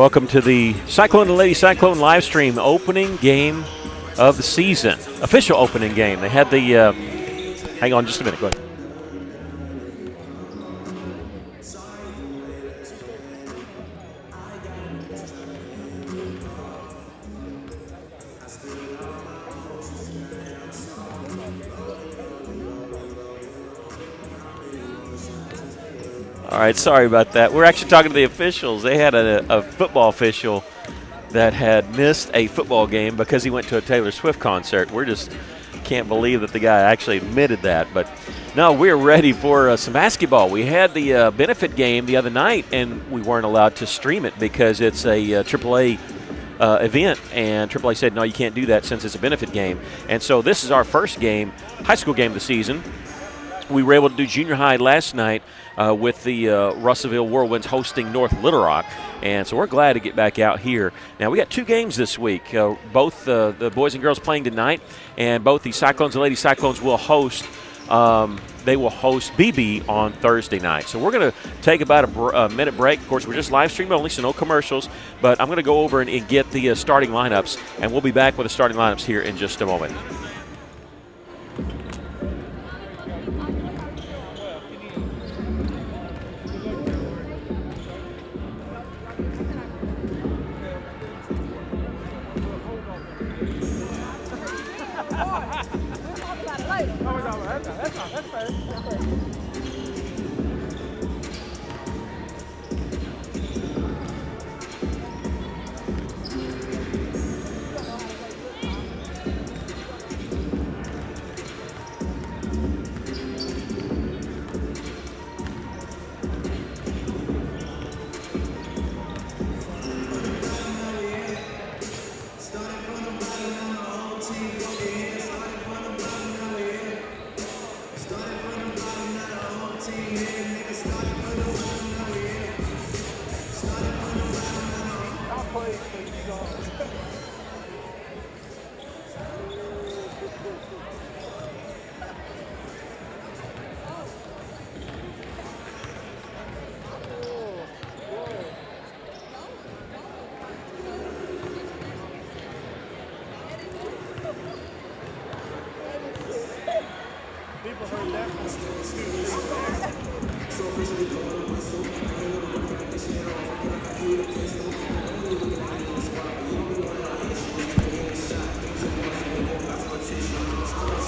Welcome to the Cyclone and Lady Cyclone live stream opening game of the season. Official opening game. They had the, hang on just a minute, go ahead. All right, sorry about that. We're actually talking to the officials. They had a football official that had missed a football game because he went to a Taylor Swift concert. We're just can't believe that the guy actually admitted that. But no, we're ready for some basketball. We had the benefit game the other night, and we weren't allowed to stream it because it's a AAA event, and AAA said, no, you can't do that since it's a benefit game. And so this is our first game, high school game of the season. We were able to do junior high last night with the Russellville Whirlwinds hosting North Little Rock, and so we're glad to get back out here. Now, we got two games this week, both the boys and girls playing tonight, and both the Cyclones and Lady Cyclones will host they will host BB on Thursday night. So we're going to take about a minute break. Of course, we're just live stream only, so no commercials, but I'm going to go over and get the starting lineups, and we'll be back with the starting lineups here in just a moment.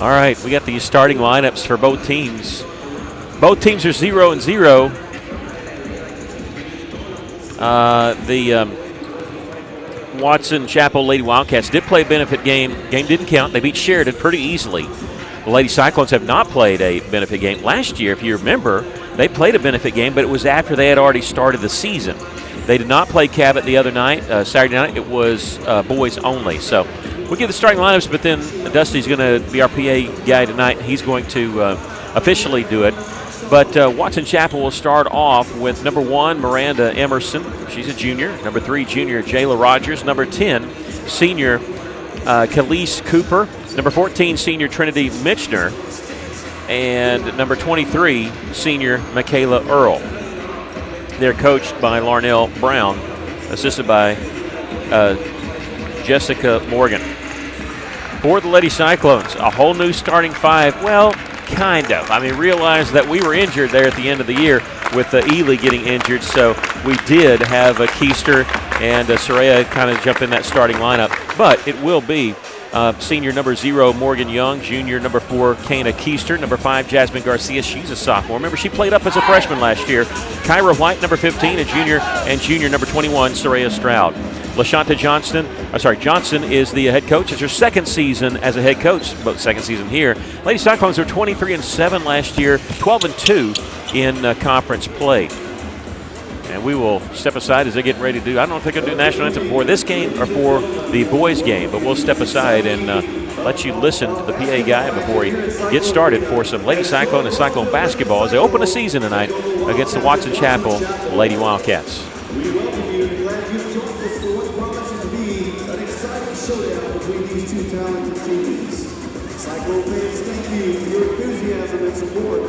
All right, we got the starting lineups for both teams. Both teams are 0-0. The Watson Chapel Lady Wildcats did play a benefit game. Game didn't count. They beat Sheridan pretty easily. The Lady Cyclones have not played a benefit game. Last year, if you remember, they played a benefit game, but it was after they had already started the season. They did not play Cabot the other night, Saturday night. It was boys only. So we'll give the starting lineups, but then Dusty's going to be our PA guy tonight. He's going to officially do it. But Watson Chapel will start off with number 1, Miranda Emerson. She's a junior. Number 3, junior Jayla Rogers. Number 10, senior Khalees Cooper. Number 14, senior Trinity Mitchner. And number 23, senior Michaela Earl. They're coached by Larnell Brown, assisted by Jessica Morgan. For the Lady Cyclones, a whole new starting five. Well, kind of. I mean, realize that we were injured there at the end of the year with Ely getting injured, so we did have Keister and Soraya kind of jump in that starting lineup. But it will be senior number 0, Morgan Young. Junior number 4, Kana Keister. Number 5, Jasmine Garcia. She's a sophomore. Remember, she played up as a freshman last year. Kyra White, number 15, a junior, and junior number 21, Soraya Stroud. LaShonta Johnson is the head coach. It's her second season as a head coach, both second season here. Lady Cyclones were 23-7 last year, 12-2 in conference play. And we will step aside as they get ready to do, I don't know if they're going to do national anthem for this game or for the boys game, but we'll step aside and let you listen to the PA guy before he gets started for some Lady Cyclone and Cyclone basketball as they open the season tonight against the Watson Chapel Lady Wildcats. We welcome you and glad you joined us for what promises to be an exciting showdown between these two talented teams. Cyclone fans, thank you for your enthusiasm and support in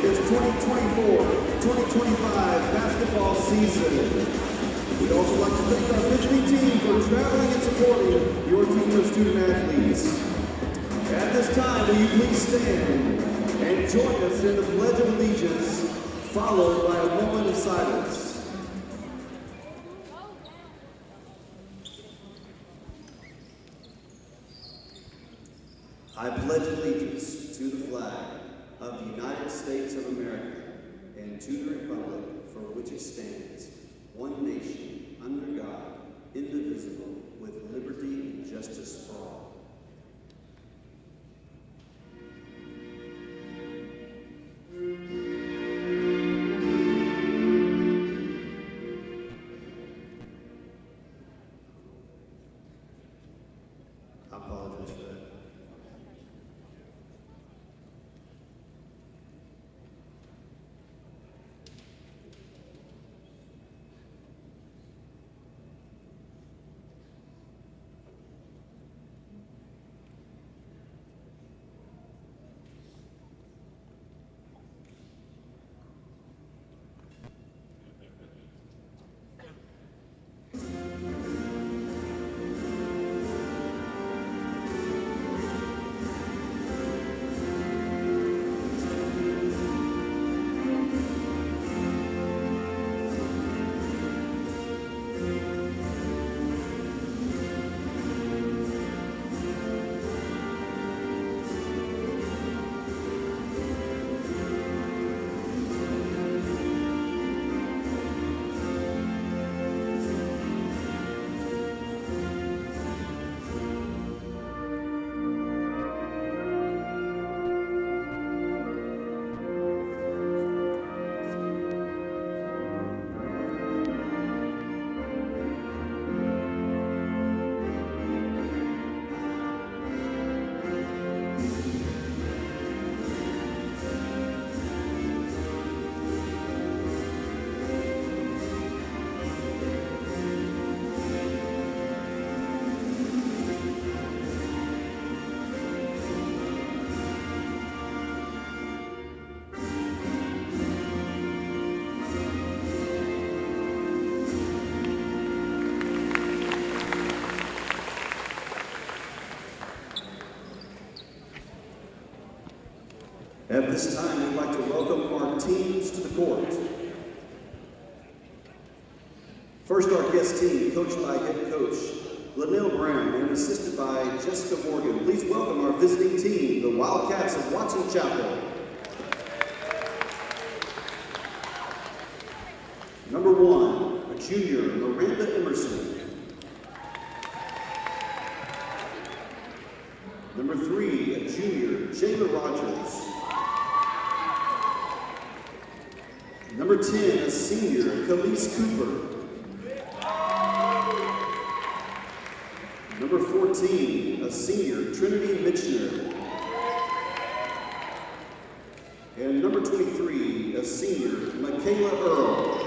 this 2024-2025 basketball season. We'd also like to thank our visiting team for traveling and supporting your team of student athletes. At this time, will you please stand and join us in the Pledge of Allegiance, followed by a moment of silence. I pledge allegiance to the flag of the United States of America and to the republic for which it stands, one nation, under God, indivisible, with liberty and justice for all. I apologize for that. At this time, we'd like to welcome our teams to the court. First, our guest team, coached by head coach Linnell Brown and assisted by Jessica Morgan. Please welcome our visiting team, the Wildcats of Watson Chapel. Number 1, a junior, Miranda Emerson. Number 3, a junior, Jayla Rogers. Number 10, a senior, Khalees Cooper. Number 14, a senior, Trinity Mitchner. And number 23, a senior, Michaela Earl.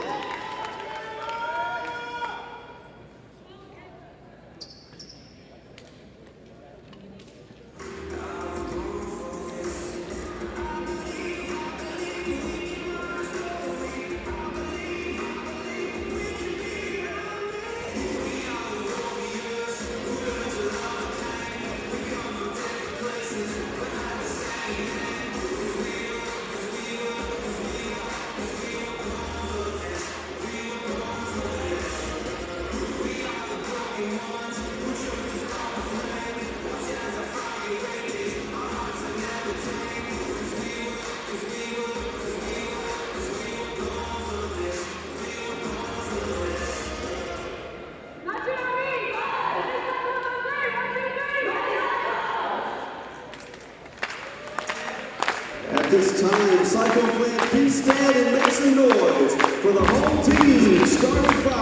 At this time, Cyclone fans, please stand and make some noise for the home team, starting 5.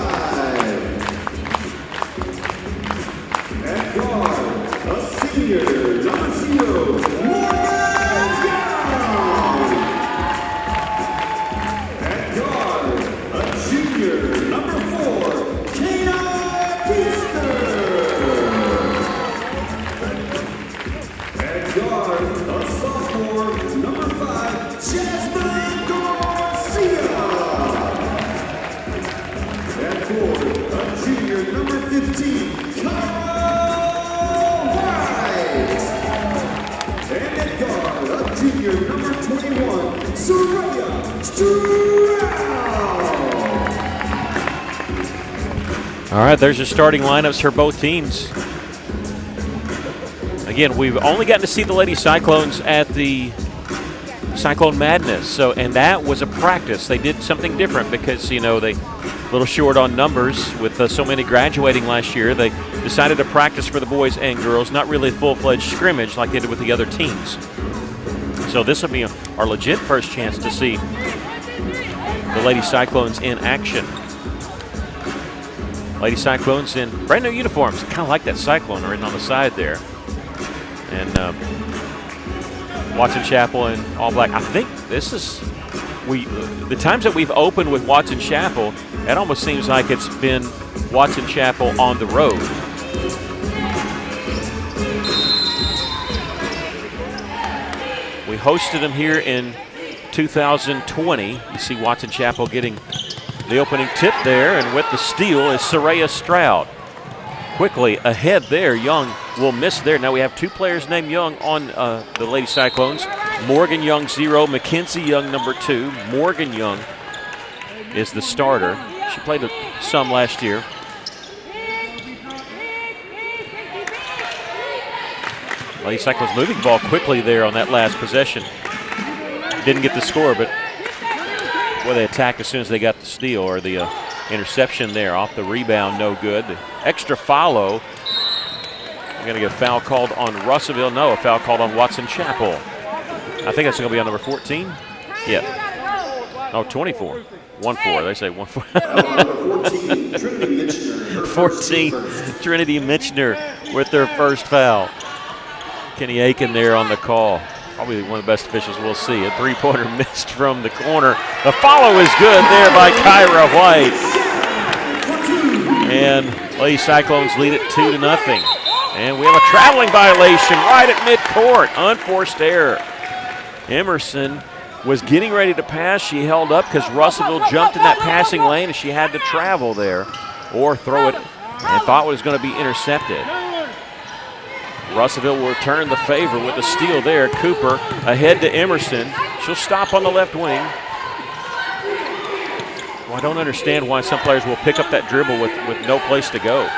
At guard, a senior, number 0, Morgan Young. At guard, a junior, number 4, Kayla Easter. At guard, a sophomore, number 5, Jasmine Garcia. At forward, All right, there's your starting lineups for both teams. Again, we've only gotten to see the Lady Cyclones at the Cyclone Madness, and that was a practice. They did something different because, they a little short on numbers with so many graduating last year. They decided to practice for the boys and girls, not really a full-fledged scrimmage like they did with the other teams. So this will be our legit first chance to see the Lady Cyclones in action. Lady Cyclones in brand new uniforms, kind of like that Cyclone written on the side there. And Watson Chapel in all black. I think this is, the times that we've opened with Watson Chapel, it almost seems like it's been Watson Chapel on the road. We hosted them here in 2020. You see Watson Chapel getting the opening tip there, and with the steal is Soraya Stroud. Quickly ahead there, Young will miss there. Now we have two players named Young on the Lady Cyclones. Morgan Young 0, Mackenzie Young number 2. Morgan Young is the starter. She played some last year. Lady Cyclones moving the ball quickly there on that last possession. Didn't get the score, but boy, they attacked as soon as they got the steal or the interception there. Off the rebound, no good. The extra follow. We're going to get a foul called on Russellville. No, a foul called on Watson Chapel. I think that's going to be on number 14. Yeah. Oh, 24. 1-4. They say 1-4. 14, Trinity Mitchner with their first foul. Kenny Aiken there on the call. Probably one of the best officials we'll see. A three-pointer missed from the corner. The follow is good there by Kyra White. And Lady Cyclones lead it 2-0. And we have a traveling violation right at midcourt. Unforced error. Emerson was getting ready to pass. She held up because Russellville jumped in that passing lane and she had to travel there or throw it and thought it was going to be intercepted. Russellville will return the favor with a steal there. Cooper ahead to Emerson. She'll stop on the left wing. Well, I don't understand why some players will pick up that dribble with no place to go.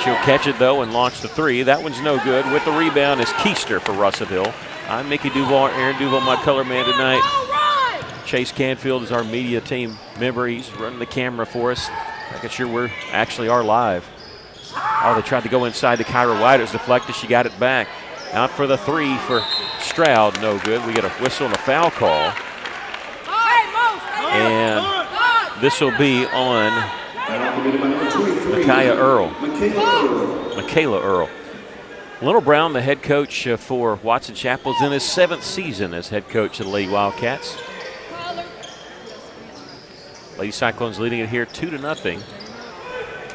She'll catch it, though, and launch the three. That one's no good. With the rebound is Keister for Russellville. I'm Mickey Duval, Aaron Duval, my color man tonight. Chase Canfield is our media team member. He's running the camera for us, making sure we actually are live. Oh, they tried to go inside to Kyra White. It was deflected. She got it back. Out for the three for Stroud. No good. We get a whistle and a foul call. And this will be on Michaela Earl. Little Brown, the head coach for Watson Chapel, is in his 7th season as head coach of the Lady Wildcats. Lady Cyclones leading it here 2-0.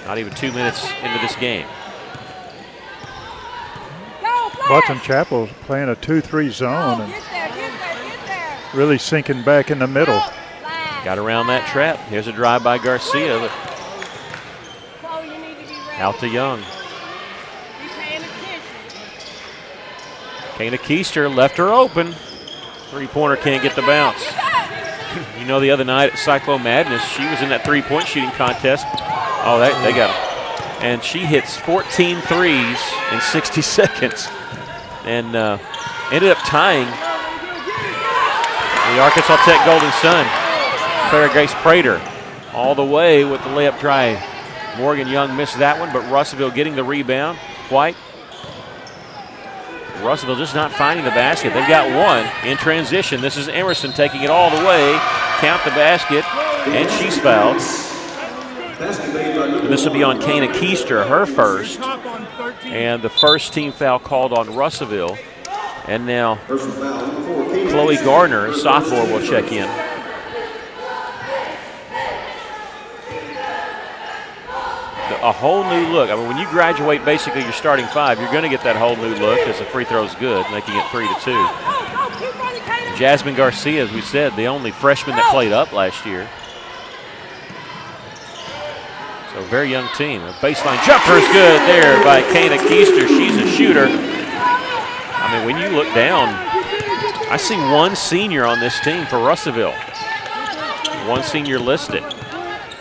Not even 2 minutes into this game. Watson Chapel playing a 2-3 zone and really sinking back in the middle. Got around that trap. Here's a drive by Garcia. Out to Young. Kana Keister left her open. Three-pointer can't get the bounce. You know, the other night at Cyclone Madness, she was in that three-point shooting contest. Oh, they got it. And she hits 14 threes in 60 seconds and ended up tying the Arkansas Tech Golden Sun. Clara Grace Prater all the way with the layup try. Morgan Young missed that one, but Russellville getting the rebound. White. Russellville just not finding the basket. They've got one in transition. This is Emerson taking it all the way. Count the basket, and she's fouled. And this will be on Kana Keister, her first. And the first team foul called on Russellville. And now Chloe Gardner, sophomore, will check in. A whole new look. I mean, when you graduate basically your starting five, you're going to get that whole new look as the free throw's good, making it 3-2. And Jasmine Garcia, as we said, the only freshman that played up last year. So a very young team. A baseline jumper is good there by Kana Keister. She's a shooter. I mean, when you look down, I see one senior on this team for Russellville. one senior listed.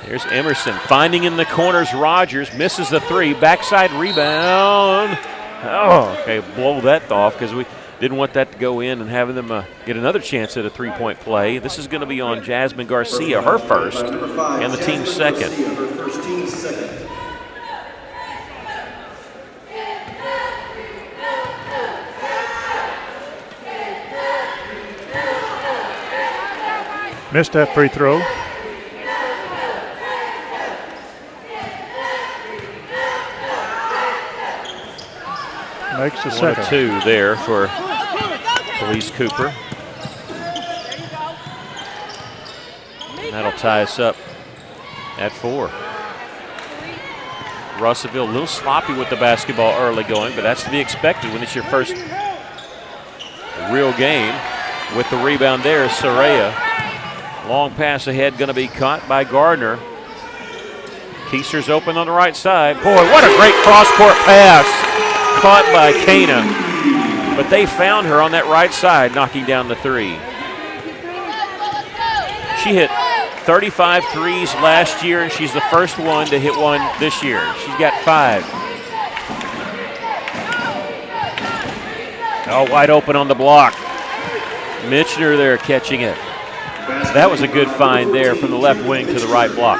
Here's Emerson finding in the corners. Rogers misses the three. Backside rebound. Oh, okay, blow that off because we didn't want that to go in and having them get another chance at a three-point play. This is going to be on Jasmine Garcia, her first, and the team's second. Missed that free throw. Makes the second. 1 of 2 there for Elise Cooper. That'll tie us up at 4. Russellville a little sloppy with the basketball early going, but that's to be expected when it's your first real game. With the rebound there is Soraya. Long pass ahead, going to be caught by Gardner. Keister's open on the right side. Boy, what a great cross-court pass. Caught by Kana. But they found her on that right side, knocking down the three. She hit 35 threes last year, and she's the first one to hit one this year. She's got 5. Oh, wide open on the block. Mitchner there catching it. That was a good find there from the left wing to the right block.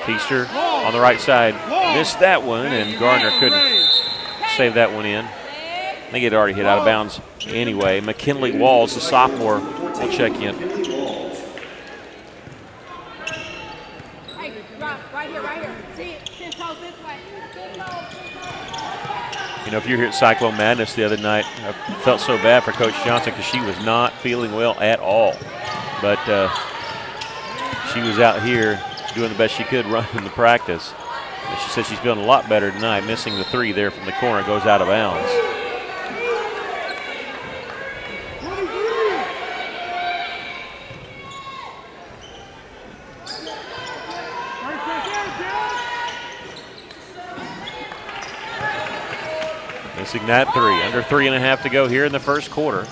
Keister on the right side missed that one, and Gardner couldn't save that one in. I think it already hit out of bounds anyway. McKinley Walls, the sophomore, will check in. You know, if you're here at Cyclone Madness the other night, I felt so bad for Coach Johnson because she was not feeling well at all. But she was out here doing the best she could running the practice. And she said she's feeling a lot better tonight. Missing the three there from the corner goes out of bounds. Missing that three. Under 3.5 to go here in the first quarter.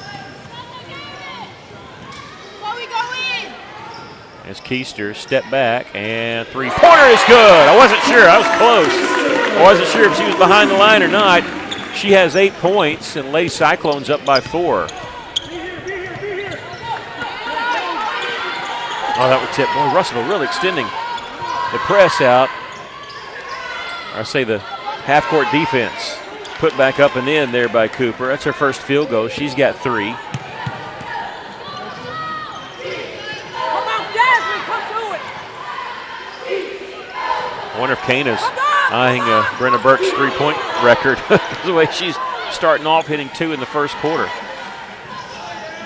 As Keister step back and three-pointer is good. I wasn't sure. I was close. I wasn't sure if she was behind the line or not. She has 8 points, and Lady Cyclones up by 4. Oh, that would tip. Boy, Russellville really extending the press out. Or I say the half-court defense. Put back up and in there by Cooper. That's her first field goal. She's got 3. I wonder if Kana's eyeing Brenna Burke's three-point record the way she's starting off, hitting 2 in the first quarter.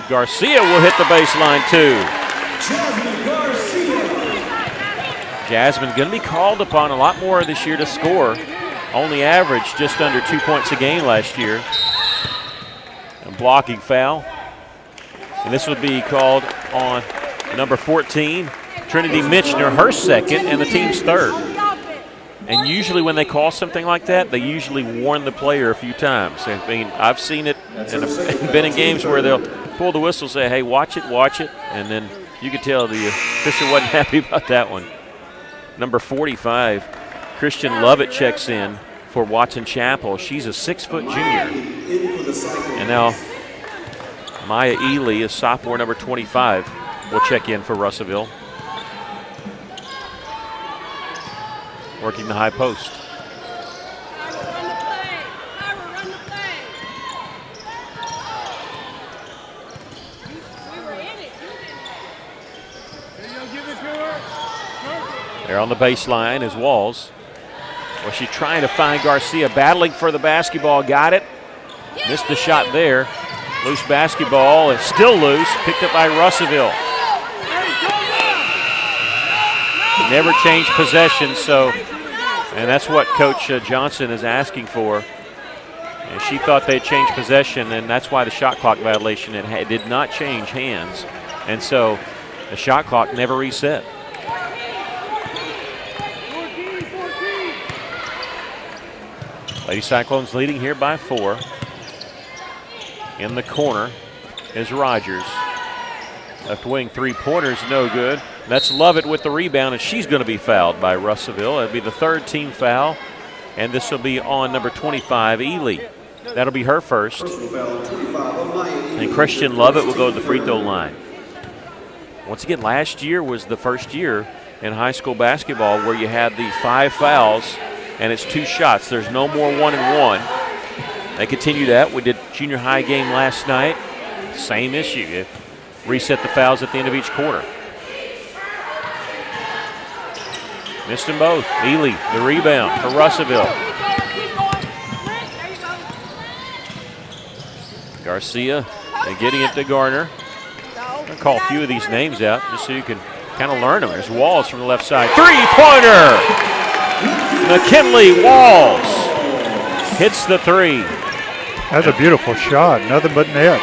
Garcia will hit the baseline too. Jasmine going to be called upon a lot more this year to score. Only averaged just under 2 points a game last year. A blocking foul. And this would be called on number 14, Trinity Mitchner, her second, and the team's third. And usually when they call something like that, they usually warn the player a few times. I mean, I've seen it and been in games where they'll pull the whistle, say, hey, watch it, and then you could tell the official wasn't happy about that one. Number 45, Christian Lovett checks in for Watson Chapel. She's a 6-foot junior. And now Maya Ely is sophomore number 25. Will check in for Russellville. Working the high post. They're on the baseline as Walls. Well, she's trying to find Garcia, battling for the basketball. Got it. Missed the shot there. Loose basketball. It's still loose. Picked up by Russellville. Never change possession, and that's what Coach Johnson is asking for. And she thought they'd change possession, and that's why the shot clock violation, it did not change hands. And so the shot clock never reset. Lady Cyclones leading here by 4. In the corner is Rogers. Left wing three-pointers, no good. That's Lovett with the rebound, and she's going to be fouled by Russellville. It'll be the 3rd team foul, and this will be on number 25, Ely. That'll be her first. And Christian Lovett will go to the free throw line. Once again, last year was the first year in high school basketball where you had the 5 fouls, and it's 2 shots. There's no more 1-and-1. They continue that. We did junior high game last night. Same issue. You reset the fouls at the end of each quarter. Missed them both. Ely, the rebound for Russellville. Garcia and getting it to Garner. I'm going to call a few of these names out just so you can kind of learn them. There's Walls from the left side. Three-pointer! McKinley Walls hits the 3. That's a beautiful shot. Nothing but net.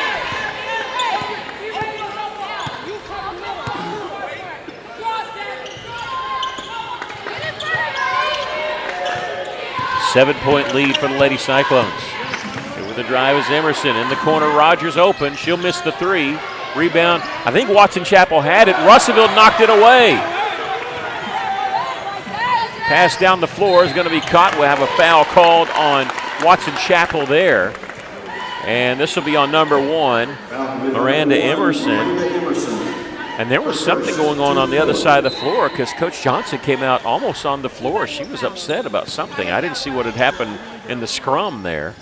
Seven-point lead for the Lady Cyclones. Here with the drive is Emerson. In the corner, Rogers open. She'll miss the 3. Rebound. I think Watson Chapel had it. Russellville knocked it away. Pass down the floor is going to be caught. We'll have a foul called on Watson Chapel there. And this will be on number 1, Miranda Emerson. And there was something going on the other side of the floor because Coach Johnson came out almost on the floor. She was upset about something. I didn't see what had happened in the scrum there.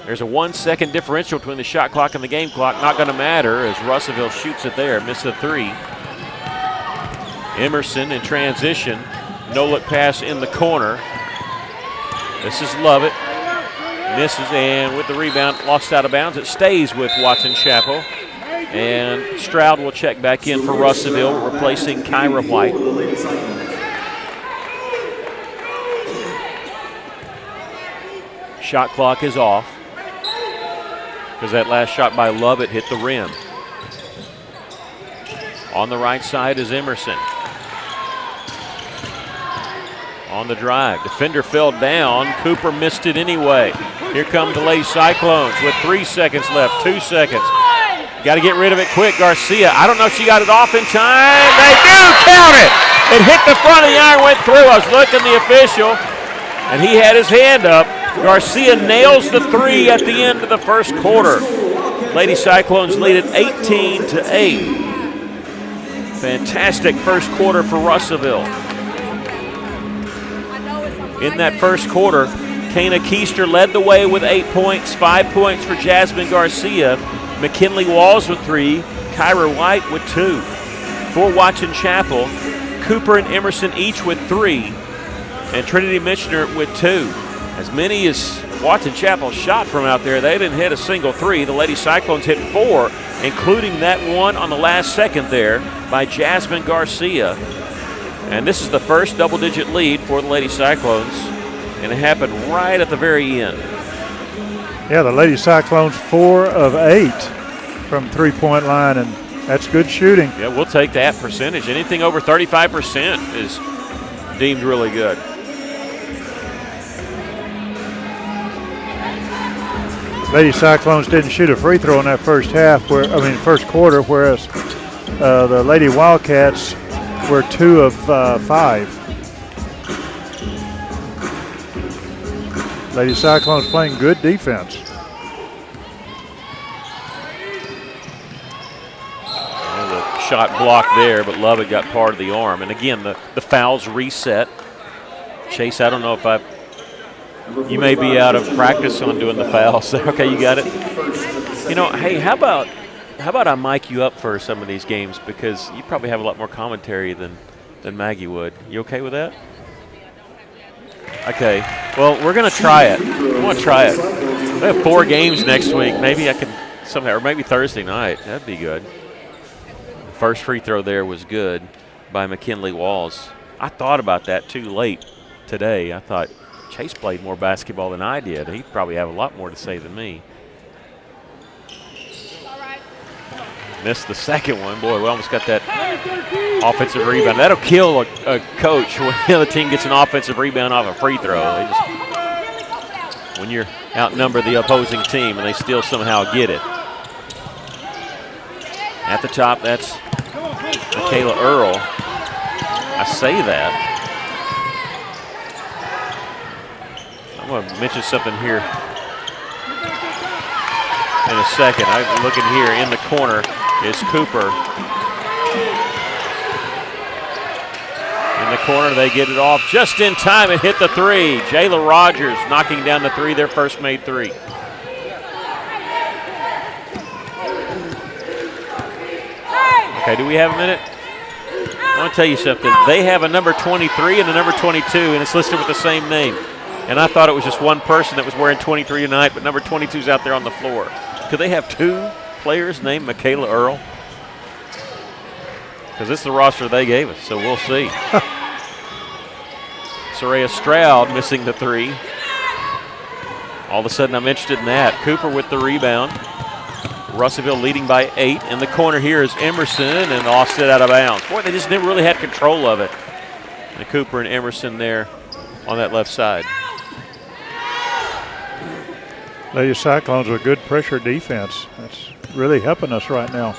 There's a 1-second differential between the shot clock and the game clock. Not going to matter as Russellville shoots it there. Missed the 3. Emerson in transition. No-look pass in the corner. This is Lovett. Misses, and with the rebound, lost out of bounds. It stays with Watson Chapel. And Stroud will check back in for Russellville, replacing Kyra White. Shot clock is off because that last shot by Lovett hit the rim. On the right side is Emerson. On the drive, defender fell down. Cooper missed it anyway. Here come the Lady Cyclones with 3 seconds left, 2 seconds. Got to get rid of it quick. Garcia, I don't know if she got it off in time. They do count it. It hit the front of the iron, went through. I was looking at the official, and he had his hand up. Garcia nails the 3 at the end of the first quarter. Lady Cyclones lead it 18-8. Fantastic first quarter for Russellville. In that first quarter, Kana Keister led the way with 8 points, 5 points for Jasmine Garcia. McKinley Walls with 3, Kyra White with 2. For Watson Chapel, Cooper and Emerson each with 3, and Trinity Michener with 2. As many as Watson Chapel shot from out there, they didn't hit a single 3. The Lady Cyclones hit 4, including that one on the last second there by Jasmine Garcia. And this is the first double-digit lead for the Lady Cyclones, and it happened right at the very end. Yeah, the Lady Cyclones 4 of 8 from three-point line, and that's good shooting. Yeah, we'll take that percentage. Anything over 35% is deemed really good. Lady Cyclones didn't shoot a free throw in that first quarter, whereas the Lady Wildcats were 2 of 5. Lady Cyclones playing good defense. Well, the shot blocked there, but Lovett got part of the arm. And again, the fouls reset. Chase, I don't know if you may be out of practice on doing the fouls. Okay, you got it. You know, hey, how about I mic you up for some of these games because you probably have a lot more commentary than Maggie would. You okay with that? Okay. Well, we're going to try it. I want to try it. We have 4 games next week. Maybe I can somehow, or maybe Thursday night. That'd be good. First free throw there was good by McKinley Walls. I thought about that too late today. I thought Chase played more basketball than I did. He'd probably have a lot more to say than me. Missed the second one. Boy, we almost got that offensive rebound. That'll kill a coach when the other team gets an offensive rebound off a free throw. when you're outnumber the opposing team and they still somehow get it. At the top, that's Michaela Earl. I say that. I'm going to mention something here in a second. I'm looking here in the corner is Cooper. In the corner, they get it off just in time and hit the three. Jayla Rogers knocking down the three, their first made three. Okay, do we have a minute? I want to tell you something. They have a number 23 and a number 22, and it's listed with the same name. And I thought it was just one person that was wearing 23 tonight, but number 22 is out there on the floor. Could they have two players named Michaela Earl? Because this is the roster they gave us, so we'll see. Soraya Stroud missing the three. All of a sudden, I'm interested in that. Cooper with the rebound. Russellville leading by 8. In the corner here is Emerson, and offset out of bounds. Boy, they just never really had control of it. And Cooper and Emerson there on that left side. Lady Cyclones are good pressure defense. That's really helping us right now.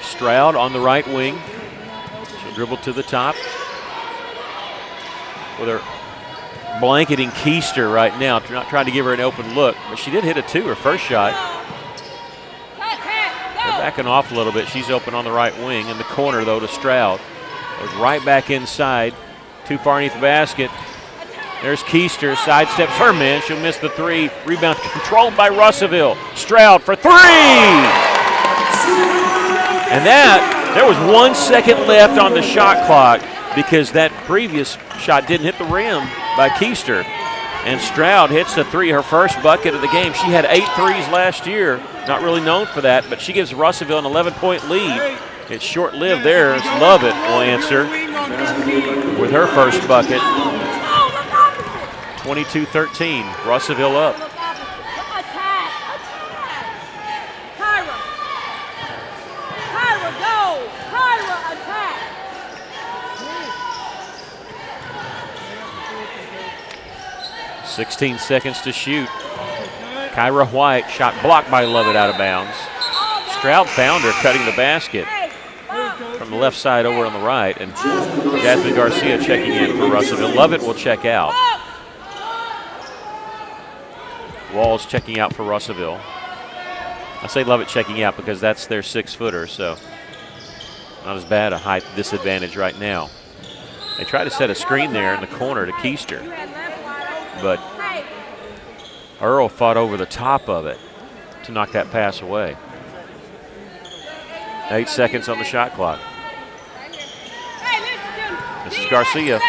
Stroud on the right wing. She'll dribble to the top. With her blanketing Keister right now, not trying to give her an open look, but she did hit a two, her first shot. They're backing off a little bit. She's open on the right wing. In the corner, though, to Stroud. Goes right back inside. Too far underneath the basket. There's Keister, sidesteps her man. She'll miss the three. Rebound controlled by Russellville. Stroud for three! And that, there was 1 second left on the shot clock because that previous shot didn't hit the rim by Keister. And Stroud hits the three, her first bucket of the game. She had 8 threes last year, not really known for that, but she gives Russellville an 11-point lead. It's short-lived there. Lovett will answer with her first bucket. 22-13, Russellville up. Kyra, attack. 16 seconds to shoot. Kyra White, shot blocked by Lovett out of bounds. Stroud found her cutting the basket from the left side over on the right, and Jasmine Garcia checking in for Russellville. Lovett will check out. Walls checking out for Russellville. I say Lovett checking out because that's their 6-footer, so not as bad a height disadvantage right now. They try to set a screen there in the corner to Keister, but Earl fought over the top of it to knock that pass away. 8 seconds on the shot clock. This is Garcia.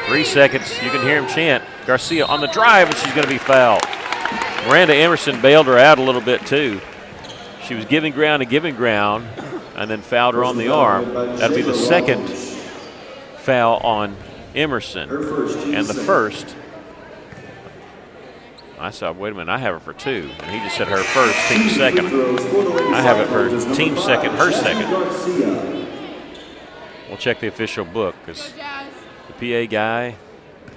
3 seconds. You can hear him chant. Garcia on the drive, and she's going to be fouled. Miranda Emerson bailed her out a little bit, too. She was giving ground and then fouled her on the arm. That'll be the second foul on Emerson. And the first, I saw, wait a minute, I have her for 2. And he just said her first, team second. I have it for team second, her second. We'll check the official book because the PA guy,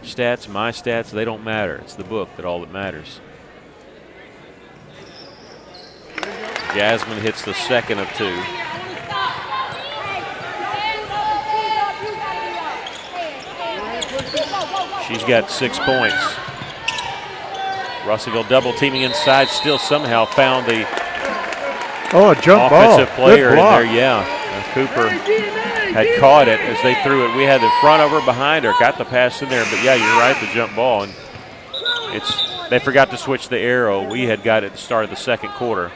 stats, my stats, they don't matter. It's the book that all that matters. Jasmine hits the second of 2. She's got 6 points. Russellville double teaming inside, still somehow found the a jump offensive ball. player in there. Yeah, Cooper had caught it as they threw it. We had the front over behind her, got the pass in there, but yeah, you're right, the jump ball. And they forgot to switch the arrow. We had got it at the start of the second quarter.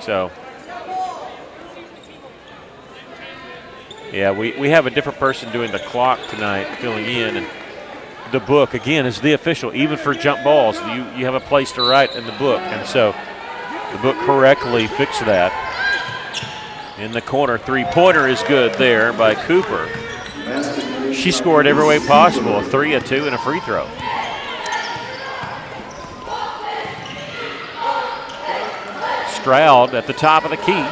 So, yeah, we have a different person doing the clock tonight, filling in. And the book, again, is the official. Even for jump balls, you have a place to write in the book. And so the book correctly fixed that. In the corner, three-pointer is good there by Cooper. She scored every way possible, a 3, a 2, and a free throw. Stroud at the top of the key.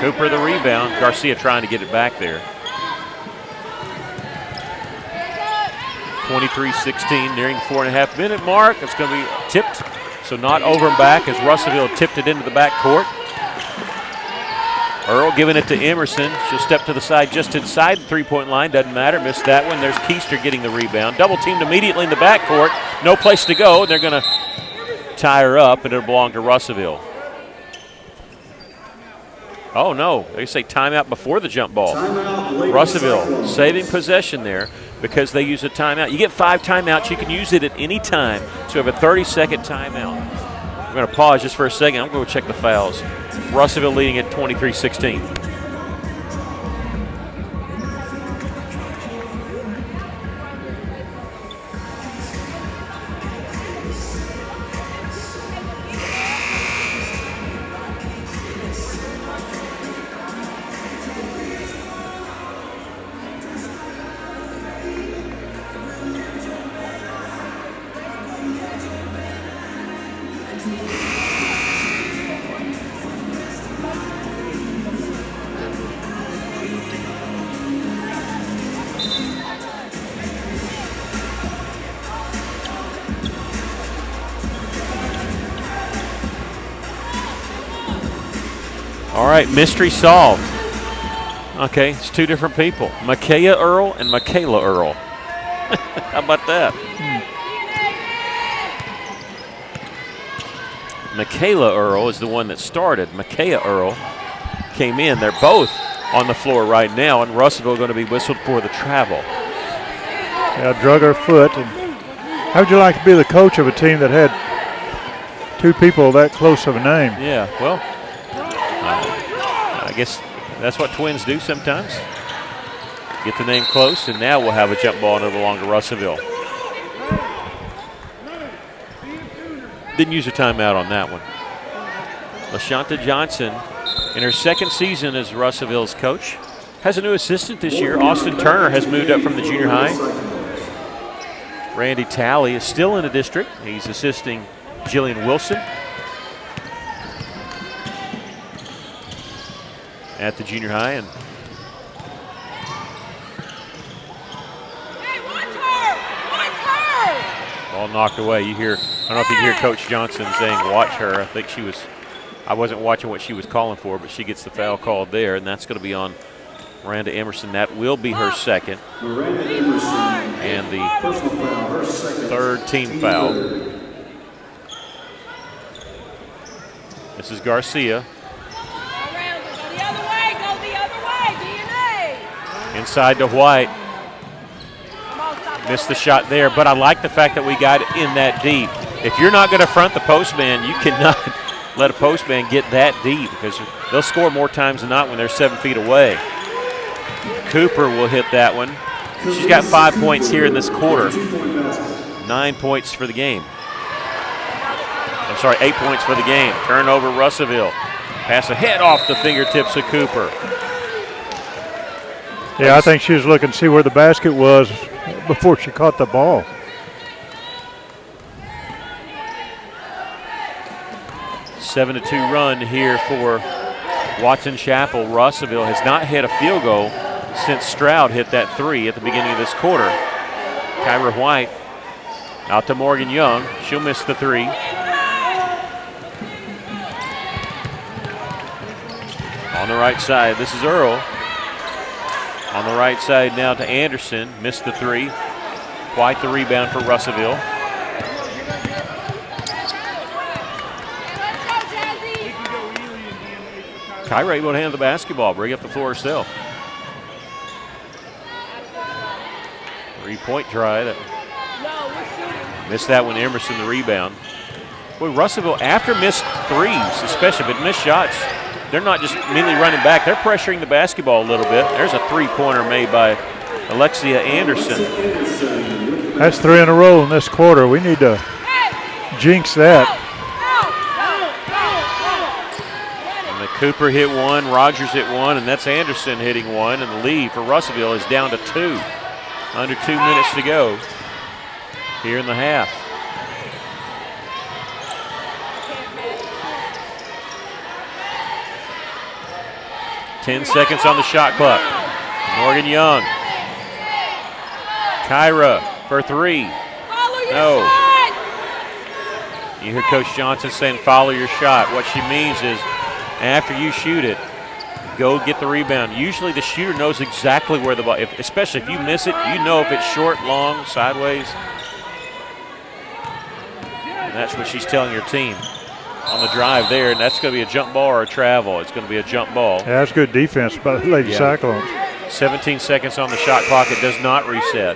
Cooper the rebound. Garcia trying to get it back there. 23-16, nearing the 4.5 minute mark. It's going to be tipped, so not over and back as Russellville tipped it into the back court. Earl giving it to Emerson. She'll step to the side just inside the three-point line. Doesn't matter. Missed that one. There's Keister getting the rebound. Double teamed immediately in the backcourt. No place to go. They're going to tie her up, and it'll belong to Russellville. Oh, no. They say timeout before the jump ball. Russellville saving possession there because they use a timeout. You get 5 timeouts. You can use it at any time. So you have a 30-second timeout. I'm going to pause just for a second. I'm going to check the fouls. Russellville leading at 23-16. All right, mystery solved. Okay, it's 2 different people. Micaiah Earl and Michaela Earl. How about that? Michaela Earl is the one that started. Micaiah Earl came in. They're both on the floor right now, and Russellville going to be whistled for the travel. Yeah, drug her foot. And how would you like to be the coach of a team that had 2 people that close of a name? Yeah, well, I guess that's what twins do sometimes. Get the name close, and now we'll have a jump ball and it'll belong to Russellville. Didn't use a timeout on that one. LaShanta Johnson, in her second season as Russellville's coach, has a new assistant this year. Austin Turner has moved up from the junior high. Randy Talley is still in the district. He's assisting Jillian Wilson at the junior high. And ball knocked away. You hear, I don't know if you hear Coach Johnson saying watch her. I think I wasn't watching what she was calling for, but she gets the foul called there, and that's going to be on Miranda Emerson. That will be her second. And the third team foul. This is Garcia. Inside to White. Missed the shot there, but I like the fact that we got it in that deep. If you're not going to front the postman, you cannot let a postman get that deep because they'll score more times than not when they're 7 feet away. Cooper will hit that one. She's got 5 points here in this quarter. 9 points for the game. I'm sorry, 8 points for the game. Turnover, Russellville. Pass ahead off the fingertips of Cooper. Yeah, I think she was looking to see where the basket was before she caught the ball. A 7-2 run here for Watson Chapel. Russellville has not hit a field goal since Stroud hit that 3 at the beginning of this quarter. Kyra White out to Morgan Young. She'll miss the 3. On the right side, this is Earl. On the right side now to Anderson. Missed the 3. White the rebound for Russellville. Kyra able to handle the basketball, bring up the floor herself. 3-point try. Missed that one, Emerson the rebound. Boy, Russellville, after missed 3s especially, but missed shots, they're not just immediately running back. They're pressuring the basketball a little bit. There's a 3-pointer made by Alexia Anderson. That's 3 in a row in this quarter. We need to jinx that. And the Cooper hit 1, Rogers hit 1, and that's Anderson hitting 1. And the lead for Russellville is down to 2. Under 2 minutes to go here in the half. 10 seconds on the shot clock. Morgan Young. Kyra for 3. No. You hear Coach Johnson saying follow your shot. What she means is after you shoot it, go get the rebound. Usually the shooter knows exactly where the ball, especially if you miss it, you know if it's short, long, sideways. And that's what she's telling your team on the drive there, and that's going to be a jump ball or a travel. It's going to be a jump ball. Yeah, that's good defense by the Lady Cyclones. 17 seconds on the shot clock. It does not reset.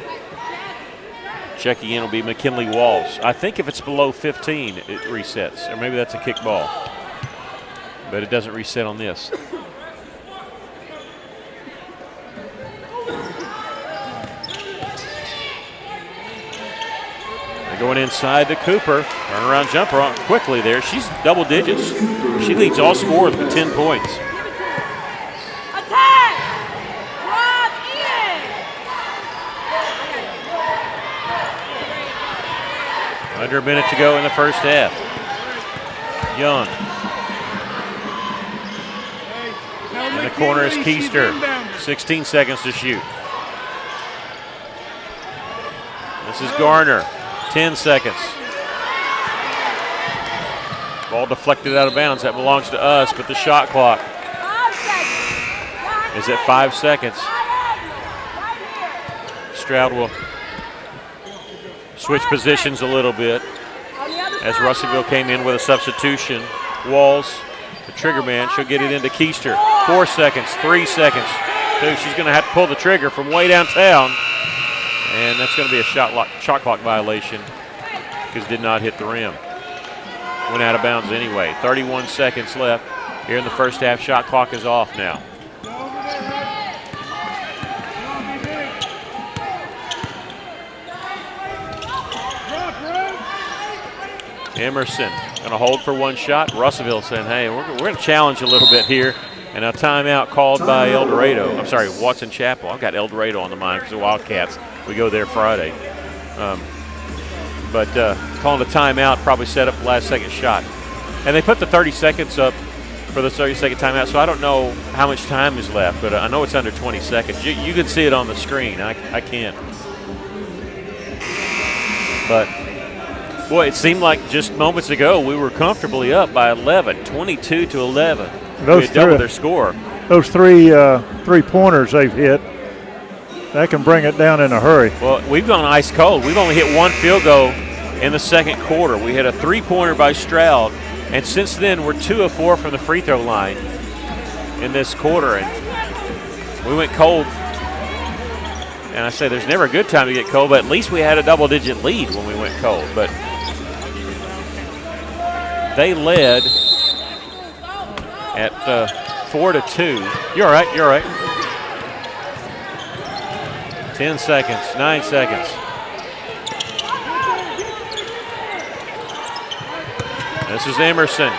Checking in will be McKinley Walls. I think if it's below 15, it resets, or maybe that's a kick ball. But it doesn't reset on this. They're going inside to Cooper. Turnaround jumper on quickly there. She's double digits. She leads all scorers with 10 points. Attack! Drive in! Under a minute to go in the first half. Young. In the corner is Keister. 16 seconds to shoot. This is Garner. 10 seconds. Ball deflected out of bounds. That belongs to us, but the shot clock 5 seconds. is at 5 seconds. Stroud will switch positions a little bit as Russellville came in with a substitution. Walls, the trigger man, she'll get it into Keister. 4 seconds, 3 seconds, 2. She's going to have to pull the trigger from way downtown, and that's going to be a shot clock violation because it did not hit the rim. Went out of bounds anyway. 31 seconds left here in the first half. Shot clock is off now. Emerson going to hold for one shot. Russellville saying, hey, we're going to challenge a little bit here. And a timeout called by El Dorado. I'm sorry, Watson Chapel. I've got El Dorado on the mind because the Wildcats, we go there Friday. But calling a timeout probably set up the last second shot. And they put the 30 seconds up for the 30-second timeout, so I don't know how much time is left, but I know it's under 20 seconds. You can see it on the screen. I can't. But, boy, it seemed like just moments ago we were comfortably up by 11, 22-11. Those doubled their score. Those three-pointers they've hit, that can bring it down in a hurry. Well, we've gone ice cold. We've only hit one field goal in the second quarter. We had a three-pointer by Stroud, and since then we're 2 of 4 from the free throw line in this quarter. And we went cold. And I say there's never a good time to get cold, but at least we had a double-digit lead when we went cold. But they led at 4-2. You're all right. You're all right. 10 seconds, 9 seconds. This is Emerson.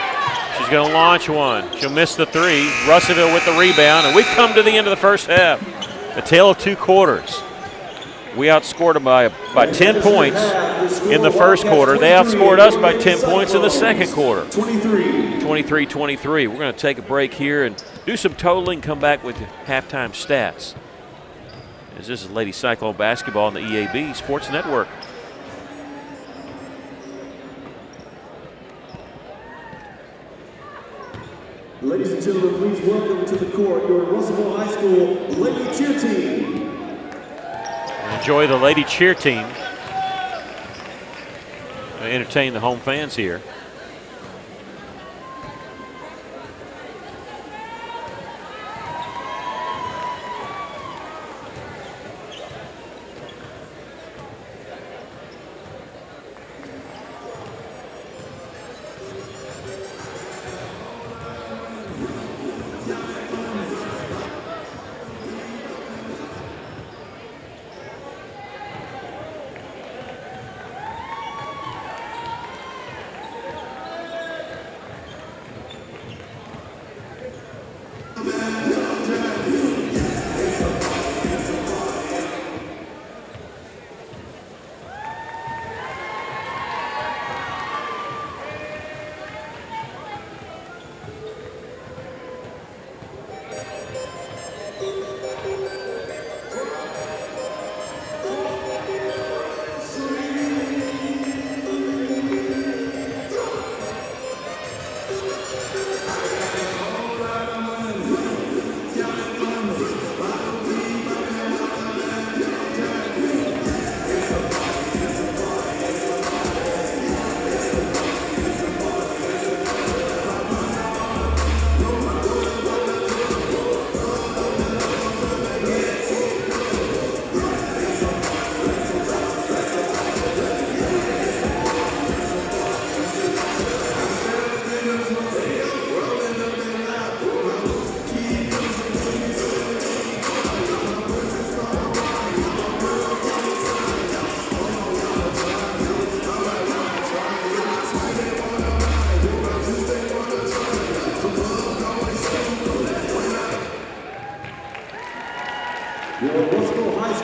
She's going to launch one. She'll miss the three. Russellville with the rebound, and we come to the end of the first half. The tale of 2 quarters. We outscored them by 10 points in the first quarter. They outscored us by 10 points in the second quarter. 23-23. We're going to take a break here and do some totaling, come back with halftime stats. As this is Lady Cyclone basketball on the EAB Sports Network. Ladies and gentlemen, please welcome to the court your Russellville High School Lady Cheer Team. Enjoy the Lady Cheer Team. Entertain the home fans here.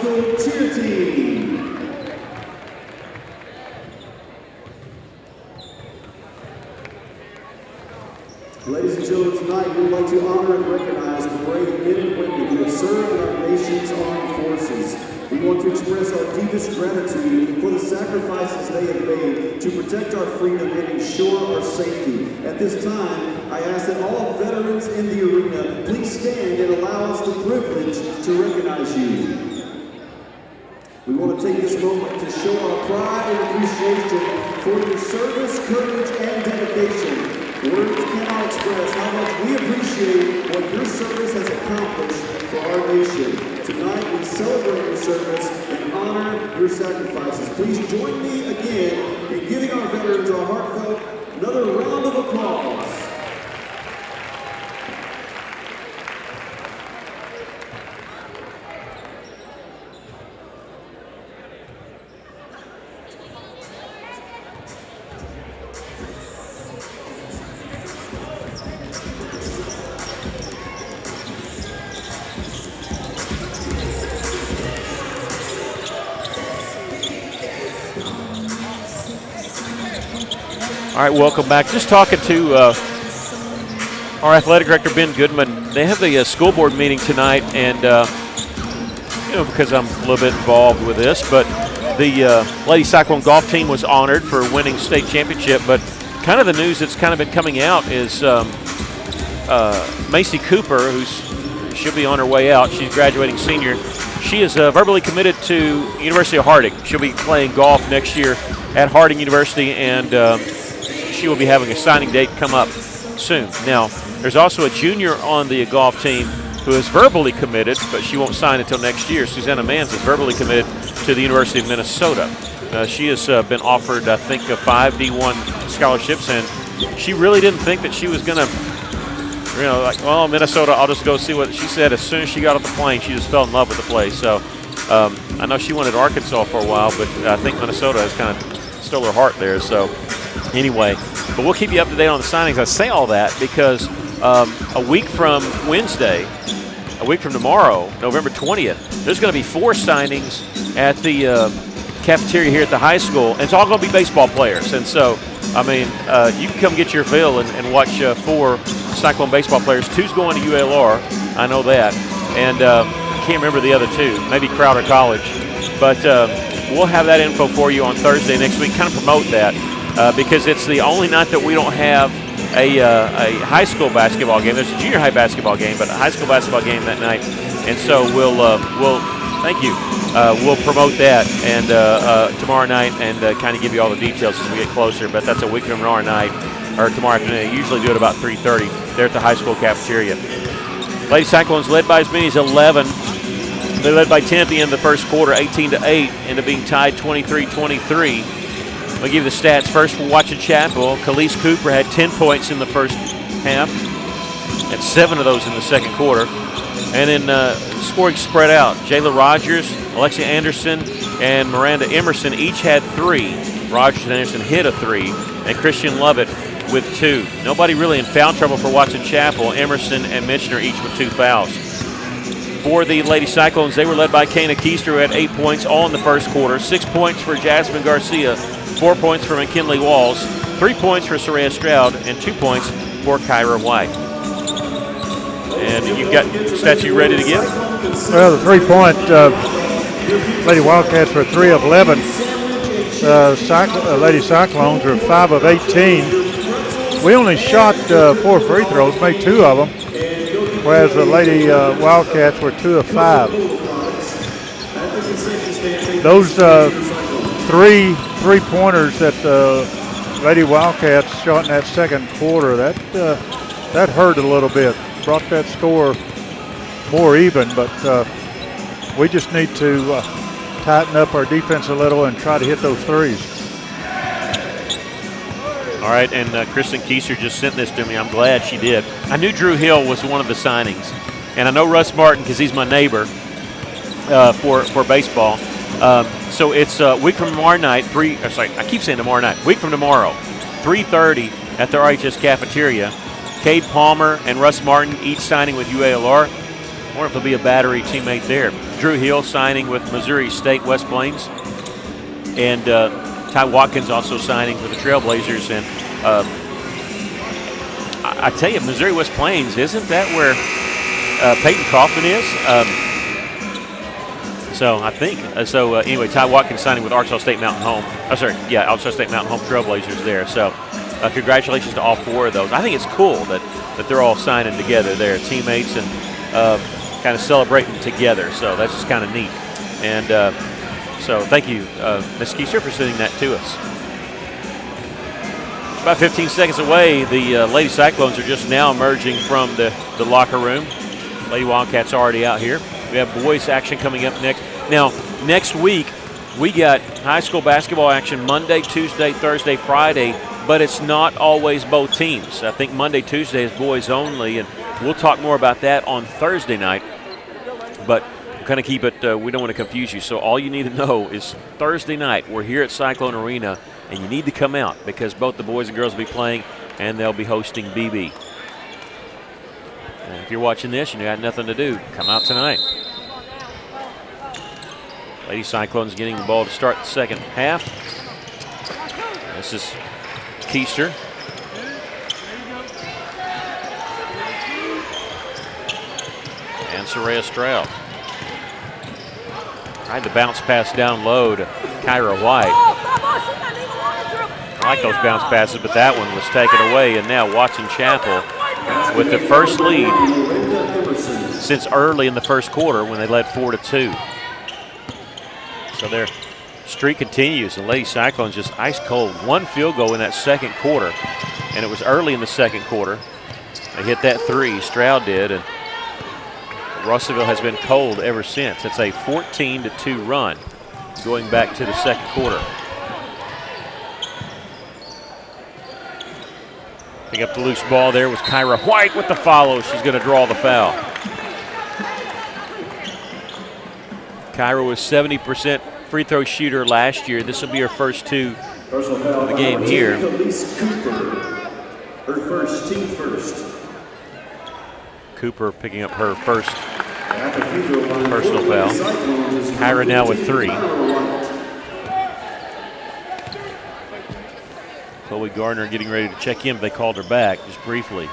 School cheer team. Ladies and gentlemen, tonight we'd like to honor and recognize the brave men and women who have served in our nation's armed forces. We want to express our deepest gratitude for the sacrifices they have made to protect our freedom and ensure our safety. At this time, I ask that all veterans in the arena please stand and allow us the privilege to recognize you. We want to take this moment to show our pride and appreciation for your service, courage, and dedication. Words cannot express how much we appreciate what your service has accomplished for our nation. Tonight, we celebrate your service and honor your sacrifices. Please join me again in giving our veterans a heartfelt another round of applause. All right, welcome back. Just talking to our athletic director, Ben Goodman. They have the school board meeting tonight, and, because I'm a little bit involved with this, but the Lady Cyclone golf team was honored for winning state championship. But kind of the news that's kind of been coming out is Macy Cooper, she'll be on her way out. She's graduating senior. She is verbally committed to University of Harding. She'll be playing golf next year at Harding University, and she will be having a signing date come up soon. Now, there's also a junior on the golf team who is verbally committed, but she won't sign until next year. Susanna Mans is verbally committed to the University of Minnesota. She has been offered, I think, 5 D1 scholarships, and she really didn't think that she was going to, Minnesota, I'll just go see what she said. As soon as she got off the plane, she just fell in love with the place. So I know she wanted Arkansas for a while, but I think Minnesota has kind of stole her heart there. So anyway, but we'll keep you up to date on the signings. I say all that because a week from Wednesday, a week from tomorrow, November 20th, there's going to be 4 signings at the cafeteria here at the high school, and it's all going to be baseball players. And so, you can come get your fill and watch 4 Cyclone baseball players. 2's going to ULR, I know that, and I can't remember the other 2, maybe Crowder College. But we'll have that info for you on Thursday next week, kind of promote that. Because it's the only night that we don't have a high school basketball game. There's a junior high basketball game, but a high school basketball game that night. And so we'll promote that and tomorrow night and kind of give you all the details as we get closer. But that's a week from tomorrow night or tomorrow afternoon. I usually do it about 3:30 there at the high school cafeteria. Lady Cyclones led by as many as 11. They led by 10 at the end of the first quarter, 18-8, ended up being tied 23-23. I'll give you the stats first for Watson Chapel. Khalees Cooper had 10 points in the first half, had 7 of those in the second quarter. And then scoring spread out. Jayla Rogers, Alexia Anderson, and Miranda Emerson each had 3. Rogers and Anderson hit a 3, and Christian Lovett with 2. Nobody really in foul trouble for Watson Chapel. Emerson and Michener each with 2 fouls. For the Lady Cyclones, they were led by Kana Keister, who had 8 points all in the first quarter. 6 points for Jasmine Garcia, 4 points for McKinley Walls, 3 points for Soraya Stroud, and 2 points for Kyra White. And you've got statue ready to give? Well, the 3-point Lady Wildcats were 3 of 11. Lady Cyclones were 5 of 18. We only shot 4 free throws, made 2 of them, whereas the Lady Wildcats were 2 of 5. Those 3 3-pointers that the Lady Wildcats shot in that second quarter, that hurt a little bit. Brought that score more even, but we just need to tighten up our defense a little and try to hit those threes. All right, and Kristen Keister just sent this to me. I'm glad she did. I knew Drew Hill was one of the signings, and I know Russ Martin because he's my neighbor for baseball. So it's a week from tomorrow night. Week from tomorrow, 3:30 at the RHS cafeteria. Cade Palmer and Russ Martin each signing with UALR. or if he'll be a Battery teammate there. Drew Hill signing with Missouri State West Plains. And Ty Watkins also signing for the Trailblazers. And I tell you, Missouri West Plains, isn't that where Peyton Kaufman is? So I think. Anyway, Ty Watkins signing with Arkansas State Mountain Home. Arkansas State Mountain Home Trailblazers there. So congratulations to all 4 of those. I think it's cool that they're all signing together there, teammates, and kind of celebrating together. So that's just kind of neat. And so thank you, Ms. Keister, for sending that to us. About 15 seconds away, the Lady Cyclones are just now emerging from the locker room. Lady Wildcats already out here. We have boys action coming up next. Now, next week, we got high school basketball action Monday, Tuesday, Thursday, Friday, but it's not always both teams. I think Monday, Tuesday is boys only, and we'll talk more about that on Thursday night. But we'll kind of keep it, we don't want to confuse you. So all you need to know is Thursday night, we're here at Cyclone Arena, and you need to come out because both the boys and girls will be playing, and they'll be hosting BB. And if you're watching this and you got nothing to do, come out tonight. Lady Cyclones getting the ball to start the second half. This is Keister. And Soraya Stroud. Tried to bounce pass down low to Kyra White. I like those bounce passes, but that one was taken away. And now Watson Chapel with the first lead since early in the first quarter when they led 4-2. So their streak continues, and Lady Cyclones just ice cold. 1 field goal in that second quarter, and it was early in the second quarter. They hit that 3, Stroud did, and Russellville has been cold ever since. It's a 14-2 run going back to the second quarter. Picking up the loose ball there was Kyra White with the follow. She's going to draw the foul. Kyra was 70% free throw shooter last year. This will be her first 2 of the game here. Her first, team first. Cooper picking up her first personal foul. Kyra now with 3. Chloe Gardner getting ready to check in, but they called her back just briefly.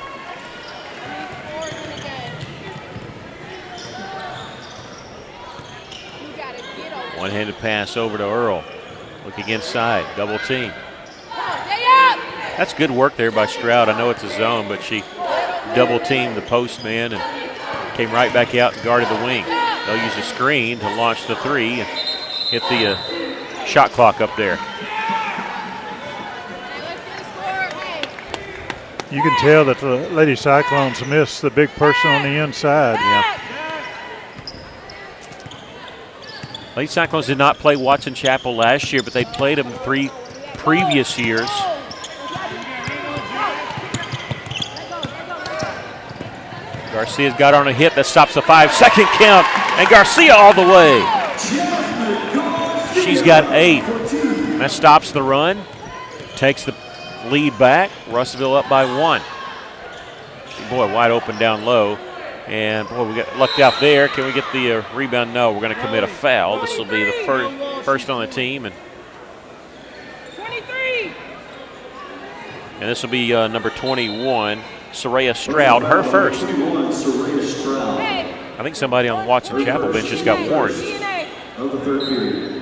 One-handed pass over to Earl. Looking inside, double team. That's good work there by Stroud. I know it's a zone, but she double teamed the post man and came right back out and guarded the wing. They'll use a screen to launch the 3 and hit the shot clock up there. You can tell that the Lady Cyclones missed the big person on the inside. Yeah. Lady Cyclones did not play Watson Chapel last year, but they played them 3 previous years. Garcia's got on a hit that stops the 5-second count, and Garcia all the way. She's got 8. That stops the run, takes the lead back. Russellville up by 1. Boy, wide open down low. And boy, we got lucked out there. Can we get the rebound? No, we're going to commit a foul. This will be the first on the team. And 23. And this will be number 21, Soraya Stroud, her first. I think somebody on the Watson Chapel bench just got warned. Of the third period.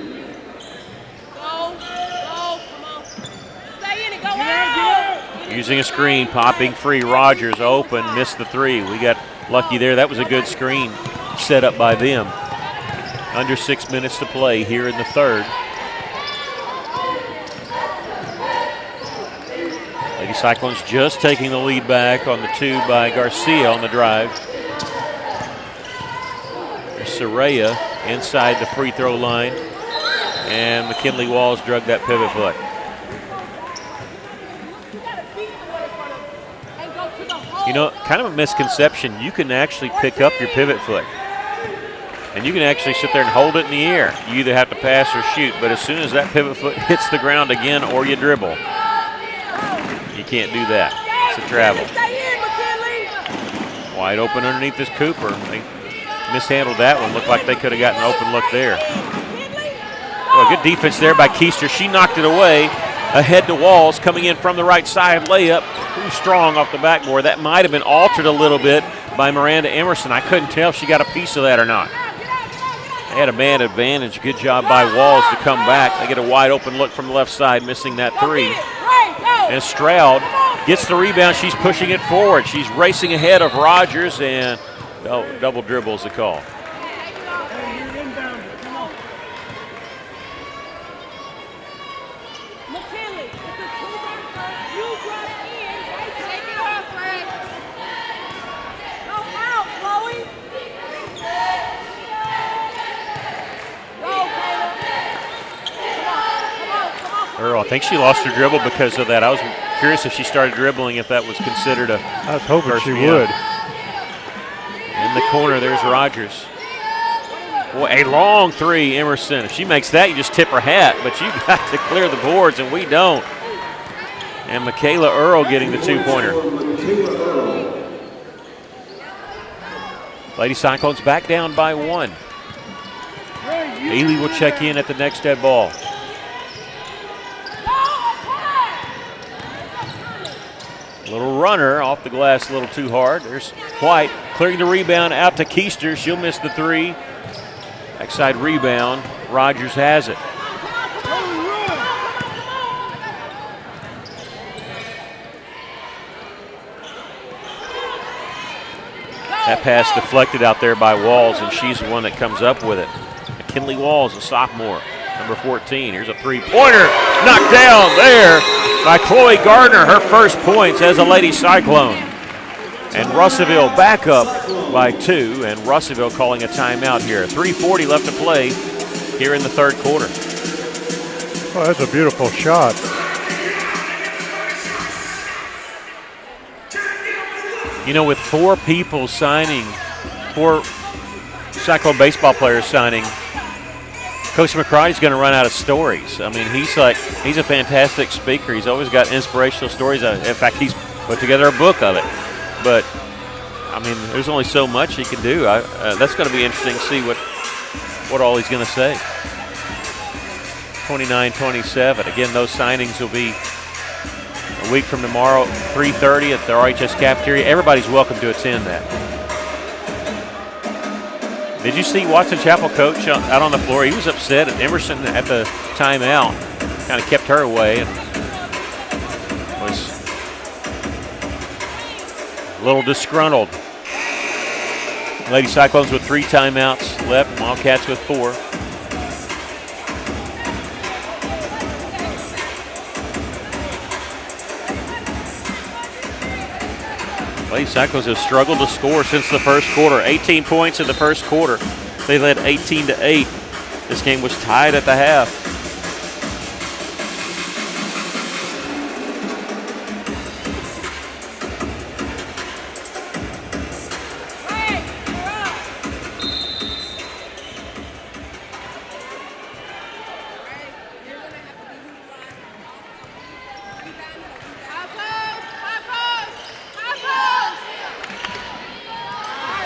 Using a screen, popping free. Rogers open, missed the 3. We got lucky there. That was a good screen set up by them. Under 6 minutes to play here in the third. Lady Cyclones just taking the lead back on the 2 by Garcia on the drive. Soraya inside the free throw line. And McKinley Walls drug that pivot foot. You know, kind of a misconception. You can actually pick up your pivot foot. And you can actually sit there and hold it in the air. You either have to pass or shoot, but as soon as that pivot foot hits the ground again or you dribble, you can't do that. It's a travel. Wide open underneath this Cooper. They mishandled that one. Looked like they could have gotten an open look there. Well, good defense there by Keister. She knocked it away. Ahead to Walls, coming in from the right side. Layup. Too strong off the backboard. That might have been altered a little bit by Miranda Emerson. I couldn't tell if she got a piece of that or not. They had a man advantage. Good job by Walls to come back. They get a wide open look from the left side, missing that three. And Stroud gets the rebound. She's pushing it forward. She's racing ahead of Rogers, and double dribble is the call. Earl, I think she lost her dribble because of that. I was curious if she started dribbling, if that was considered a I was hoping she would. In the corner, there's Rogers. Boy, a long three, Emerson. If she makes that, you just tip her hat, but you got to clear the boards, and we don't. And Michaela Earl getting the two-pointer. Lady Cyclones back down by one. Ely will check in at the next dead ball. Little runner off the glass a little too hard. There's White clearing the rebound out to Keister. She'll miss the three. Backside rebound. Rogers has it. That pass deflected out there by Walls, and she's the one that comes up with it. McKinley Walls, a sophomore, number 14. Here's a three-pointer knocked down there by Chloe Gardner, her first points as a Lady Cyclone. And Russellville back up by two, and Russellville calling a timeout here. 3:40 left to play here in the third quarter. Oh, that's a beautiful shot. You know, with four Cyclone baseball players signing, Coach McCarty's going to run out of stories. I mean, he's a fantastic speaker. He's always got inspirational stories. In fact, he's put together a book of it. But, I mean, there's only so much he can do. That's going to be interesting to see what all he's going to say. 29-27. Again, those signings will be a week from tomorrow, 3:30 at the RHS cafeteria. Everybody's welcome to attend that. Did you see Watson Chapel coach out on the floor? He was upset at Emerson at the timeout. Kind of kept her away and was a little disgruntled. Lady Cyclones with 3 timeouts left. Wildcats with 4. Lady Cyclones have struggled to score since the first quarter. 18 points in the first quarter. They led 18-8. This game was tied at the half.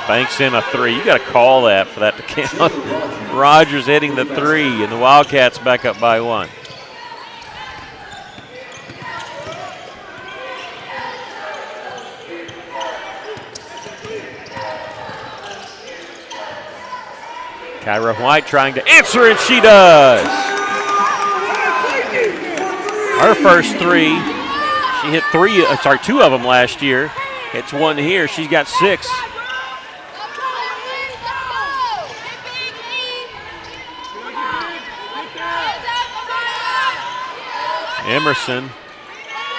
Banks in a 3. You got to call that for that to count. Rogers hitting the 3, and the Wildcats back up by 1. Kyra White trying to answer, and she does. Her first 3. She hit 2 of them last year. Hits 1 here. She's got 6. Emerson,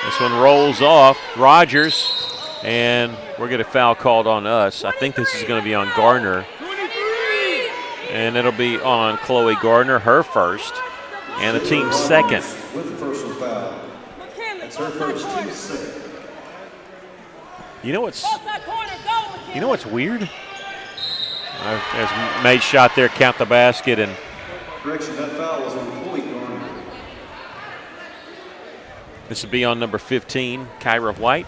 this one rolls off. Rogers, and we're getting a foul called on us. I think this is going to be on Gardner. And it'll be on Chloe Gardner, her first, and the team's second. With the personal foul. That's her first, team's second. You know what's weird? There's May's shot there, count the basket, and Correction, that foul was on Chloe Gardner. this will be on number 15, Kyra White.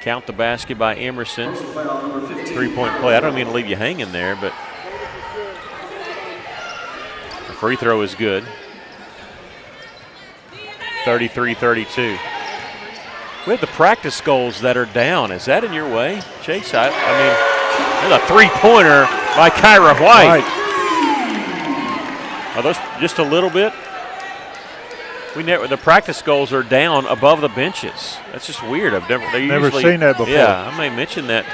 Count the basket by Emerson. 3-point play. I don't mean to leave you hanging there, but the free throw is good. 33-32. We have the practice goals that are down. Is that in your way, Chase? I mean, there's a three-pointer by Kyra White. Are those just a little bit? The practice goals are down above the benches. That's just weird. I've never seen that before. Yeah, I may mention that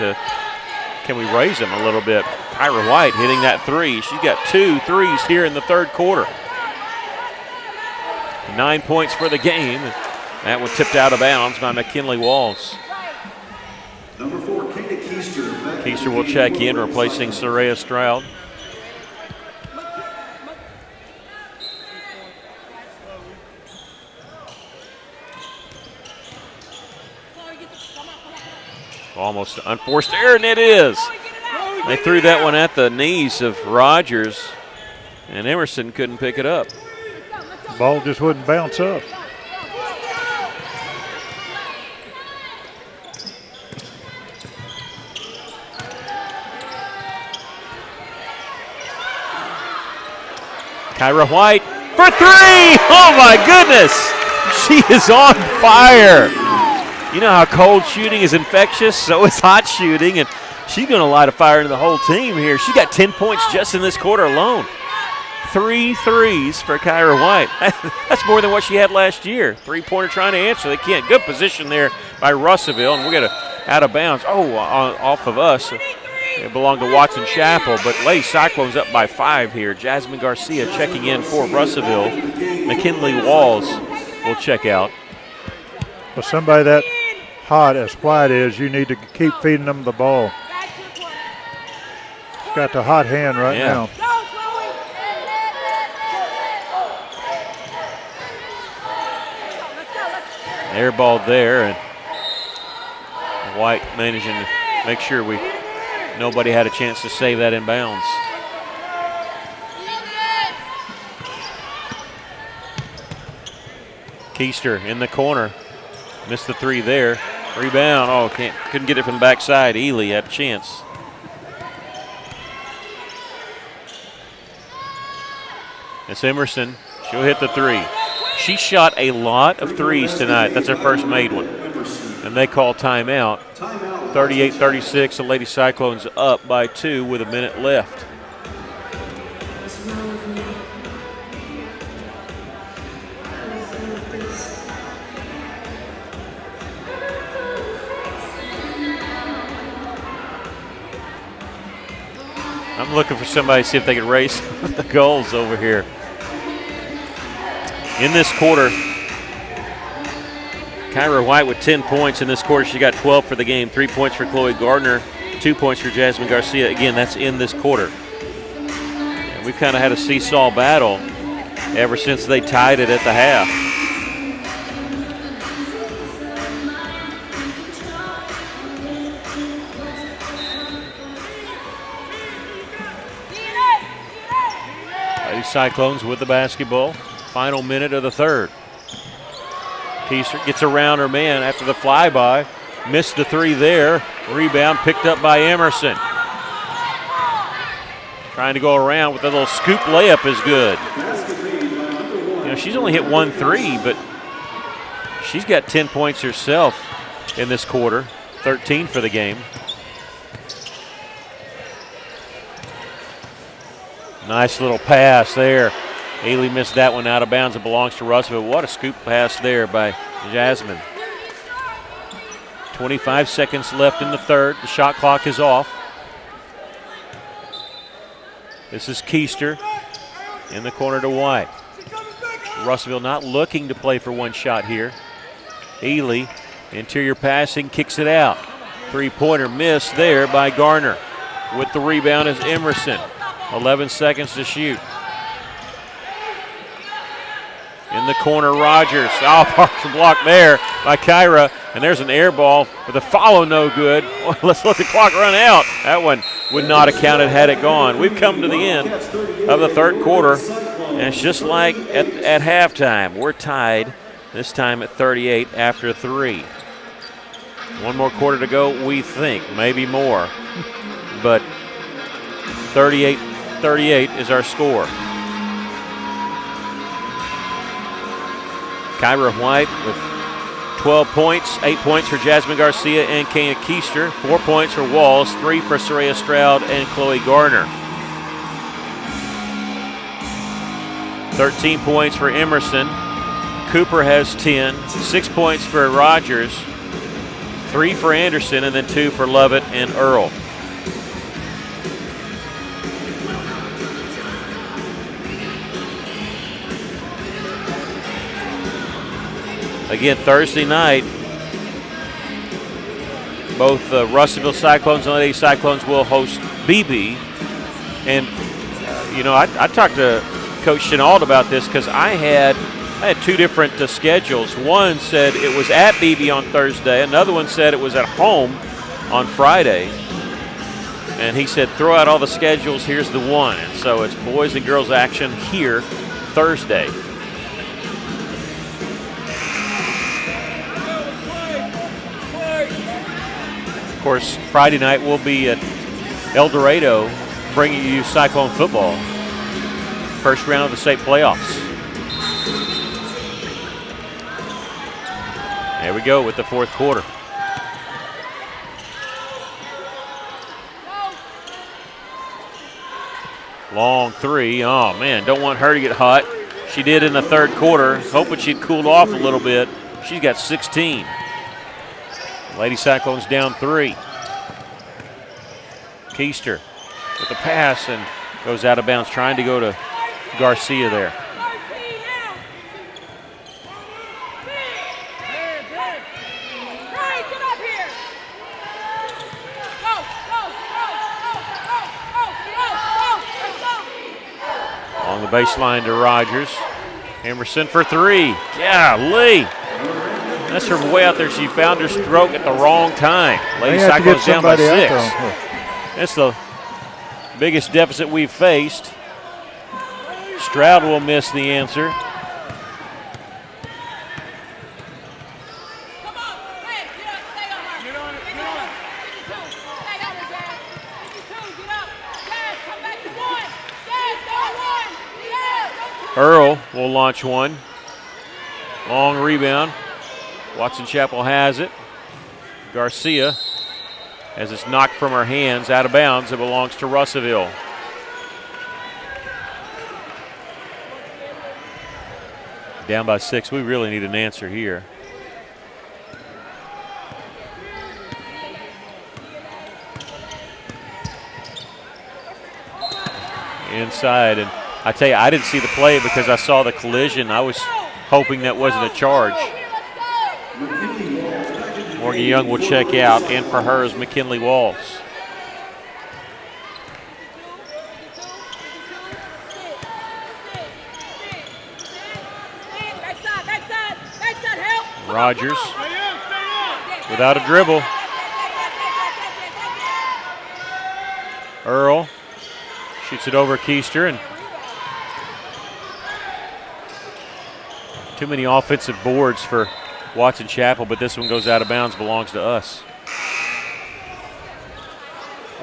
can we raise them a little bit? Kyra White hitting that three. She's got 2 threes here in the third quarter. 9 points for the game. That one tipped out of bounds by McKinley Walls. Number 4, Kayla Keister. Keister will check in, replacing Soraya Stroud. Almost unforced error, and it is. They threw that one at the knees of Rogers, and Emerson couldn't pick it up. The ball just wouldn't bounce up. Kyra White for 3! Oh my goodness! She is on fire. You know how cold shooting is infectious, so is hot shooting, and she's going to light a fire into the whole team here. She got 10 points just in this quarter alone. 3 threes for Kyra White. That's more than what she had last year. Three-pointer trying to answer. They can't. Good position there by Russellville, and we're going to out of bounds. Off of us. It belonged to Watson Chapel, but Lady Cyclones up by 5 here. Jasmine Garcia checking in for Russellville. McKinley Walls will check out. For somebody that hot as White is, you need to keep feeding them the ball. She's got the hot hand right now. Air ball there, and White managing to make sure nobody had a chance to save that in bounds. Keister in the corner. Missed the 3 there. Rebound. Couldn't get it from the backside. Ely had a chance. It's Emerson. She'll hit the 3. She shot a lot of threes tonight. That's her first made one. And they call timeout. 38-36. The Lady Cyclones up by 2 with a minute left. I'm looking for somebody to see if they can race the goals over here. In this quarter, Kyra White with 10 points in this quarter. She got 12 for the game. 3 points for Chloe Gardner, 2 points for Jasmine Garcia. Again, that's in this quarter. And we've kind of had a seesaw battle ever since they tied it at the half. Lady Cyclones with the basketball. Final minute of the third. Keister gets around her man after the flyby. Missed the 3 there. Rebound picked up by Emerson. Trying to go around with a little scoop layup is good. She's only hit 1 3, but she's got 10 points herself in this quarter. 13 for the game. Nice little pass there. Haley missed that one out of bounds. It belongs to Russellville. What a scoop pass there by Jasmine. 25 seconds left in the third. The shot clock is off. This is Keister in the corner to White. Russellville not looking to play for one shot here. Ely, interior passing, kicks it out. Three-pointer missed there by Garner. With the rebound is Emerson. 11 seconds to shoot. In the corner, Rogers. Partial block there by Kyra. And there's an air ball with a follow no good. Let's let the clock run out. That one would not have counted had it gone. We've come to the end of the third quarter. And it's just like at halftime. We're tied, this time at 38 after 3. One more quarter to go, we think, maybe more. But 38-38 is our score. Kyra White with 12 points, 8 points for Jasmine Garcia and Kayna Keister, 4 points for Walls, 3 for Soraya Stroud and Chloe Gardner. 13 points for Emerson. Cooper has 10, 6 points for Rogers, 3 for Anderson, and then 2 for Lovett and Earl. Again, Thursday night, both Russellville Cyclones and Lady Cyclones will host BB. And, I talked to Coach Chenault about this because I had 2 different schedules. One said it was at BB on Thursday. Another one said it was at home on Friday. And he said, throw out all the schedules, here's the one. And so it's boys and girls action here Thursday. Of course, Friday night we'll be at El Dorado bringing you Cyclone football. First round of the state playoffs. There we go with the fourth quarter. Long three. Oh, man, don't want her to get hot. She did in the third quarter, hoping she'd cooled off a little bit. She's got 16. Lady Cyclones down 3. Keister with the pass and goes out of bounds, trying to go to Garcia there. On the baseline to Rogers. Emerson for 3. Golly. That's from way out there. She found her stroke at the wrong time. Lady Cyclones down by 6. That's the biggest deficit we've faced. Stroud will miss the answer. Earl will launch one. Long rebound. Watson Chapel has it. Garcia, as it's knocked from her hands, out of bounds. It belongs to Russellville. Down by 6. We really need an answer here. Inside, and I tell you, I didn't see the play because I saw the collision. I was hoping that wasn't a charge. Morgan Young will check out, and for her is McKinley Walls. Rogers without a dribble. Earl shoots it over Keister, and too many offensive boards for Watson Chapel, but this one goes out of bounds, belongs to us.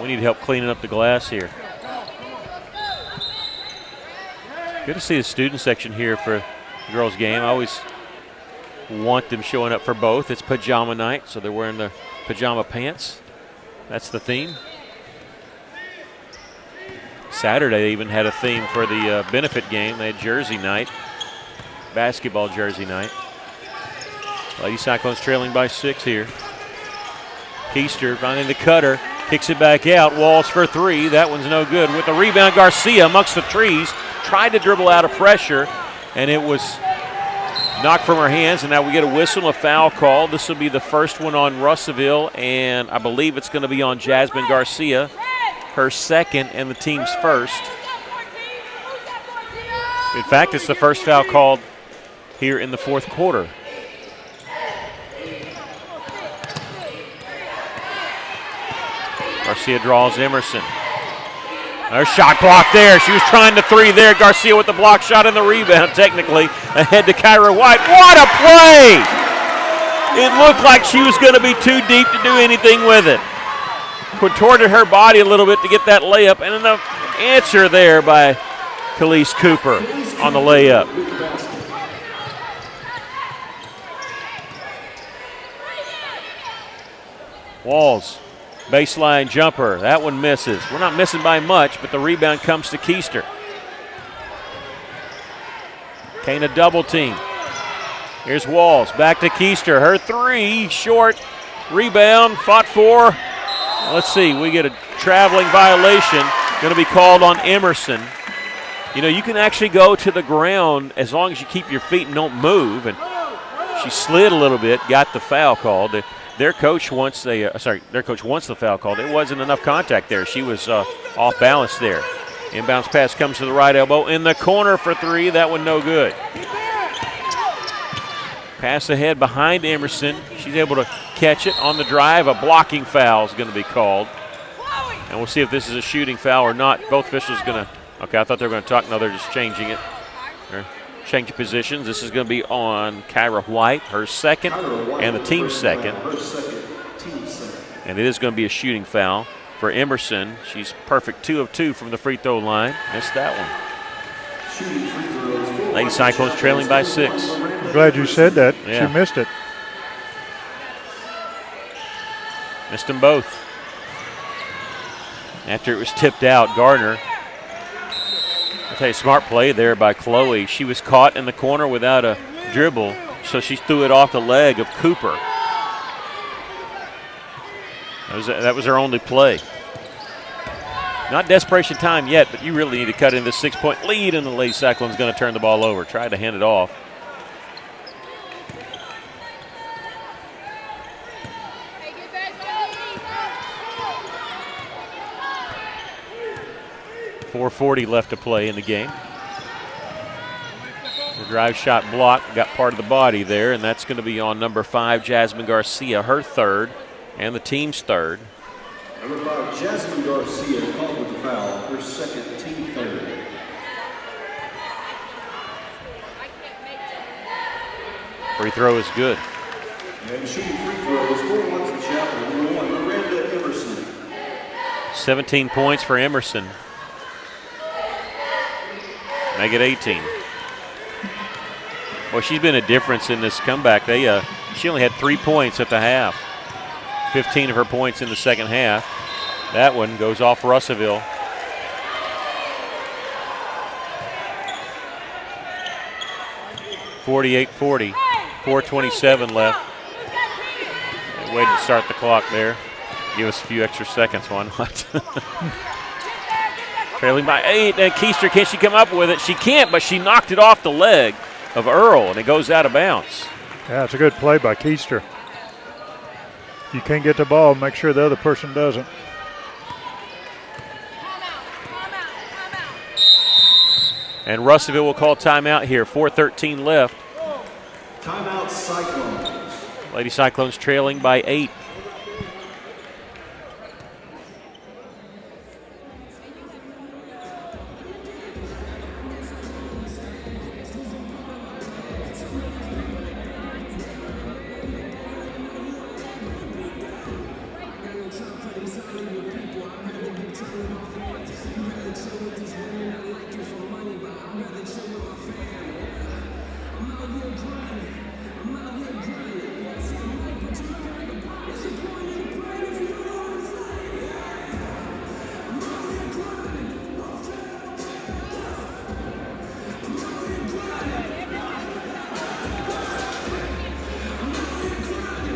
We need help cleaning up the glass here. Good to see the student section here for the girls' game. I always want them showing up for both. It's pajama night, so they're wearing their pajama pants. That's the theme. Saturday they even had a theme for the benefit game. They had jersey night, basketball jersey night. Lady Cyclones trailing by 6 here. Keister finding the cutter, kicks it back out. Walls for 3. That one's no good. With the rebound, Garcia amongst the trees tried to dribble out of pressure, and it was knocked from her hands. And now we get a whistle, a foul call. This will be the first one on Russellville, and I believe it's going to be on Jasmine Garcia, her second and the team's first. In fact, it's the first foul called here in the fourth quarter. Garcia draws Emerson. There's shot block there. She was trying to 3 there. Garcia with the block shot and the rebound, technically ahead to Kyra White. What a play! It looked like she was going to be too deep to do anything with it. Contorted her body a little bit to get that layup, and then the answer there by Khalees Cooper on the layup. Walls, baseline jumper. That one misses. We're not missing by much, but the rebound comes to Keister. Kane a double team. Here's Walls, back to Keister. Her three, short. Rebound, fought for. Let's see, we get a traveling violation. Going to be called on Emerson. You know, you can actually go to the ground as long as you keep your feet and don't move. And she slid a little bit, got the foul called. Their coach wants the foul called. It wasn't enough contact there. She was off balance there. Inbounds pass comes to the right elbow in the corner for three. That one no good. Pass ahead behind Emerson. She's able to catch it on the drive. A blocking foul is going to be called. And we'll see if this is a shooting foul or not. Both officials are going to, okay, I thought they were going to talk. No, they're just changing it. They're changing positions. This is going to be on Kyra White, her second, and the team's second. And it is going to be a shooting foul for Emerson. She's perfect 2 of 2 from the free throw line. Missed that one. Lady Cyclones trailing by 6. I'm glad you said that. Yeah. She missed it. Missed them both. After it was tipped out, Gardner. I'll tell you, smart play there by Chloe. She was caught in the corner without a dribble, so she threw it off the leg of Cooper. That was her only play. Not desperation time yet, but you really need to cut in this 6-point lead, and the Lady Cyclone's going to turn the ball over. Tried to hand it off. .440 left to play in the game. The drive shot block got part of the body there, and that's going to be on number 5, Jasmine Garcia, her third, and the team's third. Number 5, Jasmine Garcia called with the foul, her second, team third. Free throw is good. And shooting free throws for Watson Chapel, number 1, Miranda Emerson. 17 points for Emerson. Make it 18. Well, she's been a difference in this comeback. She only had 3 points at the half. 15 of her points in the second half. That one goes off Russellville. .48-40. 4:27 left. Way to start the clock there. Give us a few extra seconds, why not? Trailing by 8, and Keister, can she come up with it? She can't, but she knocked it off the leg of Earl, and it goes out of bounds. Yeah, it's a good play by Keister. If you can't get the ball, make sure the other person doesn't. And Russellville will call timeout here. 4:13 left. Timeout Cyclones. Lady Cyclones trailing by 8.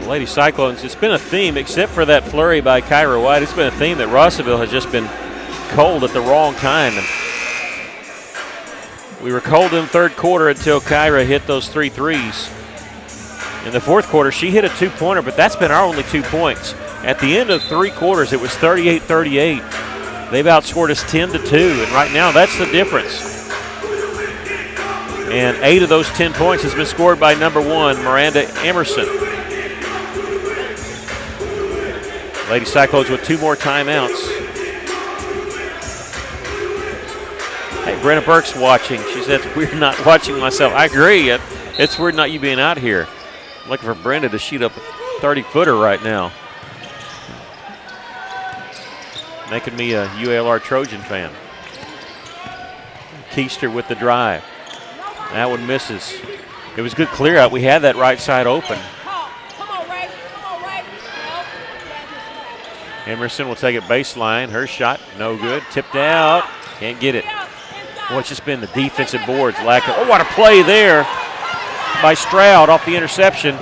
Lady Cyclones, it's been a theme, except for that flurry by Kyra White. It's been a theme that Russellville has just been cold at the wrong time. And we were cold in the third quarter until Kyra hit those 3 threes. In the fourth quarter, she hit a 2-pointer, but that's been our only 2 points. At the end of 3 quarters, it was 38-38. They've outscored us 10-2, and right now that's the difference. And 8 of those 10 points has been scored by number 1, Miranda Emerson. Lady Cyclones with 2 more timeouts. Hey, Brenna Burke's watching. She said, it's weird not watching myself. I agree. It's weird not you being out here. Looking for Brenda to shoot up a 30-footer right now. Making me a UALR Trojan fan. Keister with the drive. That one misses. It was good clear out. We had that right side open. Come on, Ray. Come on, Ray. Emerson will take it baseline. Her shot, no good. Tipped out. Can't get it. Boy, it's just been the defensive boards. Oh, what a play there by Stroud off the interception.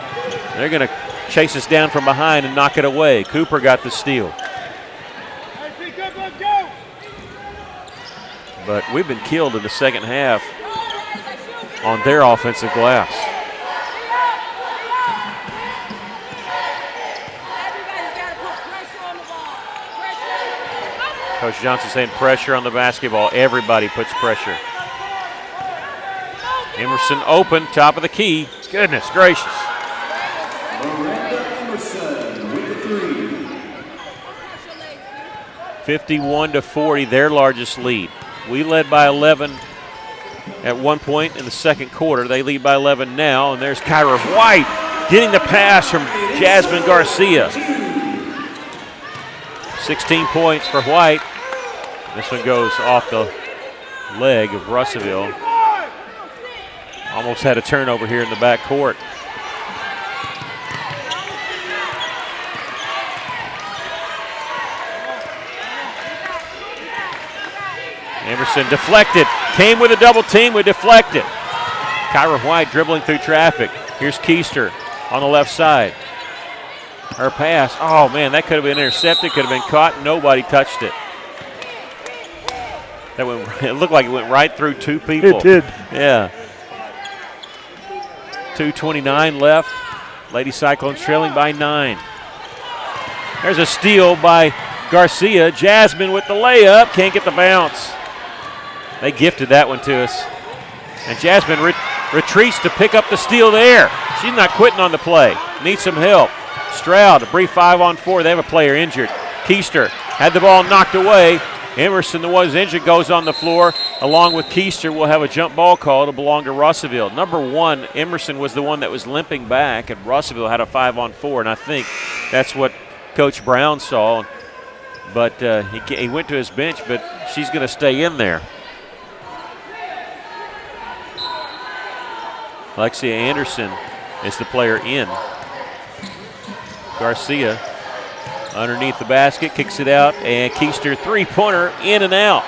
They're going to chase us down from behind and knock it away. Cooper got the steal. But we've been killed in the second half on their offensive glass. Coach Johnson saying pressure on the basketball. Everybody puts pressure. Emerson open, top of the key. Goodness gracious. Emerson with the three. 51-40, their largest lead. We led by 11 at one point in the second quarter. They lead by 11 now, and there's Kyra White getting the pass from Jasmine Garcia. 16 points for White. This one goes off the leg of Russellville. Almost had a turnover here in the back court. Emerson deflected. Came with a double team. We deflected. Kyra White dribbling through traffic. Here's Keister on the left side. Her pass. Oh, man, that could have been intercepted. Could have been caught. Nobody touched it. That went, it looked like it went right through two people. It did. Yeah. 2:29 left. Lady Cyclones trailing by 9. There's a steal by Garcia. Jasmine with the layup. Can't get the bounce. They gifted that one to us. And Jasmine retreats to pick up the steal there. She's not quitting on the play. Needs some help. Stroud, a brief 5-on-4. They have a player injured. Keister had the ball knocked away. Emerson, the one who's injured, goes on the floor. Along with Keister, will have a jump ball call to belong to Russellville. Number 1, Emerson was the one that was limping back, and Russellville had a 5-on-4, and I think that's what Coach Brown saw. But he went to his bench, but she's going to stay in there. Alexia Anderson is the player in. Garcia underneath the basket, kicks it out, and Keister three-pointer in and out.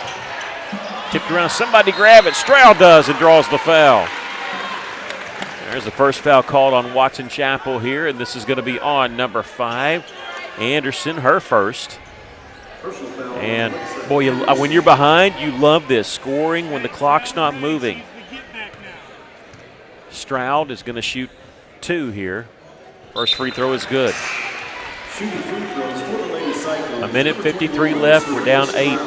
Tipped around, somebody grab it. Stroud does and draws the foul. There's the first foul called on Watson Chapel here, and this is going to be on number 5, Anderson, her first. And boy, when you're behind, you love this, scoring when the clock's not moving. Stroud is going to shoot 2 here. First free throw is good. A minute 53 left. We're down 8.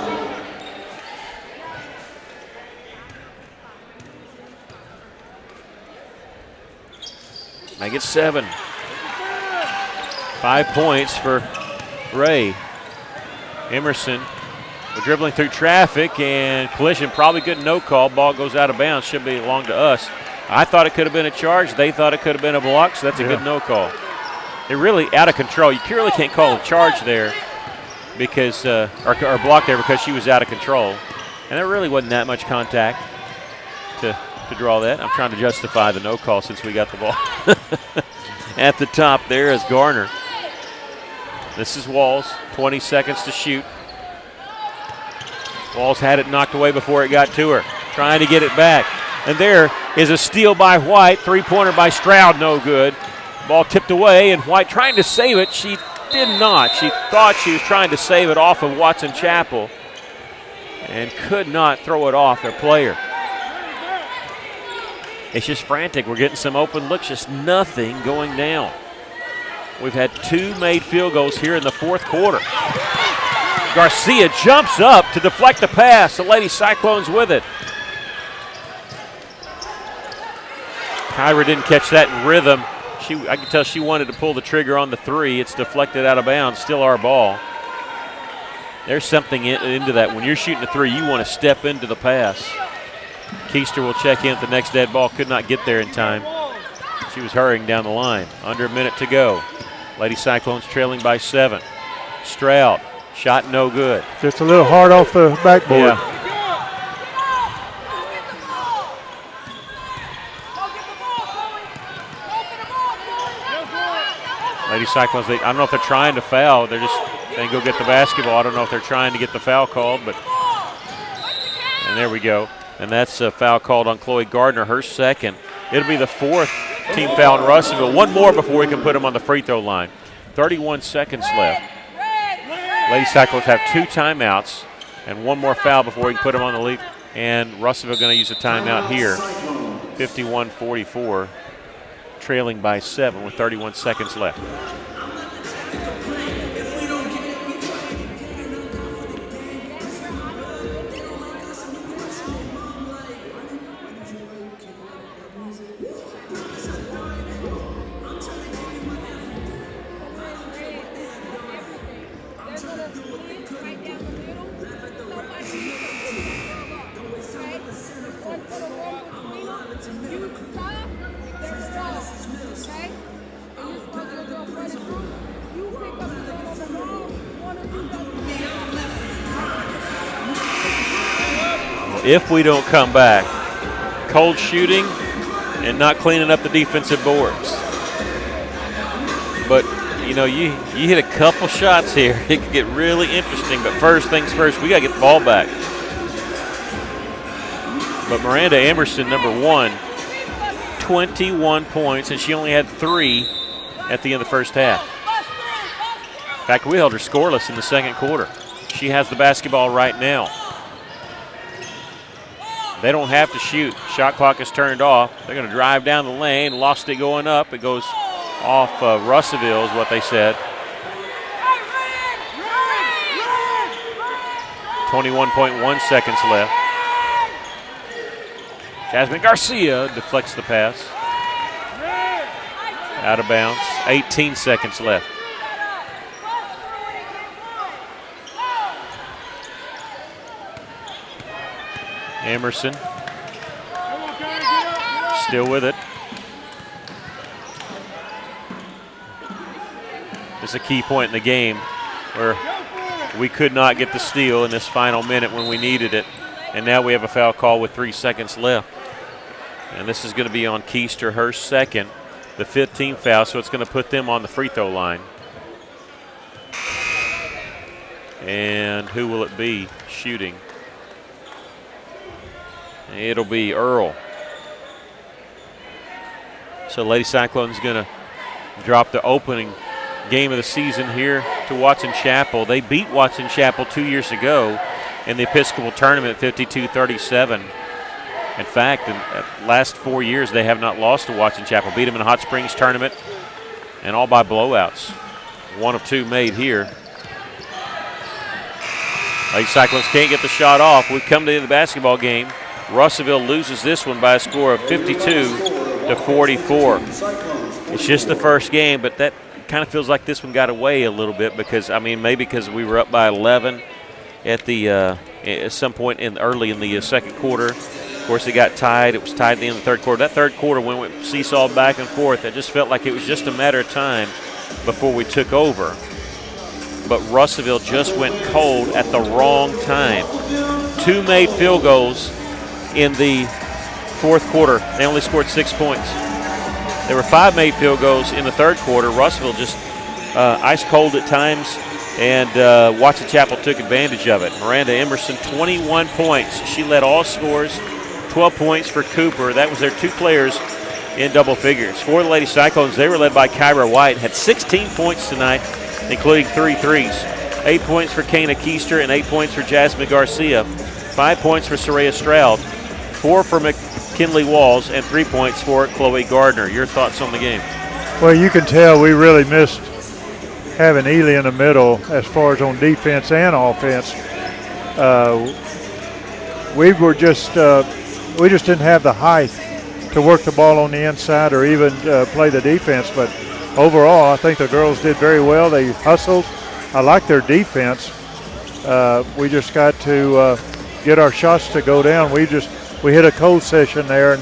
Make it 7. 5 points for Ray. Emerson dribbling through traffic and collision. Probably good no call. Ball goes out of bounds. Should belong to us. I thought it could have been a charge. They thought it could have been a block, so that's a good no call. They're really out of control. You purely can't call a charge there because, or block there because she was out of control. And there really wasn't that much contact to draw that. I'm trying to justify the no call since we got the ball. At the top there is Garner. This is Walls, 20 seconds to shoot. Walls had it knocked away before it got to her, trying to get it back. And there is a steal by White, three-pointer by Stroud, no good. Ball tipped away, and White trying to save it. She did not. She thought she was trying to save it off of Watson Chapel and could not throw it off their player. It's just frantic. We're getting some open looks, just nothing going down. We've had 2 made field goals here in the fourth quarter. Garcia jumps up to deflect the pass. The Lady Cyclones with it. Kyra didn't catch that in rhythm. I could tell she wanted to pull the trigger on the 3. It's deflected out of bounds, still our ball. There's something into that. When you're shooting a 3, you want to step into the pass. Keister will check in at the next dead ball. Could not get there in time. She was hurrying down the line. Under a minute to go. Lady Cyclones trailing by 7. Stroud, shot no good. Just a little hard off the backboard. Yeah. Lady Cyclones, I don't know if they're trying to foul. They go get the basketball. I don't know if they're trying to get the foul called, but and there we go. And that's a foul called on Chloe Gardner, her second. It'll be the 4th team foul in Russellville. One more before we can put them on the free throw line. 31 seconds left. Lady Cyclones have 2 timeouts and one more foul before we can put them on the lead. And Russellville going to use a timeout here. 51-44. Trailing by 7 with 31 seconds left. If we don't come back, cold shooting and not cleaning up the defensive boards. But, you know, you hit a couple shots here, it could get really interesting. But first things first, we got to get the ball back. But Miranda Emerson, number 1, 21 points, and she only had 3 at the end of the first half. In fact, we held her scoreless in the second quarter. She has the basketball right now. They don't have to shoot. Shot clock is turned off. They're going to drive down the lane. Lost it going up. It goes off Russellville is what they said. 21.1 seconds left. Jasmine Garcia deflects the pass. Out of bounds. 18 seconds left. Emerson still with it. It's a key point in the game where we could not get the steal in this final minute when we needed it. And now we have a foul call with 3 seconds left. And this is going to be on Keister, her second, the 15th foul, so it's going to put them on the free throw line. And who will it be shooting? It'll be Earl. So Lady Cyclone's going to drop the opening game of the season here to Watson Chapel. They beat Watson Chapel 2 years ago in the Episcopal tournament, 52-37. In fact, in the last 4 years, they have not lost to Watson Chapel. Beat them in the Hot Springs tournament and all by blowouts. 1 of 2 made here. Lady Cyclones can't get the shot off. We come to the basketball game. Russellville loses this one by a score of 52-44. It's just the first game, but that kind of feels like this one got away a little bit because, I mean, maybe because we were up by 11 at some point early in the second quarter. Of course, it got tied. It was tied at the end of the third quarter. That third quarter, when we seesawed back and forth, it just felt like it was just a matter of time before we took over. But Russellville just went cold at the wrong time. 2 made field goals in the fourth quarter. They only scored 6 points. There were 5 made field goals in the third quarter. Russellville just ice cold at times, and Watson Chapel took advantage of it. Miranda Emerson, 21 points. She led all scores, 12 points for Cooper. That was their 2 players in double figures. For the Lady Cyclones, they were led by Kyra White, had 16 points tonight, including 3 threes. 8 points for Kana Keister and 8 points for Jasmine Garcia. 5 points for Soraya Stroud. 4 for McKinley Walls, and 3 points for Chloe Gardner. Your thoughts on the game? Well, you can tell we really missed having Ely in the middle as far as on defense and offense. We just didn't have the height to work the ball on the inside or even play the defense. But overall, I think the girls did very well. They hustled. I like their defense. We just got to get our shots to go down. We hit a cold session there, and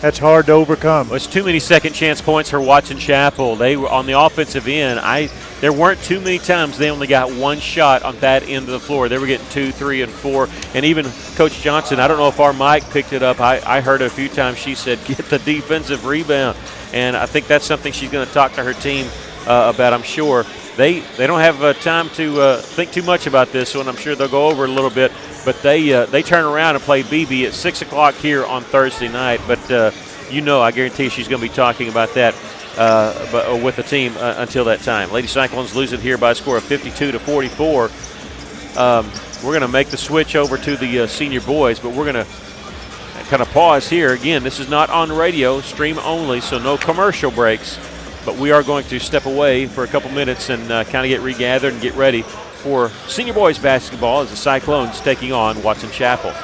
that's hard to overcome. Well, it's too many second chance points for Watson Chapel. They were on the offensive end. There weren't too many times they only got one shot on that end of the floor. They were getting 2, 3, and 4. And even Coach Johnson, I don't know if our mic picked it up. I heard it a few times. She said, get the defensive rebound. And I think that's something she's going to talk to her team about, I'm sure. They don't have time to think too much about this one. I'm sure they'll go over it a little bit. But they turn around and play BB at 6 o'clock here on Thursday night. But, I guarantee she's going to be talking about that with the team until that time. Lady Cyclones lose it here by a score of 52-44. We're going to make the switch over to the senior boys, but we're going to kind of pause here. Again, this is not on radio, stream only, so no commercial breaks. But we are going to step away for a couple minutes and kind of get regathered and get ready for senior boys basketball as the Cyclones taking on Watson Chapel.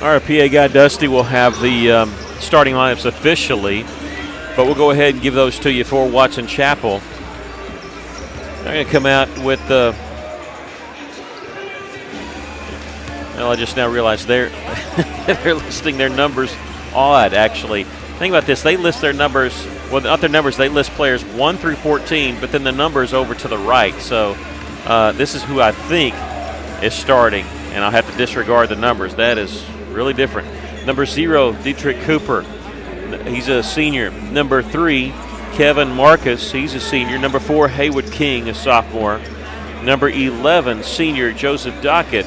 Our PA guy Dusty will have the starting lineups officially, but we'll go ahead and give those to you for Watson Chapel. They're going to come out with the. Well, I just now realized they're listing their numbers odd, actually. Think about this. They list their numbers, well, not their numbers, they list players 1 through 14, but then the numbers over to the right. So this is who I think is starting, and I'll have to disregard the numbers. That is really different. Number 0, Dietrich Cooper. He's a senior. Number 3, Kevin Marcus. He's a senior. Number 4, Haywood King, a sophomore. Number 11, senior Joseph Dockett.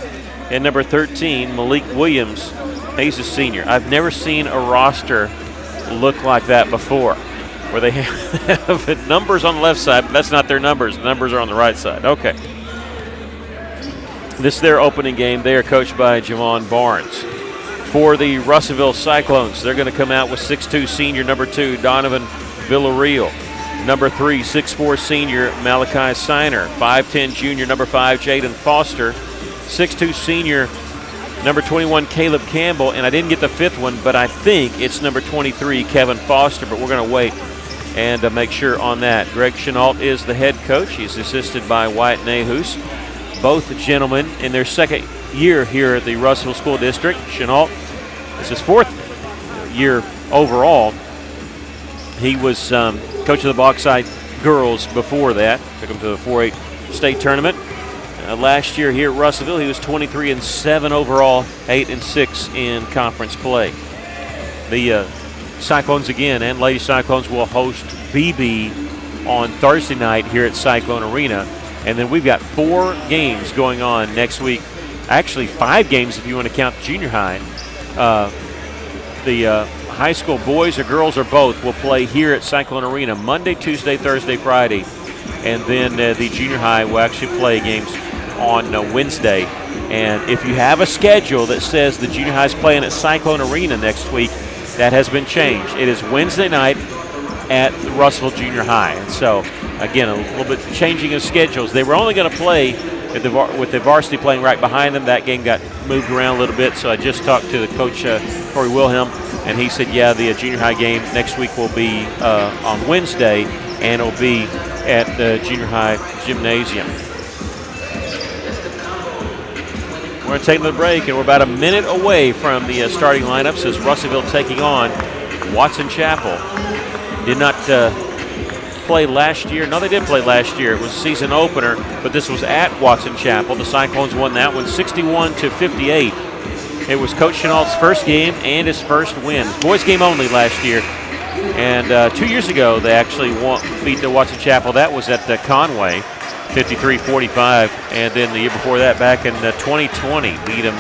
And number 13, Malik Williams. He's a senior. I've never seen a roster look like that before, where they have numbers on the left side, but that's not their numbers. The numbers are on the right side. Okay. This is their opening game. They are coached by Javon Barnes. For the Russellville Cyclones, they're going to come out with 6'2 senior number 2, Donovan Villarreal. Number 3, 6'4 senior Malachi Siner. 5'10 junior number 5, Jaden Foster. 6'2 senior number 21, Caleb Campbell. And I didn't get the 5th one, but I think it's number 23, Kevin Foster. But we're going to wait and make sure on that. Greg Chenault is the head coach. He's assisted by Wyatt Nahus. Both gentlemen in their second year here at the Russellville School District. Chenault, this is his 4th year overall. He was coach of the Bauxite girls before that. Took them to the 4-8 state tournament. Last year here at Russellville, he was 23-7 overall, 8-6 in conference play. The Cyclones again and Lady Cyclones will host BB on Thursday night here at Cyclone Arena. And then we've got 4 games going on next week. Actually, 5 games if you want to count the junior high. The high school boys or girls or both will play here at Cyclone Arena Monday, Tuesday, Thursday, Friday. And then the junior high will actually play games on Wednesday. And if you have a schedule that says the junior high is playing at Cyclone Arena next week, that has been changed. It is Wednesday night at Russellville Junior High. And so, again, a little bit changing of schedules. They were only going to play with the varsity playing right behind them. That game got moved around a little bit, so I just talked to the coach, Corey Wilhelm, and he said, yeah, the junior high game next week will be on Wednesday, and it will be at the junior high gymnasium. We're going to take another break, and we're about a minute away from the starting lineups as Russellville taking on Watson Chapel. Did not play last year. No, they did play last year. It was a season opener, but this was at Watson Chapel. The Cyclones won that one 61-58. It was Coach Chenault's first game and his first win. Boys game only last year. And 2 years ago, they actually beat the Watson Chapel. That was at Conway, 53-45. And then the year before that, back in 2020, beat them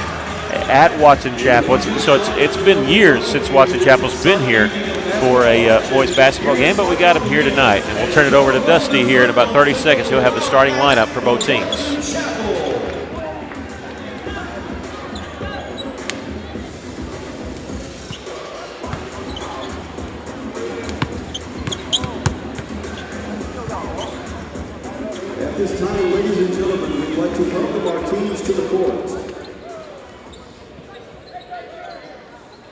at Watson Chapel. So it's been years since Watson Chapel's been here for a boys basketball game, but we got him here tonight. And we'll turn it over to Dusty here in about 30 seconds. He'll have the starting lineup for both teams. At this time, ladies and gentlemen, we'd like to welcome our teams to the court.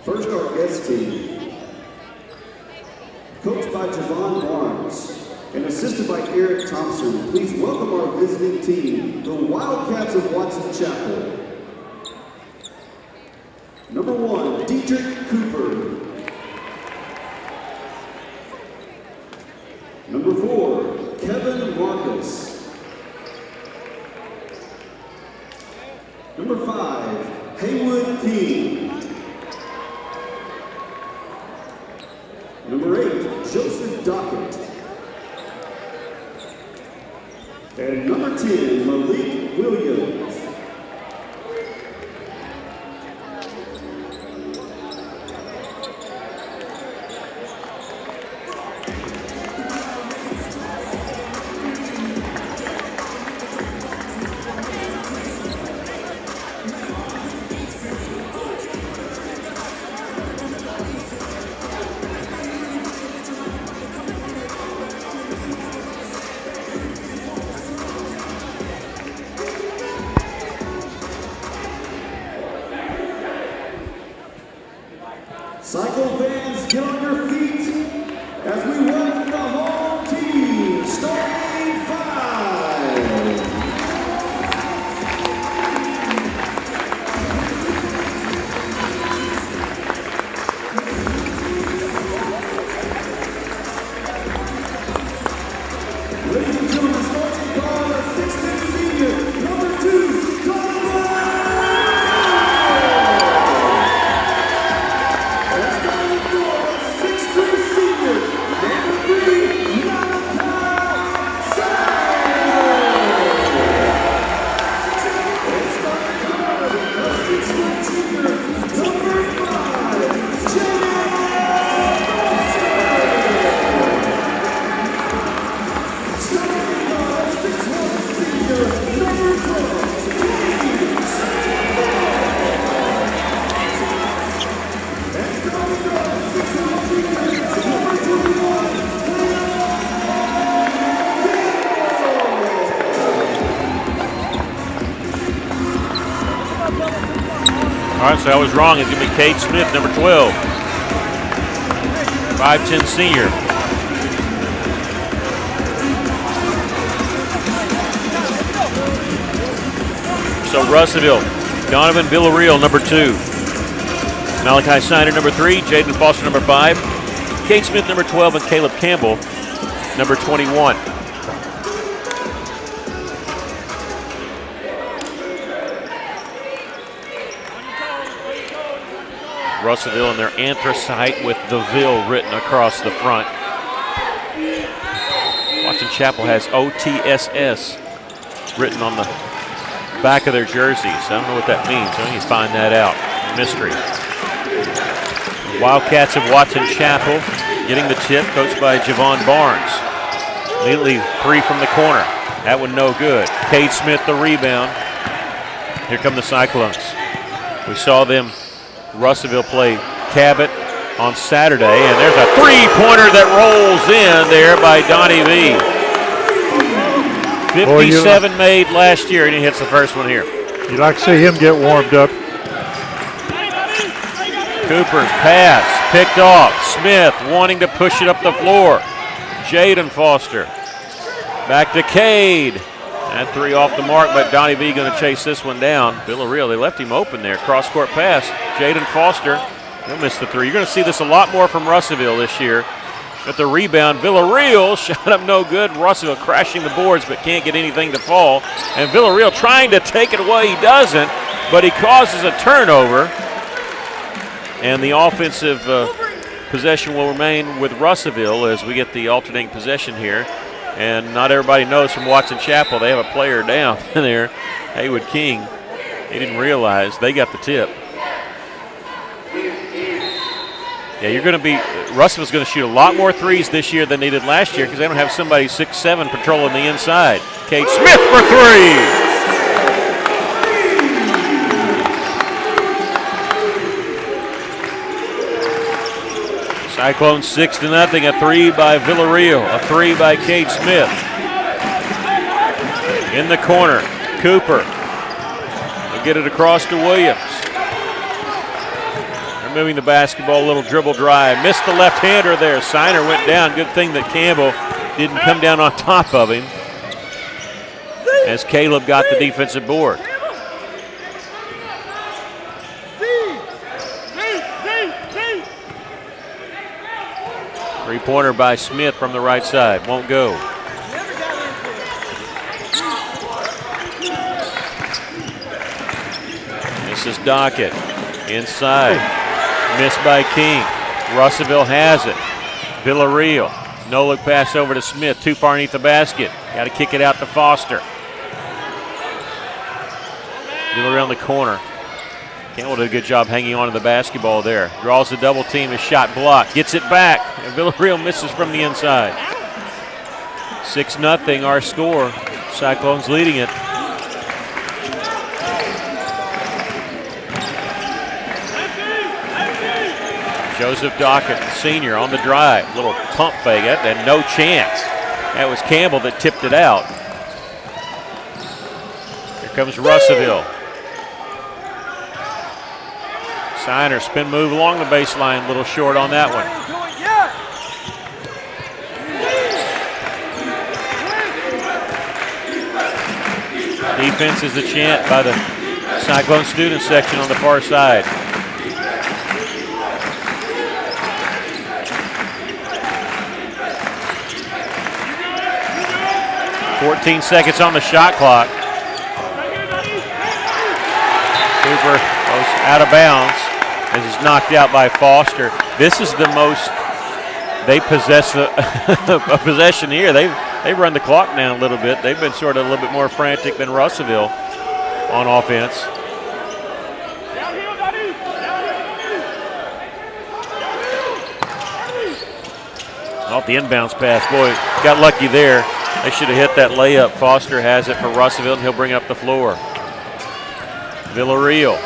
First, our guest team. Coached by Javon Barnes and assisted by Eric Thompson, please welcome our visiting team, the Wildcats of Watson Chapel. Number 1, Dietrich Cooper. Number 4, Kevin Marcus. Number 5, Haywood King. Number 8, Joseph Dockett. And number 10, Malik Williams. Cycle fans, get on your feet as we welcome the home team, starting 5. Ladies and gentlemen, starting guard, a 6'10" senior, number 2, All right, so I was wrong. It's going to be Cade Smith, number 12. 5'10" senior. So Russellville, Donovan Villarreal, number 2. Malachi Snyder, number 3. Jaden Foster, number 5. Cade Smith, number 12, and Caleb Campbell, number 21. Russellville in their anthracite with the Ville written across the front. Watson Chapel has OTSS written on the back of their jerseys. I don't know what that means. I need to find that out. Mystery. Wildcats of Watson Chapel getting the tip, coached by Javon Barnes. Immediately 3 from the corner. That one no good. Cade Smith the rebound. Here come the Cyclones. We saw them, Russellville, play Cabot on Saturday, and there's a 3-pointer that rolls in there by Donnie V. 57 made last year, and he hits the first one here. You'd like to see him get warmed up. Cooper's pass picked off. Smith wanting to push it up the floor. Jaden Foster. Back to Cade. That 3 off the mark, but Donnie V going to chase this one down. Villarreal, they left him open there. Cross-court pass. Jaden Foster, he'll miss the 3. You're going to see this a lot more from Russellville this year. At the rebound, Villarreal shot up no good. Russellville crashing the boards, but can't get anything to fall. And Villarreal trying to take it away. He doesn't, but he causes a turnover. And the offensive possession will remain with Russellville as we get the alternating possession here. And not everybody knows from Watson Chapel, they have a player down there, Haywood King. He didn't realize they got the tip. Yeah, you're going to be, Russellville's going to shoot a lot more threes this year than they did last year because they don't have somebody 6'7" patrolling the inside. Cade Smith for 3. Cyclones 6-0, a 3 by Villarreal, a 3 by Cade Smith. In the corner, Cooper. They'll get it across to Williams. They're moving the basketball, a little dribble drive. Missed the left-hander there. Siner went down. Good thing that Campbell didn't come down on top of him as Caleb got the defensive board. Three-pointer by Smith from the right side. Won't go. This is Dockett. Inside. Missed by King. Russellville has it. Villarreal. No-look pass over to Smith. Too far underneath the basket. Got to kick it out to Foster. Villarreal in the corner. Campbell did a good job hanging on to the basketball there. Draws the double team, his shot blocked. Gets it back, and Villarreal misses from the inside. 6-0 our score. Cyclones leading it. Joseph Dockett, senior, on the drive. Little pump fake it, and no chance. That was Campbell that tipped it out. Here comes Russellville. Signer, spin move along the baseline, a little short on that one. Defense is the chant by the Cyclone student section on the far side. "14 seconds on the shot clock." Cooper goes out of bounds as he's knocked out by Foster. This is the most they possess a possession here. They've run the clock down a little bit. They've been sort of a little bit more frantic than Russellville on offense. Off the inbounds pass. Boy, got lucky there. They should have hit that layup. Foster has it for Russellville, and he'll bring up the floor. Villarreal.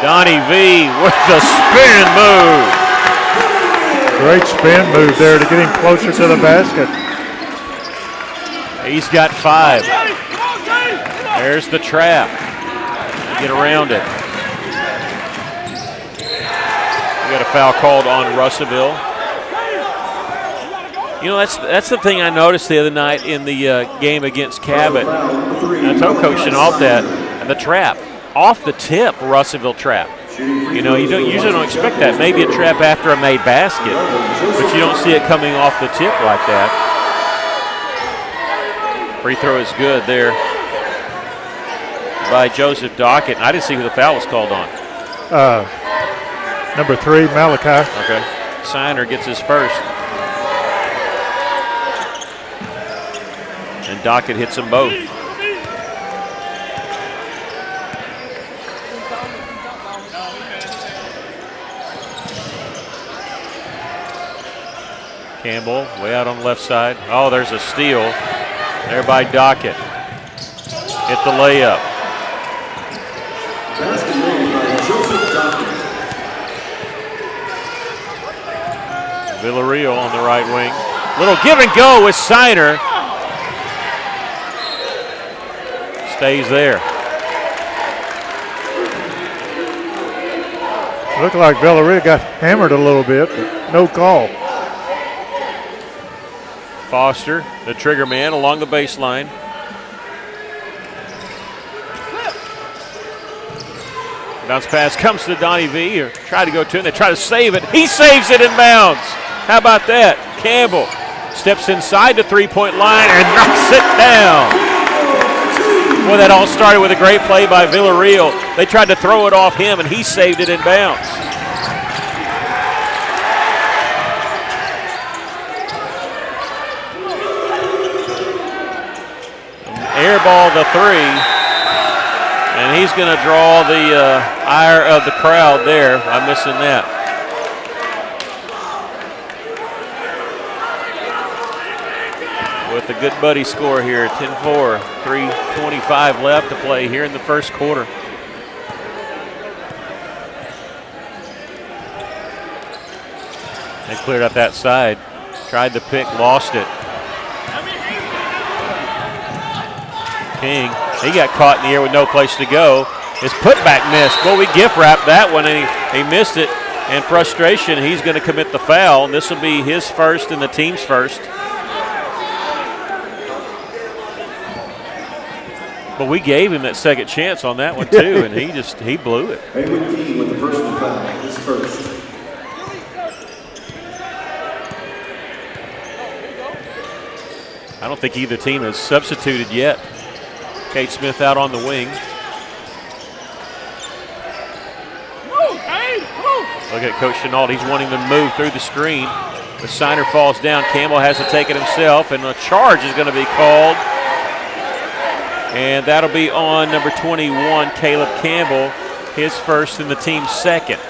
Donnie V with the spin move. Great spin move there to get him closer to the basket. He's got 5. There's the trap. Get around it. We got a foul called on Russellville. You know, that's the thing I noticed the other night in the game against Cabot. And I told Coach Chenault that. The trap. Off the tip, Russellville trap. You know, you usually don't expect that. Maybe a trap after a made basket, but you don't see it coming off the tip like that. Free throw is good there by Joseph Dockett. I didn't see who the foul was called on. Number 3, Malachi. Okay. Signer gets his first. And Dockett hits them both. Campbell way out on the left side. Oh, there's a steal there by Dockett. Hit the layup. Villarreal on the right wing. Little give and go with Signer. Stays there. Looked like Villarreal got hammered a little bit, but no call. Foster, the trigger man, along the baseline. Bounce pass comes to Donnie V. Or try to go to it. They try to save it. He saves it in bounds. How about that? Campbell steps inside the three-point line and knocks it down. Boy, that all started with a great play by Villarreal. They tried to throw it off him, and he saved it in bounds. Air ball the 3, and he's going to draw the ire of the crowd there. I'm missing that. With a good buddy score here, 10-4, 3:25 left to play here in the first quarter. They cleared up that side, tried the pick, lost it. King, he got caught in the air with no place to go. His putback missed. Well, we gift wrapped that one, and he missed it. In frustration, he's going to commit the foul, and this will be his first and the team's first. But we gave him that second chance on that one too, and he blew it. Haywood King with the personal foul, his first. I don't think either team has substituted yet. Kate Smith out on the wing. Look at Coach Chenault. He's wanting to move through the screen. The Signer falls down. Campbell has to take it himself, and a charge is going to be called. And that'll be on number 21, Caleb Campbell, his first and the team's second.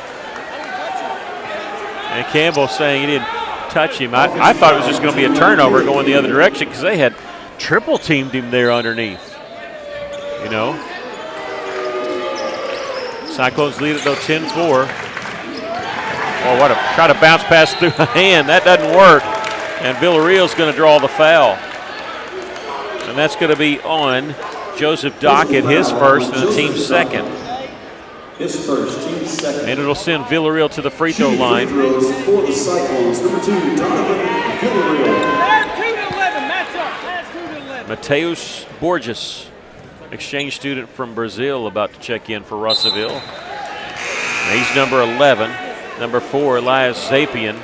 And Campbell saying he didn't touch him. I thought it was just going to be a turnover going the other direction because they had triple teamed him there underneath. You know. Cyclones lead it though 10-4. Oh, what a try to bounce pass through a hand. That doesn't work. And Villarreal's going to draw the foul. And that's going to be on Joseph Dockett, his first and the team's second. His first, team second. And it'll send Villarreal to the free throw line. Free throws for the Cyclones. Number 2, Donovan Villarreal. Last 2 to 11, match up. Last 2 to 11. Mateus Borges, exchange student from Brazil, about to check in for Russellville. And he's number 11. Number 4, Elias Zapien,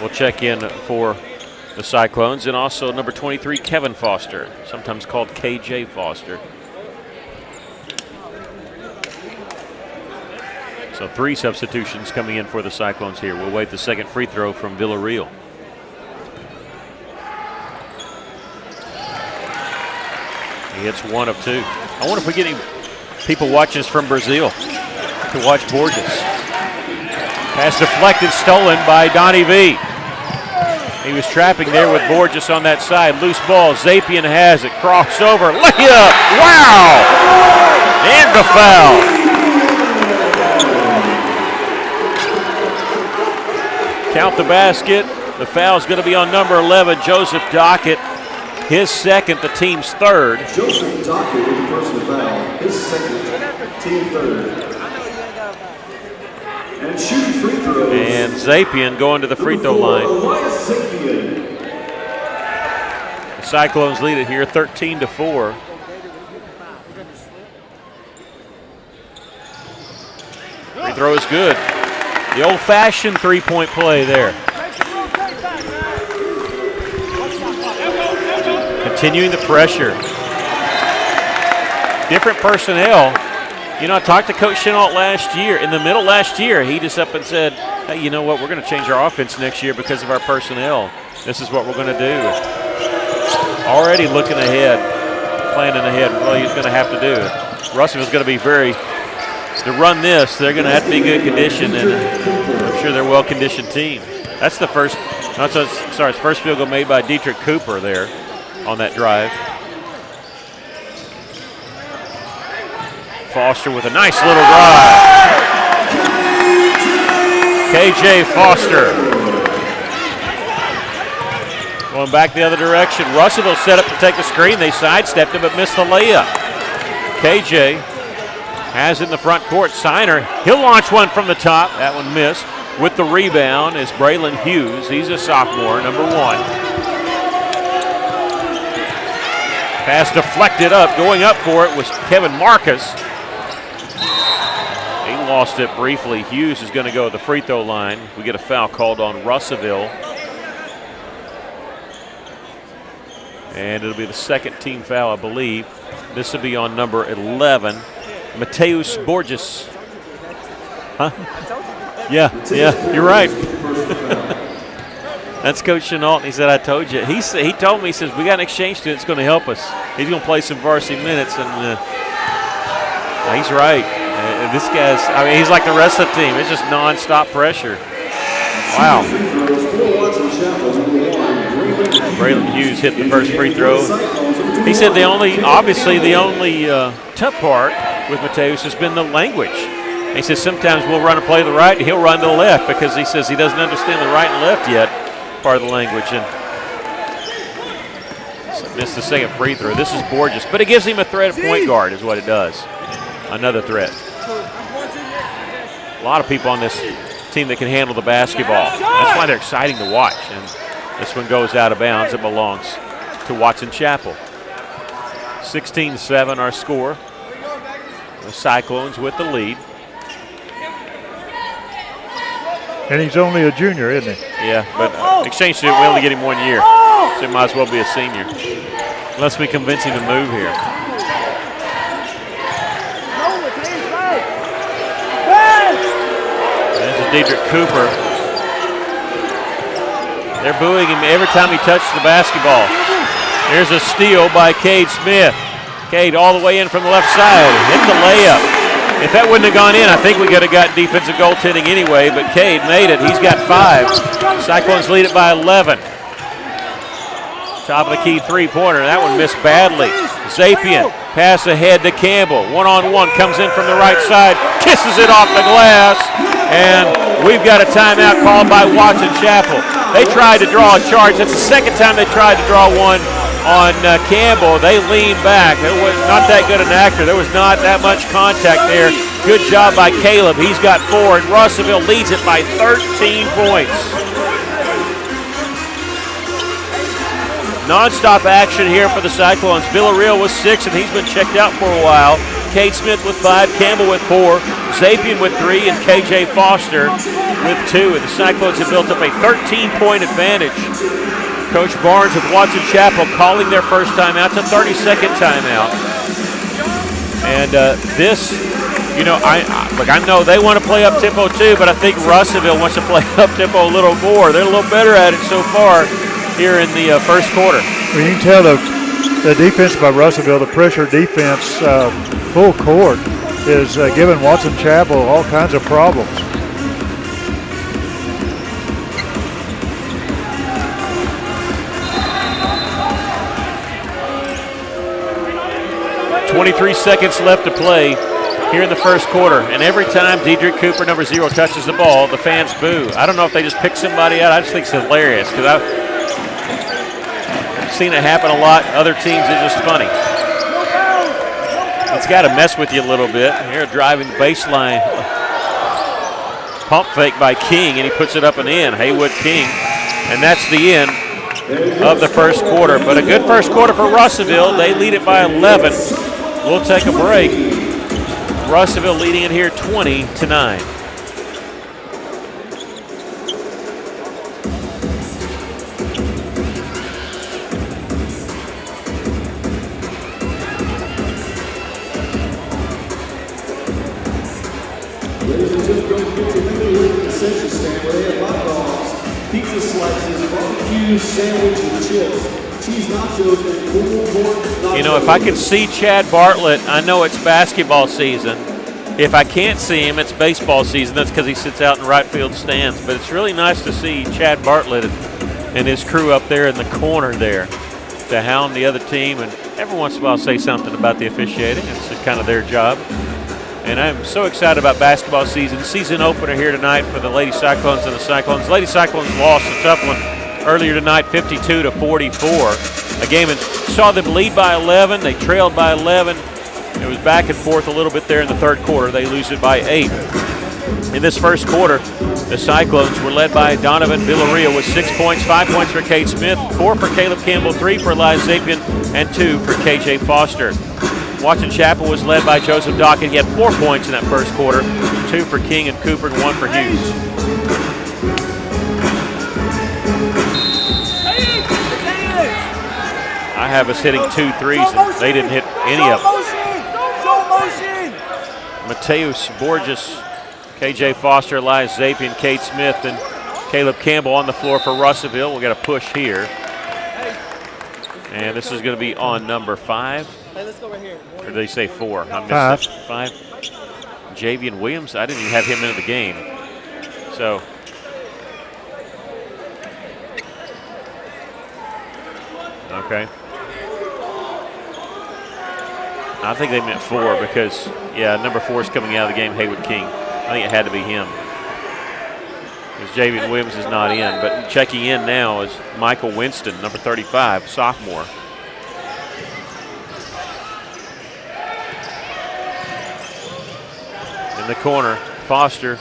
will check in for the Cyclones. And also number 23, Kevin Foster, sometimes called KJ Foster. So 3 substitutions coming in for the Cyclones here. We'll wait the second free throw from Villarreal. He hits 1 of 2. I wonder if we get any people watching us from Brazil to watch Borges. Pass deflected, stolen by Donnie V. He was trapping there with Borges on that side. Loose ball, Zapien has it, crossover, layup, wow! And the foul. Count the basket. The foul is going to be on number 11, Joseph Dockett. His second, the team's third. Joseph Dockett with the personal foul. His second, team third. And shooting free throws. And Zapien going to the free throw line. Elias Zapien. The Cyclones lead it here 13-4. Free throw is good. The old-fashioned three-point play there. Continuing the pressure. Different personnel. You know, I talked to Coach Chenault last year. In the middle last year, he just up and said, hey, you know what, we're going to change our offense next year because of our personnel. This is what we're going to do. Already looking ahead, planning ahead, what he's going to have to do. Russellville's going to be to run this, they're going to have to be good conditioned, and I'm sure they're a well-conditioned team. That's the first, first field goal made by Dietrich Cooper there on that drive. Foster with a nice little drive. KJ Foster. Going back the other direction. Russellville set up to take the screen. They sidestepped it but missed the layup. KJ has it in the front court. Signer, he'll launch one from the top. That one missed. With the rebound is Braylon Hughes. He's a sophomore, number 1. Pass deflected up. Going up for it was Kevin Marcus. He lost it briefly. Hughes is going to go to the free throw line. We get a foul called on Russellville. And it'll be the second team foul, I believe. This will be on number 11, Mateus Borges. Huh? Yeah, you're right. That's Coach Chenault. He said, I told you. He told me, he says, we got an exchange student that's going to help us. He's going to play some varsity minutes, and he's right. This guy's, he's like the rest of the team. It's just nonstop pressure. Wow. Braylon Hughes hit the first free throw. He said the only tough part with Mateus has been the language. He says sometimes we'll run a play to the right and he'll run to the left because he says he doesn't understand the right and left yet, part of the language. And so missed the second free throw. This is Borges, but it gives him a threat at point guard is what it does. Another threat. A lot of people on this team that can handle the basketball. That's why they're exciting to watch. And this one goes out of bounds. It belongs to Watson Chapel. 16-7 our score. The Cyclones with the lead. And he's only a junior, isn't he? Yeah, but exchange student, we only get him 1 year. So he might as well be a senior. Unless we convince him to move here. This is Dietrich Cooper. They're booing him every time he touches the basketball. Here's a steal by Cade Smith. Cade all the way in from the left side. Hit the layup. If that wouldn't have gone in, I think we could have got defensive goaltending anyway, but Cade made it. He's got 5. Cyclones lead it by 11. Top of the key three-pointer. That one missed badly. Zapien, pass ahead to Campbell. One-on-one, comes in from the right side, kisses it off the glass, and we've got a timeout called by Watson Chapel. They tried to draw a charge. That's the second time they tried to draw one on Campbell. They leaned back. It was not that good an actor. There was not that much contact there. Good job by Caleb. He's got 4, and Russellville leads it by 13 points. Non-stop action here for the Cyclones. Villarreal with 6, and he's been checked out for a while. Kate Smith with 5, Campbell with 4, Zapian with 3, and KJ Foster with 2. And the Cyclones have built up a 13-point advantage. Coach Barnes with Watson Chapel calling their first timeout. It's a 32nd timeout. And this, you know, I know they want to play up tempo too, but I think Russellville wants to play up tempo a little more. They're a little better at it so far here in the first quarter. Well, you can tell the defense by Russellville, the pressure defense, full court, is giving Watson Chapel all kinds of problems. .23 seconds left to play here in the first quarter. And every time Dedrick Cooper, number 0, touches the ball, the fans boo. I don't know if they just pick somebody out. I just think it's hilarious because I've seen it happen a lot. Other teams, it's just funny. It's got to mess with you a little bit. Here, driving baseline. Pump fake by King, and he puts it up and in. Haywood King. And that's the end of the first quarter. But a good first quarter for Russellville. They lead it by 11. We'll take a break. Russellville leading it here 20-9. Ladies and gentlemen, get familiar with the concession stand where they have hot dogs, pizza slices, barbecue, sandwich, and chips, cheese nachos, and pulled pork nachos. You know, if I could see Chad Bartlett, I know it's basketball season. If I can't see him, it's baseball season. That's because he sits out in right field stands. But it's really nice to see Chad Bartlett and his crew up there in the corner there to hound the other team. And every once in a while say something about the officiating. It's just kind of their job. And I'm so excited about basketball season. Season opener here tonight for the Lady Cyclones and the Cyclones. Lady Cyclones lost a tough one earlier tonight, 52-44. A game that saw them lead by 11. They trailed by 11. It was back and forth a little bit there in the third quarter. They lose it by 8. In this first quarter, the Cyclones were led by Donovan Villarreal with 6 points, 5 points for Kate Smith, 4 for Caleb Campbell, 3 for Elias Zapian, and 2 for KJ Foster. Watson Chapel was led by Joseph Dockett. He had 4 points in that first quarter, 2 for King and Cooper, and 1 for Hughes. I have us hitting 2 threes, and they didn't hit any of them. Mateus Borges, KJ Foster, Elias Zapian, Kate Smith, and Caleb Campbell on the floor for Russellville. We'll get a push here. And this is going to be on number 5. Hey, let's go right here. Or did they say 4? I missed it. 5. Javian Williams, I didn't even have him into the game. So. Okay. I think they meant 4 because, yeah, number 4 is coming out of the game, Haywood King. I think it had to be him. Because Javian Williams is not in. But checking in now is Michael Winston, number 35, sophomore. In the corner, Foster.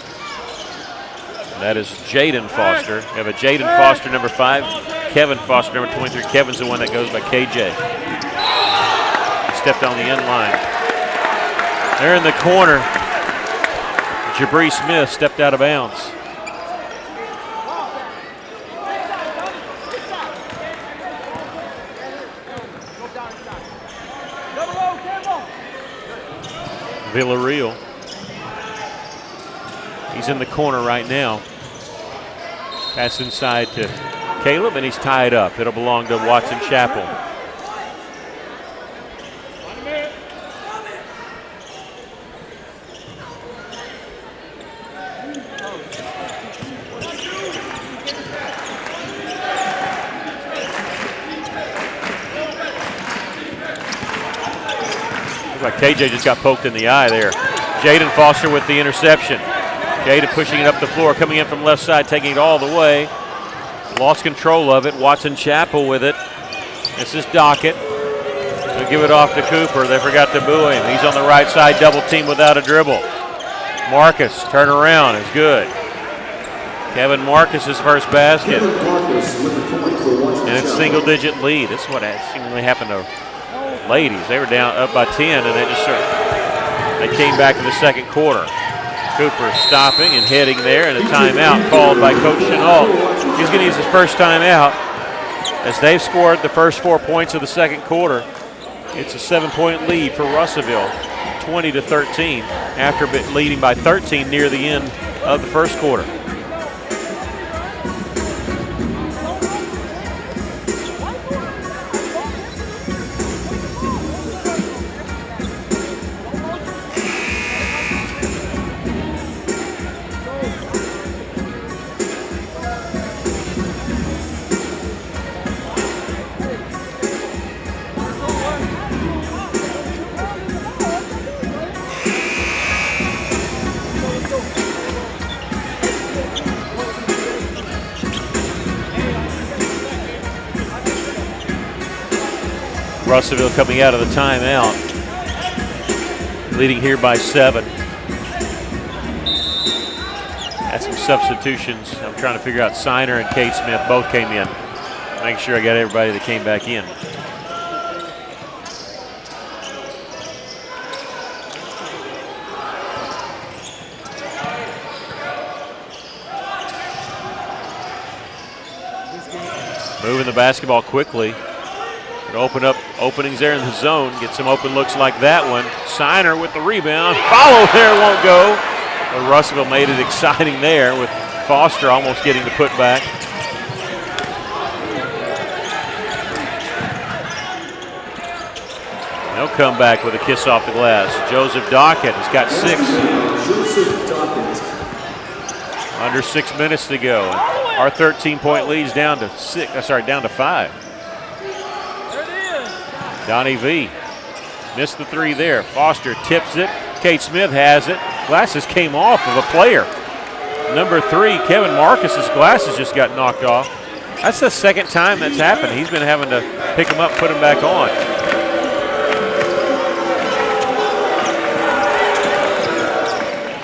That is Jaden Foster. We have a Jaden Foster, number 5. Kevin Foster, number 23. Kevin's the one that goes by KJ. Stepped on the end line. There in the corner, Jabri Smith stepped out of bounds. Villarreal. He's in the corner right now. Pass inside to Caleb, and he's tied up. It'll belong to Watson Chapel. KJ just got poked in the eye there. Jaden Foster with the interception. Jaden pushing it up the floor, coming in from left side, taking it all the way. Lost control of it. Watson Chapel with it. This is Dockett. They'll give it off to Cooper. They forgot to boo him. He's on the right side, double team without a dribble. Marcus, turn around is good. Kevin Marcus's first basket. And it's single-digit lead. That's what seemingly happened to ladies. They were down up by 10, and they came back in the second quarter. Cooper stopping and heading there, and a timeout called by Coach Chenault. He's going to use his first timeout as they've scored the first 4 points of the second quarter. It's a 7-point lead for Russellville, 20-13, after leading by 13 near the end of the first quarter. Russellville coming out of the timeout, leading here by 7. Had some substitutions. I'm trying to figure out Siner and Kate Smith both came in. Make sure I got everybody that came back in. Moving the basketball quickly. Open up openings there in the zone. Get some open looks like that one. Siner with the rebound. Follow there won't go. But Russellville made it exciting there with Foster almost getting the putback. They'll come back with a kiss off the glass. Joseph Dockett has got 6. Under 6 minutes to go. Our 13-point lead's down to 5. Donnie V missed the 3 there. Foster tips it. Kate Smith has it. Glasses came off of a player. Number 3, Kevin Marcus's glasses just got knocked off. That's the second time that's happened. He's been having to pick them up, put them back on.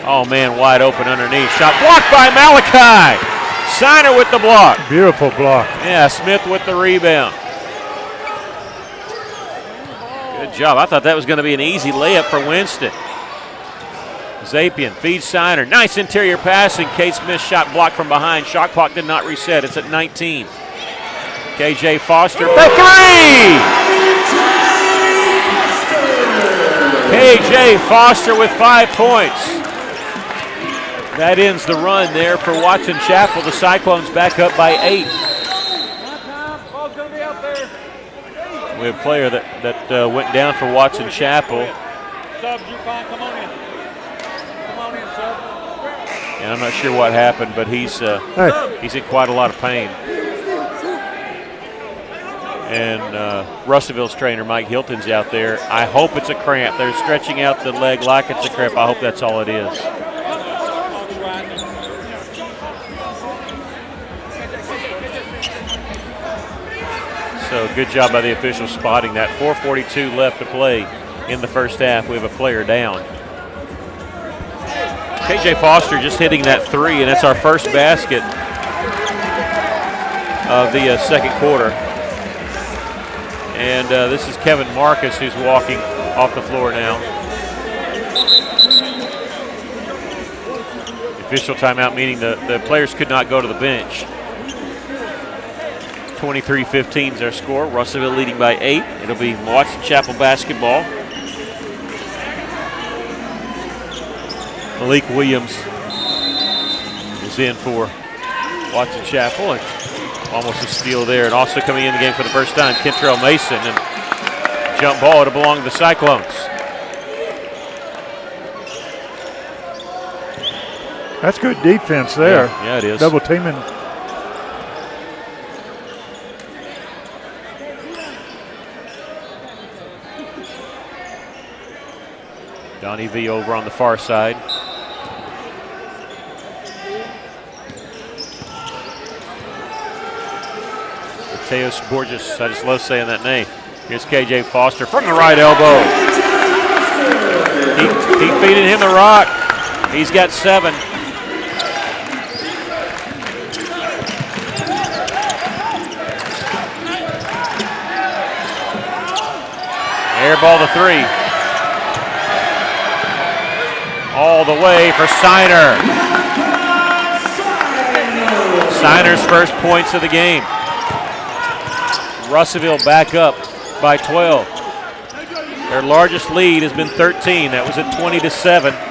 Oh, man, wide open underneath. Shot blocked by Malachi. Siner with the block. Beautiful block. Yeah, Smith with the rebound. Good job. I thought that was going to be an easy layup for Winston. Zapian feeds Siner. Nice interior passing. Kate Smith shot blocked from behind. Shot clock did not reset. It's at 19. KJ Foster for 3! KJ Foster with 5 points. That ends the run there for Watson Chapel. The Cyclones back up by 8. We have a player that went down for Watson Chapel. Subs, you're fine. Come on in. Come on in, sub. And I'm not sure what happened, but he's in quite a lot of pain. And Russellville's trainer, Mike Hilton's out there. I hope it's a cramp. They're stretching out the leg like it's a cramp. I hope that's all it is. So good job by the officials spotting that. 4:42 left to play in the first half. We have a player down. KJ Foster just hitting that 3, and that's our first basket of the second quarter. And this is Kevin Marcus who's walking off the floor now. The official timeout meaning the players could not go to the bench. 23-15 is their score. Russellville leading by 8. It'll be Watson Chapel basketball. Malik Williams is in for Watson Chapel. And almost a steal there. And also coming in the game for the first time, Kentrell Mason. And jump ball to belong to the Cyclones. That's good defense there. Yeah, it is. Double teaming. Donnie V over on the far side. Mateus Borges, I just love saying that name. Here's KJ Foster from the right elbow. Keep feeding him the rock. He's got 7. Air ball to 3. All the way for Steiner. Steiner's first points of the game. Russellville back up by 12. Their largest lead has been 13. That was at 20-7.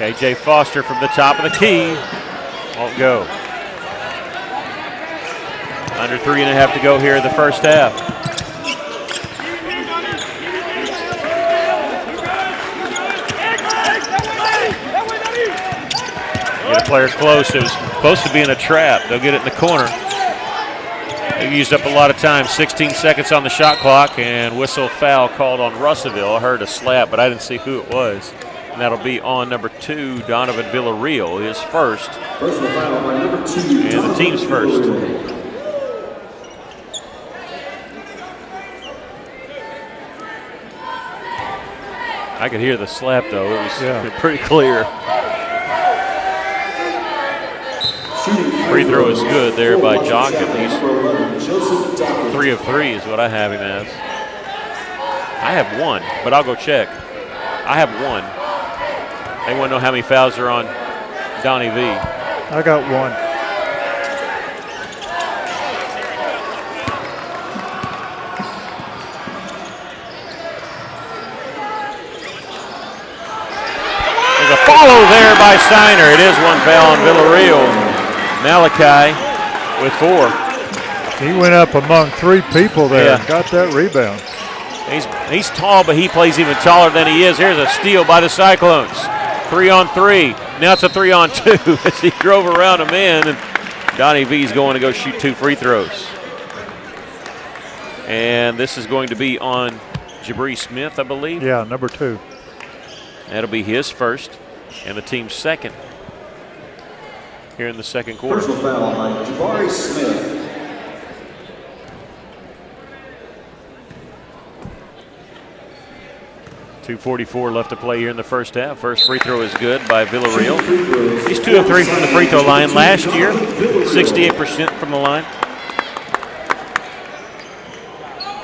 KJ Foster from the top of the key. Won't go. Under 3.5 to go here in the first half. Get a player close. It was supposed to be in a trap. They'll get it in the corner. They've used up a lot of time. 16 seconds on the shot clock, and whistle foul called on Russellville. I heard a slap, but I didn't see who it was. And that'll be on number 2, Donovan Villarreal, his first. Personal foul by number 2, and the team's first. I could hear the slap, though. It was pretty clear. Free throw is good there by Jock, at least. 3 of 3 is what I have him as. I have 1, but I'll go check. I have 1. They want to know how many fouls are on Donnie V. I got 1. There's a follow there by Steiner. It is 1 foul on Villarreal. Malachi with 4. He went up among 3 people there and got that rebound. He's tall, but he plays even taller than he is. Here's a steal by the Cyclones. 3-on-3. Now it's a 3-on-2 as he drove around a man, and Donnie V's going to go shoot 2 free throws. And this is going to be on Jabri Smith, I believe. Yeah, number 2. That'll be his first and the team's second here in the second quarter. Personal foul by Jabari Smith. .244 left to play here in the first half. First free throw is good by Villarreal. He's 2 of 3 from the free throw line. Last year, 68% from the line.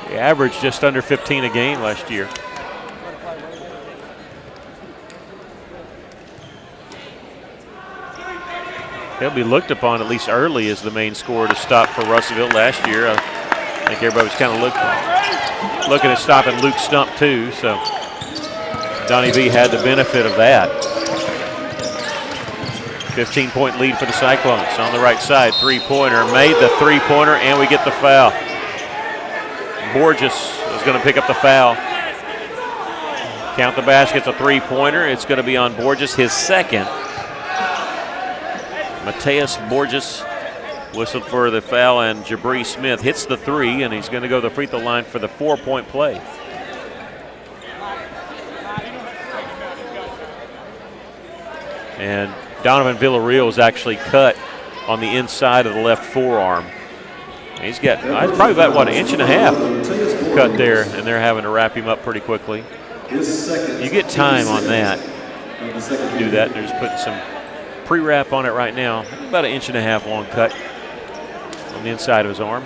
He averaged just under 15 a game last year. He'll be looked upon at least early as the main scorer to stop for Russellville. Last year, I think everybody was kind of looking at stopping Luke Stump too, so Donnie V had the benefit of that. 15-point lead for the Cyclones. On the right side, 3-pointer. Made the 3-pointer, and we get the foul. Borges is going to pick up the foul. Count the basket's a 3-pointer. It's going to be on Borges, his second. Mateus Borges whistled for the foul, and Jabri Smith hits the 3, and he's going to go to the free throw line for the 4-point play. And Donovan Villarreal is actually cut on the inside of the left forearm. He's got probably about, what, 1.5 inches cut there, and they're having to wrap him up pretty quickly. You get time on that. Do that. They're just putting some pre-wrap on it right now. About 1.5 inches long cut on the inside of his arm.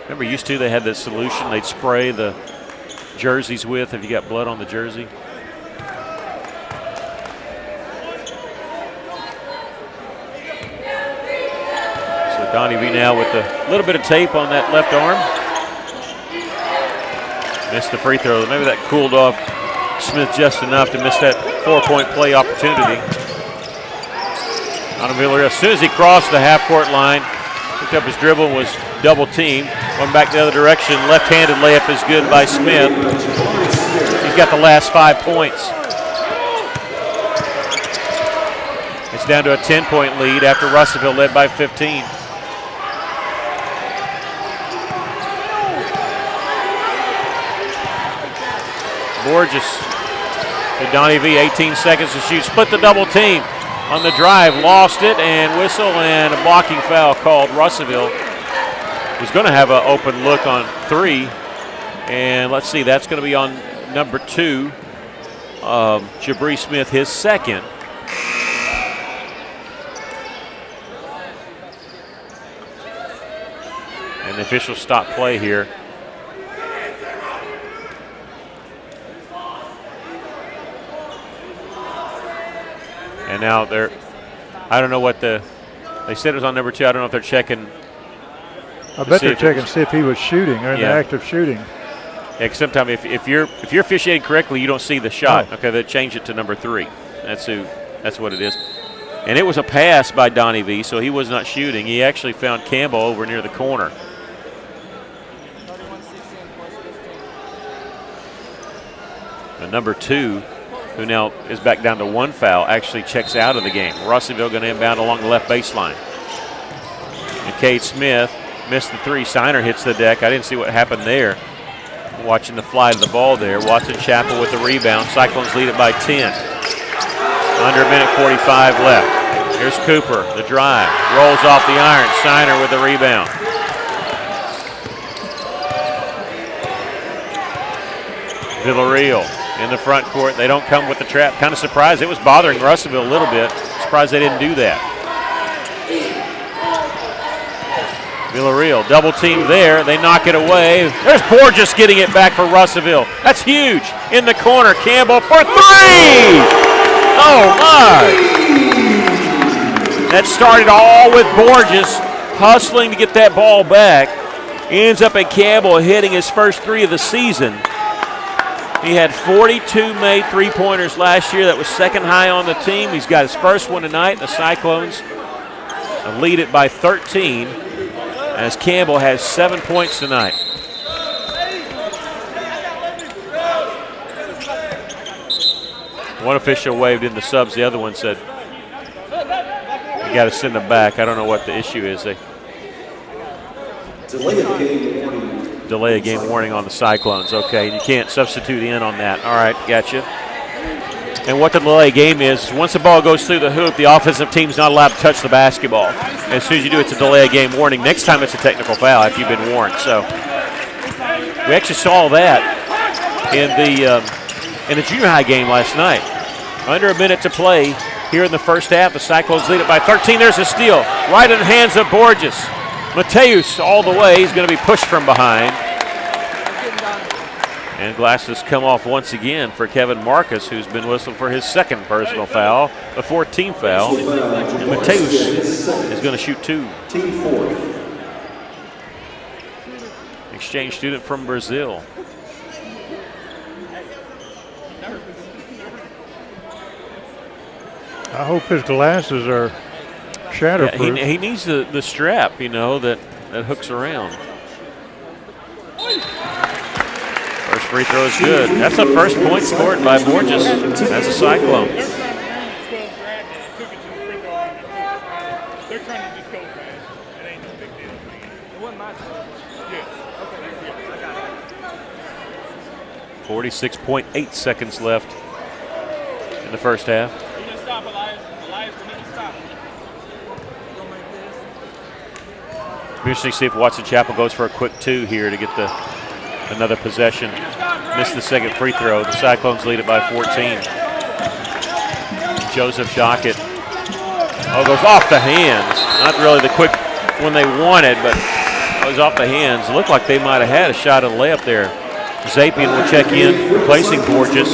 Remember, used to, they had this solution they'd spray the jerseys with if you got blood on the jersey. So Donnie V now with a little bit of tape on that left arm. Missed the free throw. Maybe that cooled off Smith just enough to miss that 4-point play opportunity. On Villarreal, as soon as he crossed the half-court line, picked up his dribble and was double-teamed. Went back the other direction. Left-handed layup is good by Smith. He's got the last 5 points. It's down to a 10-point lead after Russellville led by 15. Borges to Donnie V, 18 seconds to shoot. Split the double team on the drive, lost it, and whistle and a blocking foul called. Russellville was going to have an open look on 3. And let's see, that's going to be on number 2, Jabri Smith, his second. And the officials stop play here. And now I don't know what they said it was on number 2. I don't know if they're checking. I bet they're checking to see if he was shooting or in the act of shooting. Yeah, because sometimes if you're officiating correctly, you don't see the shot. Oh. Okay, they change it to number 3. That's what it is. And it was a pass by Donnie V, so he was not shooting. He actually found Campbell over near the corner. And number 2, who now is back down to 1 foul, actually checks out of the game. Russellville going to inbound along the left baseline. And Cade Smith missed the 3. Steiner hits the deck. I didn't see what happened there. Watching the fly to the ball there. Watson Chapel with the rebound. Cyclones lead it by 10. Under a minute 45 left. Here's Cooper, the drive. Rolls off the iron. Steiner with the rebound. Villarreal in the front court. They don't come with the trap. Kind of surprised. It was bothering Russellville a little bit. Surprised they didn't do that. Villarreal, double team there. They knock it away. There's Borges getting it back for Russellville. That's huge. In the corner, Campbell for 3! Oh, my! That started all with Borges hustling to get that ball back. Ends up at Campbell hitting his first 3 of the season. He had 42 made three-pointers last year. That was second high on the team. He's got his first one tonight. The Cyclones lead it by 13. As Campbell has 7 points tonight. One official waved in the subs. The other one said, you got to send them back. I don't know what the issue is. They delay a game warning on the Cyclones. Okay, you can't substitute in on that. All right, gotcha. And what the delay game is, once the ball goes through the hoop, the offensive team's not allowed to touch the basketball. And as soon as you do, it's a delay game warning. Next time it's a technical foul after you've been warned. So we actually saw that in the junior high game last night. Under a minute to play here in the first half. The Cyclones lead it by 13. There's a steal right in the hands of Borges. Mateus all the way. He's going to be pushed from behind. And glasses come off once again for Kevin Marcus, who's been whistled for his second personal foul, the 14th foul. And Mateus is going to shoot 2. Exchange student from Brazil. I hope his glasses are shatterproof. Yeah, he needs the strap, that hooks around. First free throw is good. That's the first point scored by Borges as a Cyclone. They're trying to just go fast. It ain't no big deal. It wasn't my time. Yes. Okay, I got it. 46.8 seconds left in the first half. You just stop, Elias. Elias, we need to stop. Be interesting to see if Watson Chapel goes for a quick 2 here to get another possession. Missed the second free throw. The Cyclones lead it by 14. Joseph Jockett. Goes off the hands. Not really the quick one they wanted, but it was off the hands. It looked like they might have had a shot at a layup there. Zapian will check in, replacing Borges.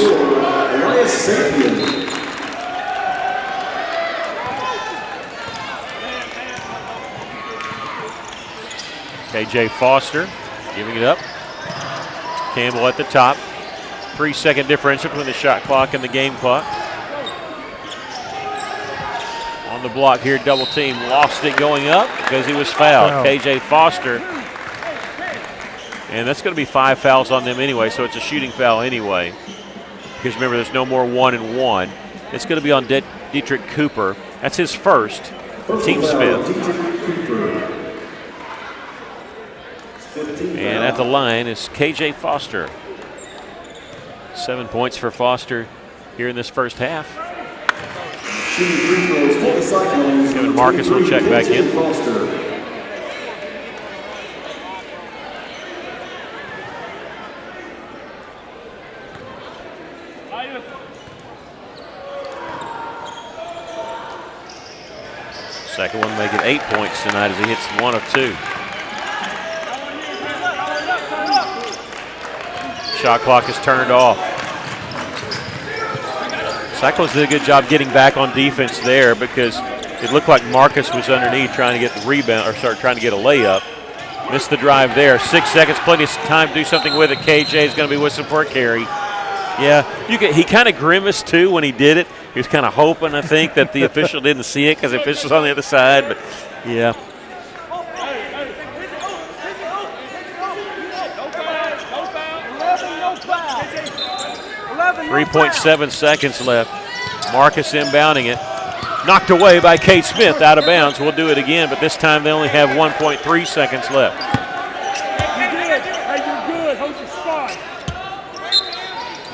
KJ Foster giving it up. Campbell at the top. 3-second differential between the shot clock and the game clock. On the block here, double team. Lost it going up because he was fouled. Wow. KJ Foster. And that's going to be 5 fouls on them anyway, so it's a shooting foul anyway. Because remember, there's no more 1-and-1. It's going to be on Dietrich Cooper. That's his first. The team's fifth. And at the line is KJ Foster. 7 points for Foster here in this first half. Kevin Marcus will check back in. Second one making 8 points tonight as he hits 1 of 2. Shot clock is turned off. Cyclones did a good job getting back on defense there because it looked like Marcus was underneath trying to get the rebound, or trying to get a layup. Missed the drive there. 6 seconds, plenty of time to do something with it. KJ is going to be whistling for a carry. Yeah, he kind of grimaced too when he did it. He was kind of hoping, I think, that the official didn't see it because the official's on the other side. But yeah. .7 seconds left. Marcus inbounding it. Knocked away by Kate Smith, out of bounds. We'll do it again, but this time they only have 1.3 seconds left.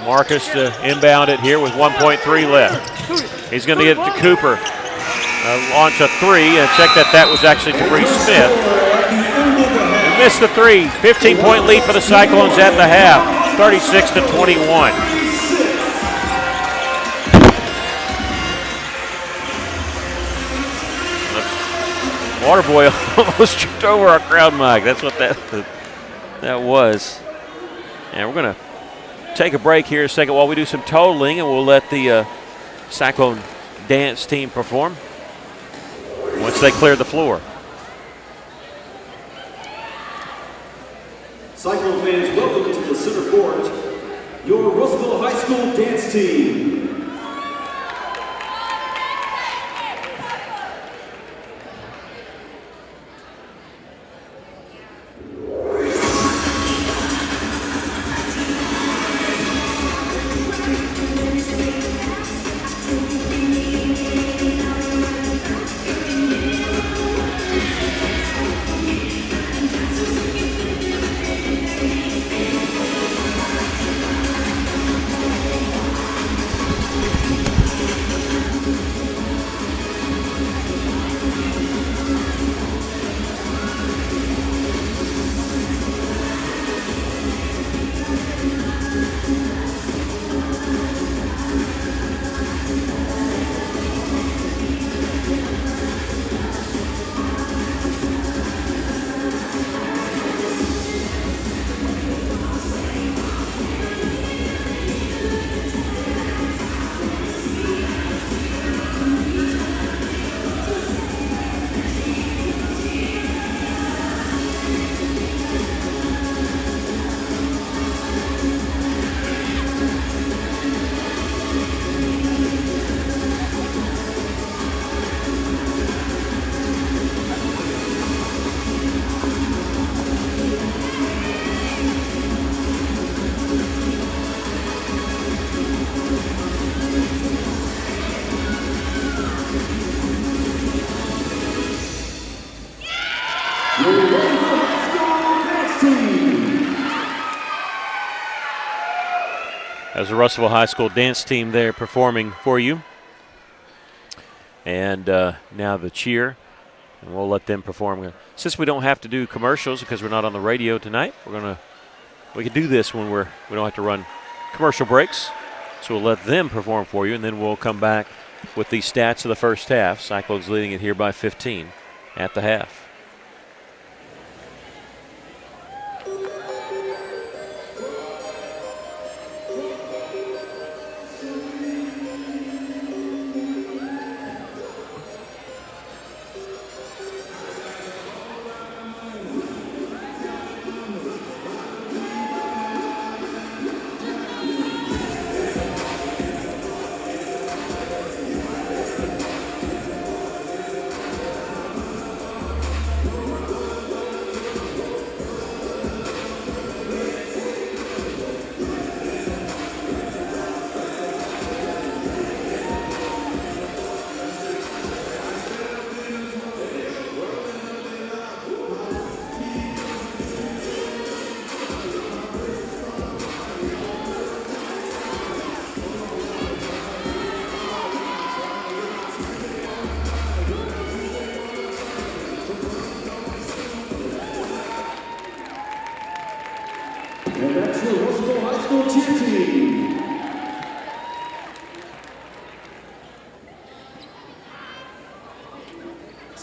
Marcus to inbound it here with 1.3 left. He's going to get it to Cooper. Launch a three, and check that was actually Jabri Smith. He missed the three. 15-point lead for the Cyclones at the half, 36-21. Water boy almost tripped over our crowd mic. That's what that was. And we're going to take a break here a second while we do some totaling, and we'll let the Cyclone dance team perform once they clear the floor. Cyclone fans, welcome to the center court, your Russellville High School dance team. As the Russellville High School dance team there performing for you. And now the cheer, and we'll let them perform. Since we don't have to do commercials because we're not on the radio tonight, we can do this when we don't have to run commercial breaks. So we'll let them perform for you, and then we'll come back with the stats of the first half. Cyclones leading it here by 15 at the half.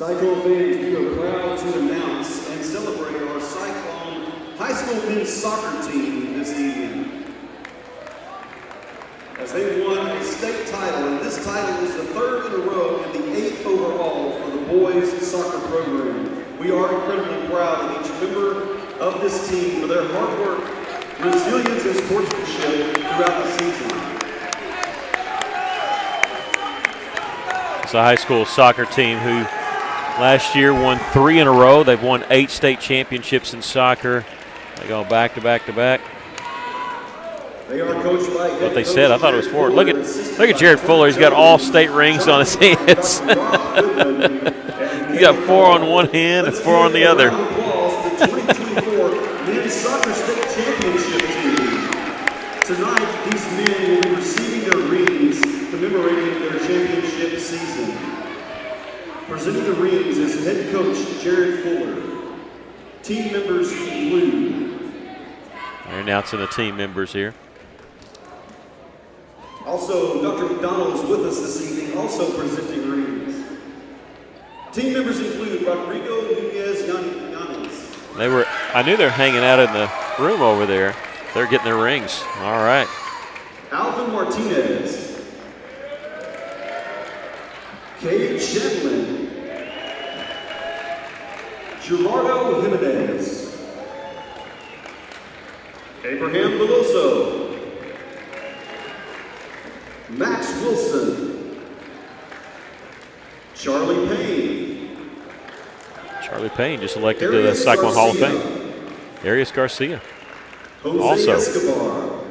Cyclone fans, we are proud to announce and celebrate our Cyclone High School men's soccer team this evening, as they won a state title, and this title is the 3rd in a row and the 8th overall for the boys soccer program. We are incredibly proud of each member of this team for their hard work, resilience, and sportsmanship throughout the season. It's a high school soccer team who last year won 3 in a row. They've won 8 state championships in soccer. They go back to back to back. They are coached by What they said, I thought it was 4. Look at Jared Fuller. He's got all state rings on his hands. He's got 4 on one hand and 4 on the other. The 2024 men's soccer state championship team. Tonight, these men will be receiving their rings commemorating their championship season. Presenting the rings is head coach Jared Fuller. Team members include. They're announcing the team members here. Also, Dr. McDonald is with us this evening, also presenting rings. Team members include Rodrigo Nunez Yanis. I knew they were hanging out in the room over there. They're getting their rings. All right. Alvin Martinez. Cade Shedlin. Gerardo Jimenez. Abraham Veloso. Max Wilson. Charlie Payne. Charlie Payne just elected to the Cyclone Hall of Fame. Arias Garcia. Jose Escobar.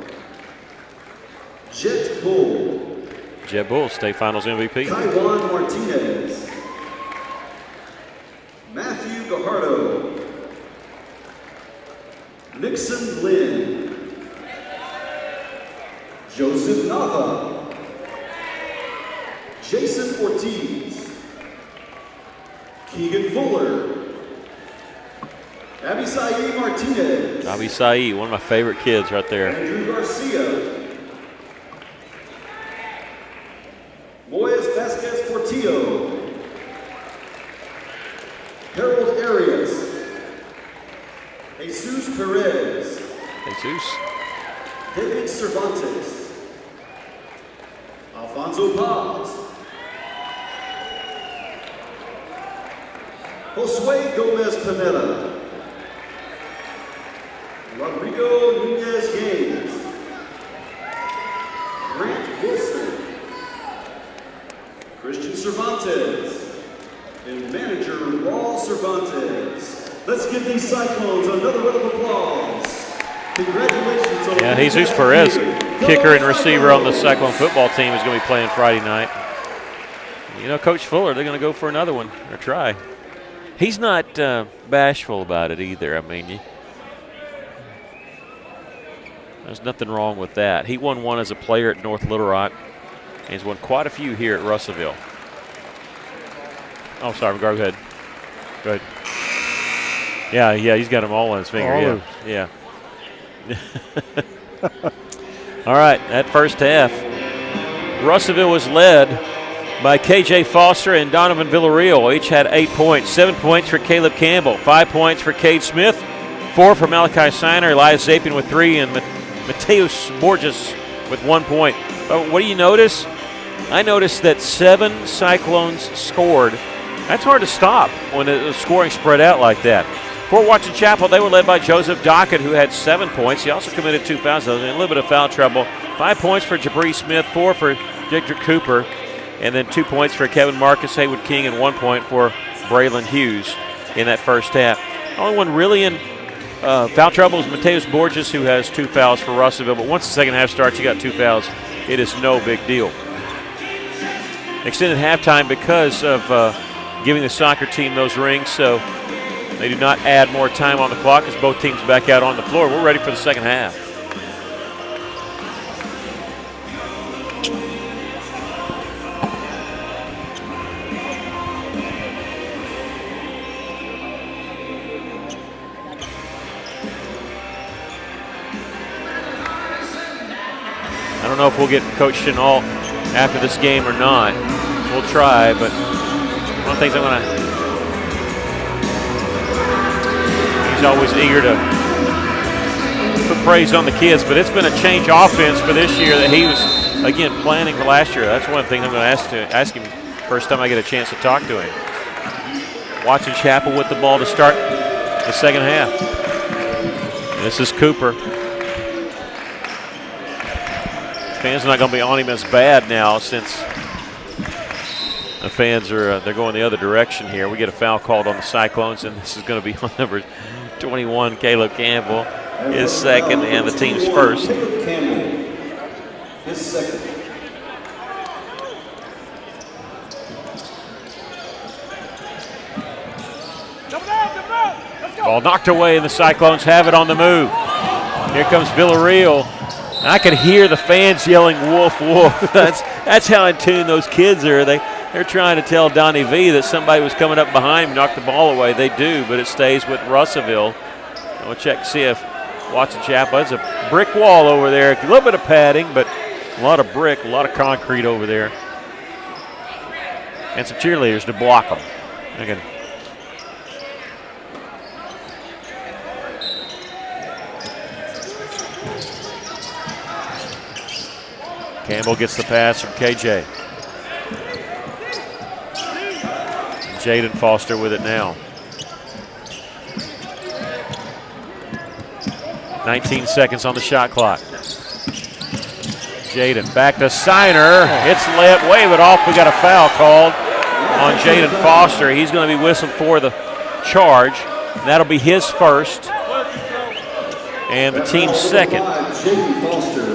Jet Bull. Jet Bull, state finals MVP. Kaiwan Martinez. Matthew Gajardo. Nixon Lynn. Joseph Nava. Jason Ortiz. Keegan Fuller. Abisai Martinez. Abisai, one of my favorite kids right there. Andrew Garcia. Moyes Vasquez Portillo. Harold Arias. Jesus Perez. Jesus. David Cervantes. Alfonso Paz. Josue Gomez Pineda. Rodrigo Nunez Gaines. Grant Wilson. Christian Cervantes. And manager Raul Cervantes. Let's give these Cyclones another round of applause. Congratulations on Jesus Perez, kicker and receiver on the Cyclone football team, is going to be playing Friday night. You know, Coach Fuller, they're going to go for another one or try. He's not bashful about it either. I mean, there's nothing wrong with that. He won one as a player at North Little Rock, and he's won quite a few here at Russellville. Oh, sorry, go ahead. Go ahead. Yeah, he's got them all on his finger. Yeah. All right, that first half, Russellville was led by KJ Foster and Donovan Villarreal. Each had 8 points. 7 points for Caleb Campbell, 5 points for Cade Smith, 4 for Malachi Siner, Elias Zapien with 3, and Mateus Borges with 1 point. But what do you notice? I noticed that 7 Cyclones scored. That's hard to stop when the scoring spread out like that. Fort Watson Chapel, they were led by Joseph Dockett, who had 7 points. He also committed 2 fouls, a little bit of foul trouble. 5 points for Jabri Smith, 4 for Victor Cooper, and then 2 points for Kevin Marcus, Haywood King, and 1 point for Braylon Hughes in that first half. The only one really in foul trouble is Mateus Borges, who has 2 fouls for Russellville. But once the second half starts, you got 2 fouls. It is no big deal. Extended halftime because of giving the soccer team those rings, so they do not add more time on the clock as both teams back out on the floor. We're ready for the second half. I don't know if we'll get Coach Chenault after this game or not. We'll try, but one of the things I'm going to He's always eager to put praise on the kids, but it's been a change offense for this year that he was, again, planning for last year. That's one thing I'm going to ask him first time I get a chance to talk to him. Watson Chapel with the ball to start the second half. This is Cooper. Fans are not going to be on him as bad now since the fans are they're going the other direction here. We get a foul called on the Cyclones, and this is going to be on number 21, Caleb Campbell, his second and the team's first. Caleb Campbell, his second. Ball knocked away, and the Cyclones have it on the move. Here comes Villarreal. I could hear the fans yelling, "Wolf, wolf." That's how in tune those kids are. They're trying to tell Donnie V that somebody was coming up behind him, knocked the ball away. They do, but it stays with Russellville. We'll check to see if Watson Chapel. It's a brick wall over there. A little bit of padding, but a lot of brick, a lot of concrete over there. And some cheerleaders to block them. Again. Campbell gets the pass from KJ. Jaden Foster with it now. 19 seconds on the shot clock. Jaden back to Signer. It's layup, wave it off. We got a foul called on Jaden Foster. He's going to be whistled for the charge. And that'll be his first and the team's second. Jaden Foster.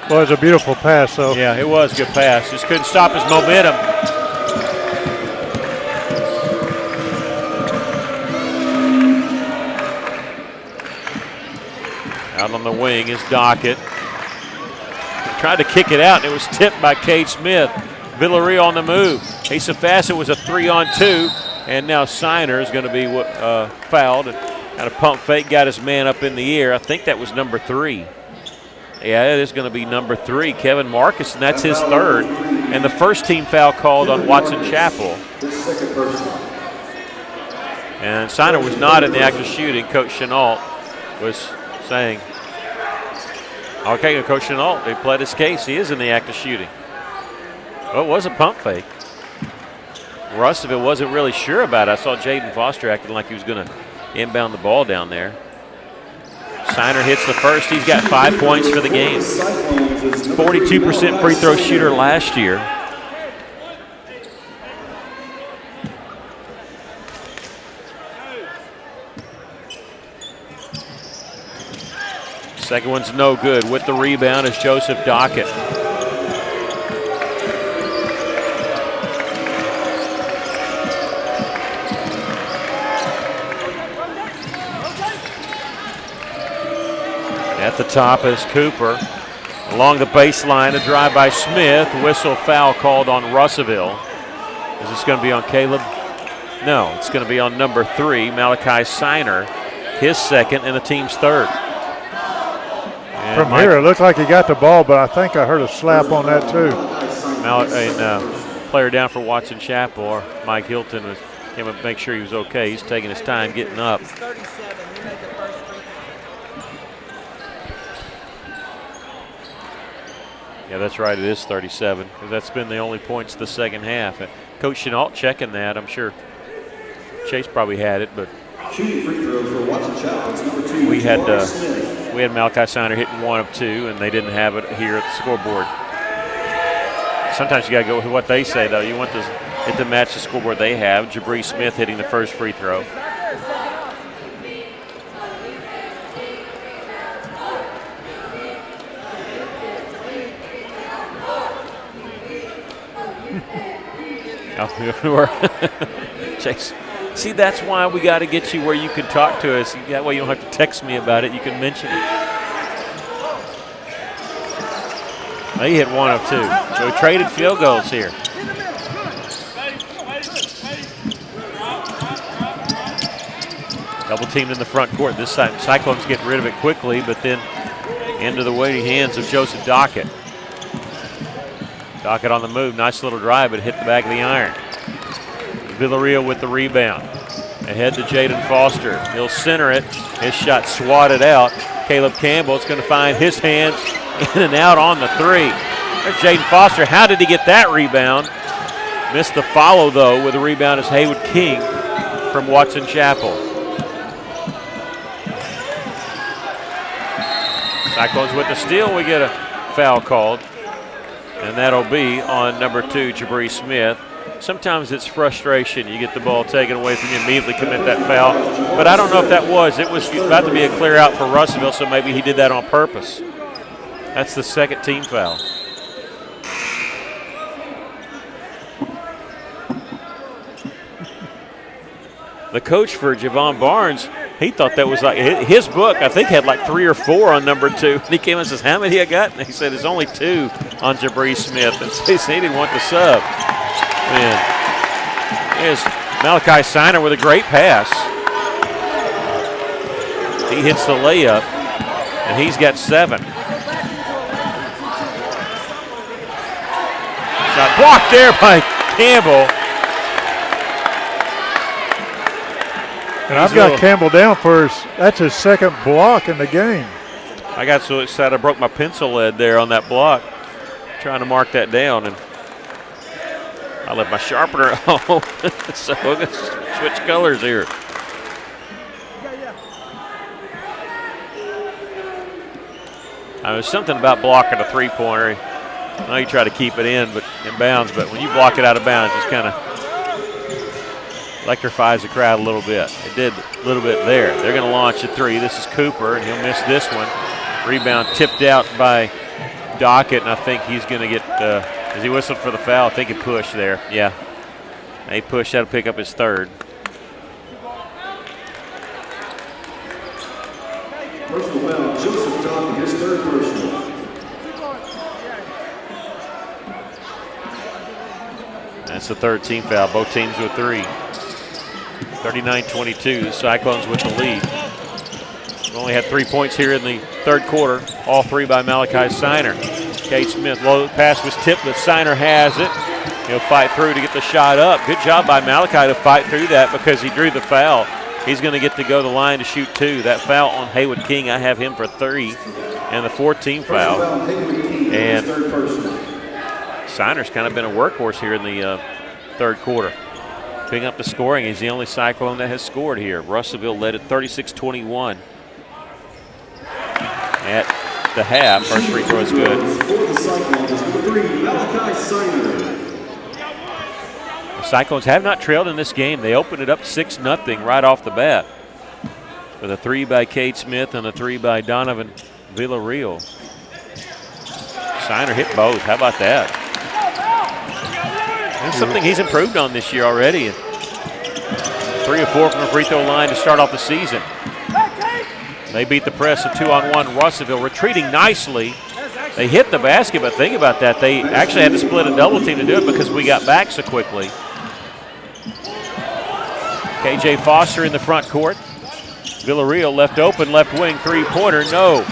Well, it was a beautiful pass, though. Yeah, it was a good pass. Just couldn't stop his momentum. Out on the wing is Dockett. Tried to kick it out, and it was tipped by Cade Smith. Villarreal on the move. Asa Fassett was a 3-on-2, and now Signer is going to be fouled. Got a pump fake, got his man up in the air. I think that was number 3. Yeah, it is going to be number 3, Kevin Marcus, and that's his third. And the first team foul called on Watson Chapel. And Signer was not in the act of shooting. Coach Chenault was saying, okay, Coach Chenault, he pled his case. He is in the act of shooting. Well, it was a pump fake. Russellville wasn't really sure about it. I saw Jaden Foster acting like he was going to inbound the ball down there. Signer hits the first. He's got 5 points for the game. 42% free throw shooter last year. Second one's no good. With the rebound is Joseph Dockett. At the top is Cooper. Along the baseline, a drive by Smith. Whistle foul called on Russellville. Is this going to be on Caleb? No, it's going to be on number 3, Malachi Signer. His second and the team's third. And From here, it looked like he got the ball, but I think I heard a slap on that too. Player down for Watson Chapel, or Mike Hilton, came up to make sure he was okay. He's taking his time getting up. Yeah, that's right. It is 37. That's been the only points of the second half. Coach Chenault checking that. I'm sure Chase probably had it, but Shooting free throw for Watson Chapel. It's number 2. we had Malachi Signer hitting 1 of 2, and they didn't have it here at the scoreboard. Sometimes you got to go with what they say, though. You want it to match the scoreboard they have. Jabri Smith hitting the first free throw. Chase. See, that's why we got to get you where you can talk to us. That way you don't have to text me about it. You can mention it. He hit 1 of 2. So we traded field goals here. Double teamed in the front court. This time, Cyclones getting rid of it quickly, but then into the waiting hands of Joseph Dockett. Dockett on the move. Nice little drive, but hit the back of the iron. Villarreal with the rebound. Ahead to Jaden Foster. He'll center it. His shot swatted out. Caleb Campbell is going to find his hands in and out on the three. There's Jaden Foster. How did he get that rebound? Missed the follow, though, with the rebound is Haywood King from Watson Chapel. Cyclones with the steal. We get a foul called, and that'll be on number 2, Jabri Smith. Sometimes it's frustration. You get the ball taken away from you, immediately commit that foul. But I don't know if that was. It was about to be a clear out for Russellville, so maybe he did that on purpose. That's the second team foul. The coach for Javon Barnes, he thought that was like his book, I think, had like 3 or 4 on number 2. And he came and says, how many I got? And he said, it's only 2 on Jabri Smith. And so he didn't want the sub. Man, here's Malachi Siner with a great pass. He hits the layup, and he's got 7. Shot blocked there by Campbell. And I've got Campbell down for that's his second block in the game. I got so excited I broke my pencil lead there on that block, trying to mark that down, and I left my sharpener at home. So we're going to switch colors here. There's something about blocking a three-pointer. I know you try to keep it in bounds, but when you block it out of bounds, it's kind of electrifies the crowd a little bit. It did a little bit there. They're going to launch a 3. This is Cooper, and he'll miss this one. Rebound tipped out by Dockett, and I think he's going to get, as he whistled for the foul, I think he pushed there. Yeah, he pushed. That'll pick up his 3rd. Personal foul, Joseph Dockett, his 3rd personal. That's the 3rd team foul. Both teams with 3. 39-22, Cyclones with the lead. We've only had 3 points here in the 3rd quarter, all 3 by Malachi Siner. Cade Smith, low pass was tipped, but Siner has it. He'll fight through to get the shot up. Good job by Malachi to fight through that because he drew the foul. He's going to get to go to the line to shoot 2. That foul on Haywood King, I have him for 3, and the 4th team foul. And Siner's kind of been a workhorse here in the 3rd quarter. Picking up the scoring. He's the only Cyclone that has scored here. Russellville led at 36-21 at the half. First free throw is good. The Cyclones have not trailed in this game. They opened it up 6-0 right off the bat with a 3 by Cade Smith and a 3 by Donovan Villarreal. Siner hit both. How about that? That's something he's improved on this year already. 3 of 4 from the free throw line to start off the season. They beat the press of 2-on-1. Russellville retreating nicely. They hit the basket, but think about that. They actually had to split a double team to do it because we got back so quickly. KJ Foster in the front court. Villarreal left open, left wing, 3-pointer, no.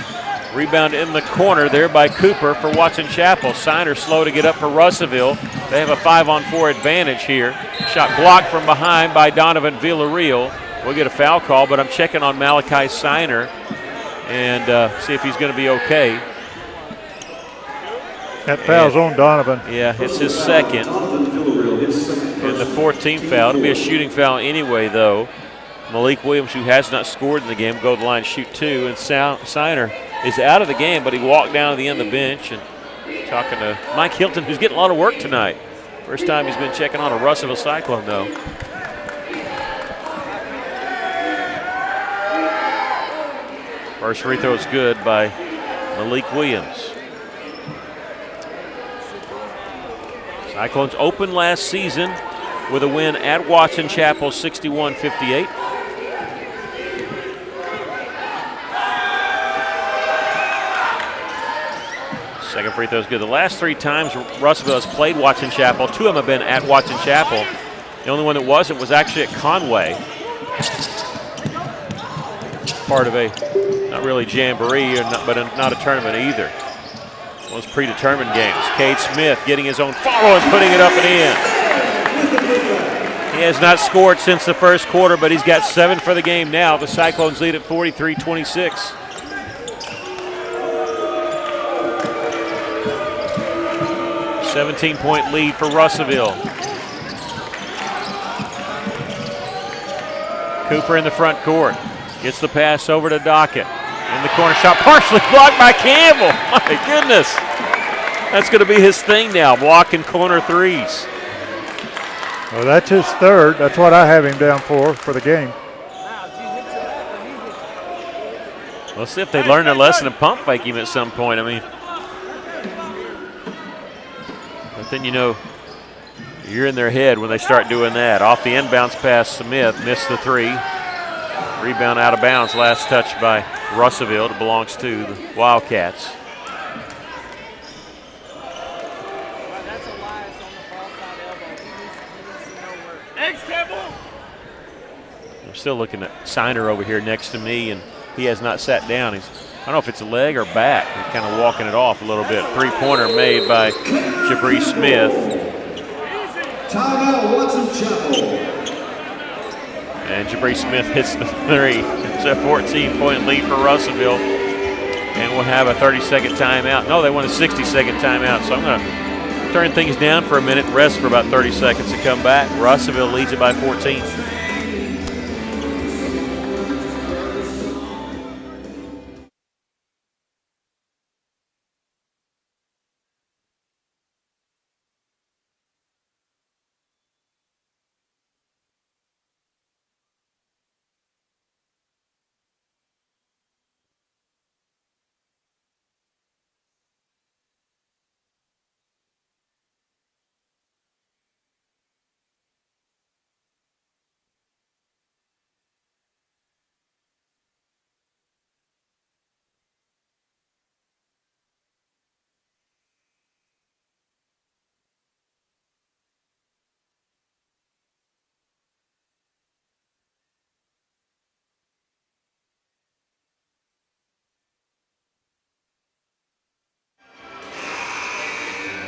Rebound in the corner there by Cooper for Watson Chapel. Siner slow to get up for Russellville. They have a 5-on-4 advantage here. Shot blocked from behind by Donovan Villarreal. We'll get a foul call, but I'm checking on Malachi Siner and see if he's going to be okay. That foul's on Donovan. Yeah, it's his 2nd. And the 4th team foul. It'll be a shooting foul anyway, though. Malik Williams, who has not scored in the game, go to the line and shoot 2. And Siner is out of the game, but he walked down to the end of the bench and talking to Mike Hilton, who's getting a lot of work tonight. First time he's been checking on a Russellville Cyclone, though. First free throw is good by Malik Williams. Cyclones opened last season with a win at Watson Chapel, 61-58. Second free throw is good. The last 3 times Russellville has played Watson Chapel, 2 of them have been at Watson Chapel. The only one that wasn't was actually at Conway. Part of a, not really jamboree, but not a tournament either. One of those predetermined games. Cade Smith getting his own follow and putting it up and in. He has not scored since the first quarter, but he's got 7 for the game now. The Cyclones lead at 43-26. A 17-point lead for Russellville. Cooper in the front court. Gets the pass over to Dockett. In the corner shot, partially blocked by Campbell. My goodness. That's going to be his thing now, blocking corner threes. Well, that's his third. That's what I have him down for the game. Let's see if they learn their lesson and pump fake him at some point. I mean, but then, you know, you're in their head when they start doing that. Off the inbounds pass, Smith missed the three. Rebound out of bounds, last touch by Russellville. It belongs to the Wildcats. I'm still looking at Siner over here next to me, and he has not sat down. I don't know if it's a leg or back. He's kind of walking it off a little bit. Three-pointer made by Jabri Smith. Timeout, Watson Chapel. And Jabri Smith hits the three. It's a 14-point lead for Russellville. And we'll have a 30-second timeout. No, they want a 60-second timeout, so I'm going to turn things down for a minute, rest for about 30 seconds and come back. Russellville leads it by 14.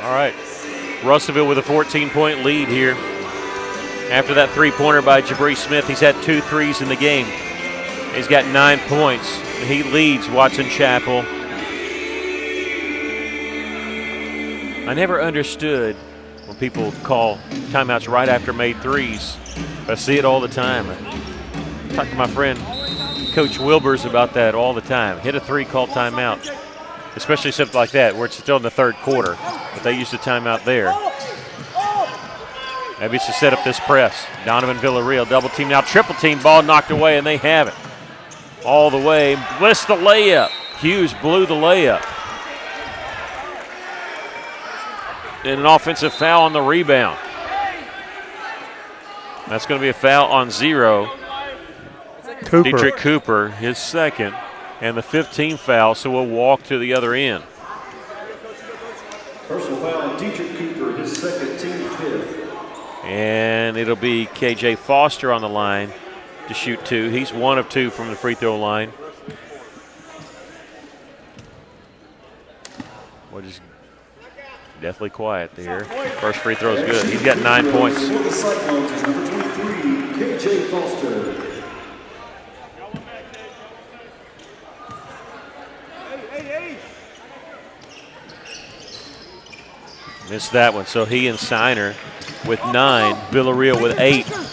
All right, Russellville with a 14-point lead here. After that three-pointer by Jabri Smith, he's had 2 threes in the game. He's got 9 points. He leads Watson Chapel. I never understood when people call timeouts right after made threes. I see it all the time. I talk to my friend Coach Wilbers about that all the time. Hit a three, call timeout. Especially something like that where it's still in the third quarter. But they used a timeout there. Maybe it's to set up this press. Donovan Villarreal double team now, triple team, ball knocked away, and they have it. All the way, missed the layup. Hughes blew the layup. And an offensive foul on the rebound. That's going to be a foul on 0. Cooper. Dietrich Cooper, his second, and the 15th foul, so we'll walk to the other end. Personal foul on Dietrich Cooper, his second, team 5th. And it'll be KJ Foster on the line to shoot 2. He's 1 of 2 from the free throw line. What is definitely quiet there. First free throw is good. He's got 9 points. For the Cyclones is number 23, KJ Foster. Missed that one, so he and Siner with 9, Villarreal with 8. The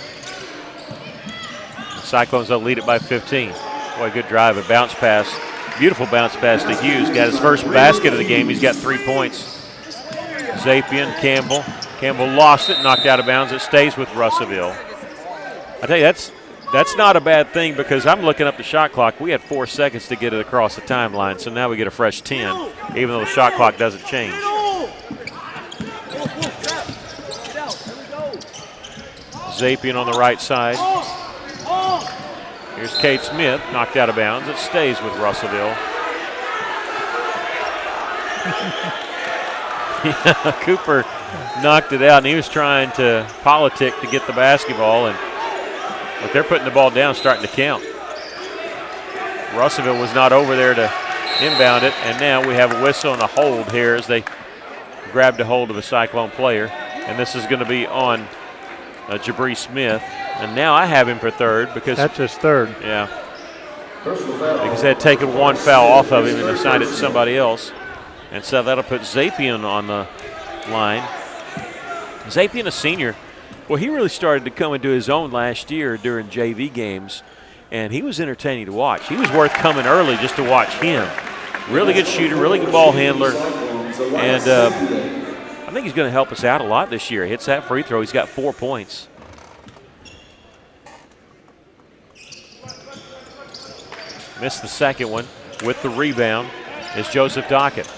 Cyclones will lead it by 15. Boy, good drive, a bounce pass. Beautiful bounce pass to Hughes. Got his first basket of the game. He's got 3 points. Zapian, Campbell. Campbell lost it, knocked out of bounds. It stays with Russellville. I tell you, that's not a bad thing because I'm looking up the shot clock. We had 4 seconds to get it across the timeline, so now we get a fresh 10, even though the shot clock doesn't change. Zapian on the right side. Here's Cade Smith, knocked out of bounds. It stays with Russellville. Cooper knocked it out, and he was trying to politic to get the basketball, but they're putting the ball down, starting to count. Russellville was not over there to inbound it, and now we have a whistle and a hold here as they grabbed a hold of a Cyclone player, and this is going to be on Jabri Smith. And now I have him for third because that's his third. Yeah. Because they had taken one foul off of him and assigned it to somebody else. And so that'll put Zapien on the line. Zapien, a senior. Well, he really started to come into his own last year during JV games, and he was entertaining to watch. He was worth coming early just to watch him. Really good shooter, really good ball handler, and I think he's going to help us out a lot this year. He hits that free throw. He's got 4 points. Missed the second one. With the rebound is Joseph Dockett.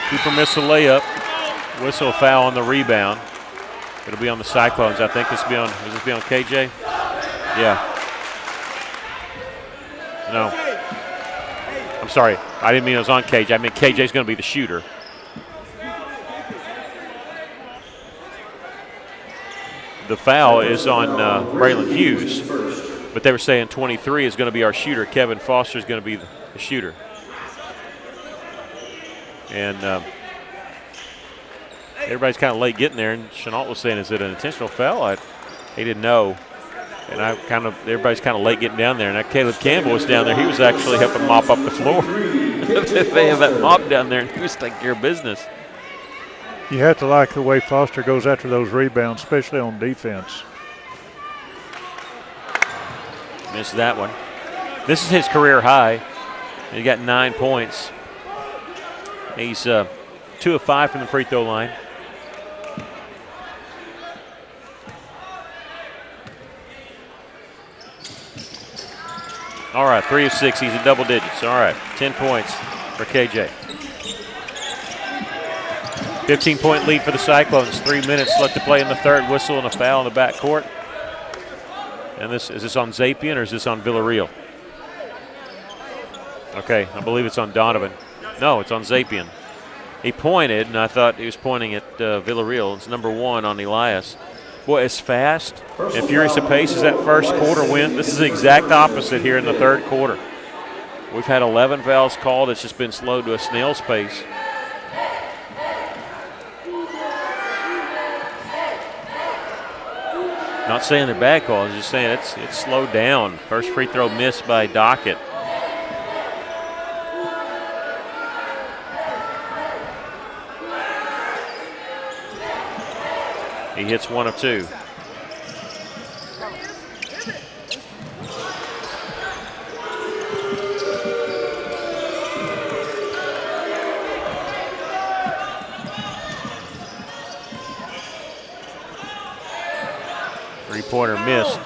Cooper missed a layup. Whistle foul on the rebound. It'll be on the Cyclones. I think this will be on, will this be on KJ? Yeah. No. I'm sorry. I didn't mean it was on KJ. I mean KJ's going to be the shooter. The foul is on Braylon Hughes, but they were saying 23 is going to be our shooter. Kevin Foster is going to be the shooter. And everybody's kind of late getting there, and Chenault was saying, is it an intentional foul? He didn't know. And everybody's kind of late getting down there. And now Caleb Campbell was down there. He was actually helping mop up the floor. They have that mop down there, and he was taking care of business. You have to like the way Foster goes after those rebounds, especially on defense. Missed that one. This is his career high. He got 9 points. He's 2 of 5 from the free throw line. All right, 3 of 6. He's in double digits. All right, 10 points for KJ. 15-point lead for the Cyclones. 3 minutes left to play in the third. Whistle and a foul in the backcourt. And is this on Zapien or is this on Villarreal? Okay, I believe it's on Donovan. No, it's on Zapien. He pointed, and I thought he was pointing at Villarreal. It's number 1 on Elias. Boy, as fast and furious a pace as that first quarter went, this is the exact opposite here in the third quarter. We've had 11 fouls called. It's just been slowed to a snail's pace. Not saying they're bad calls, just saying it's slowed down. First free throw missed by Dockett. He hits 1 of 2. Three-pointer missed.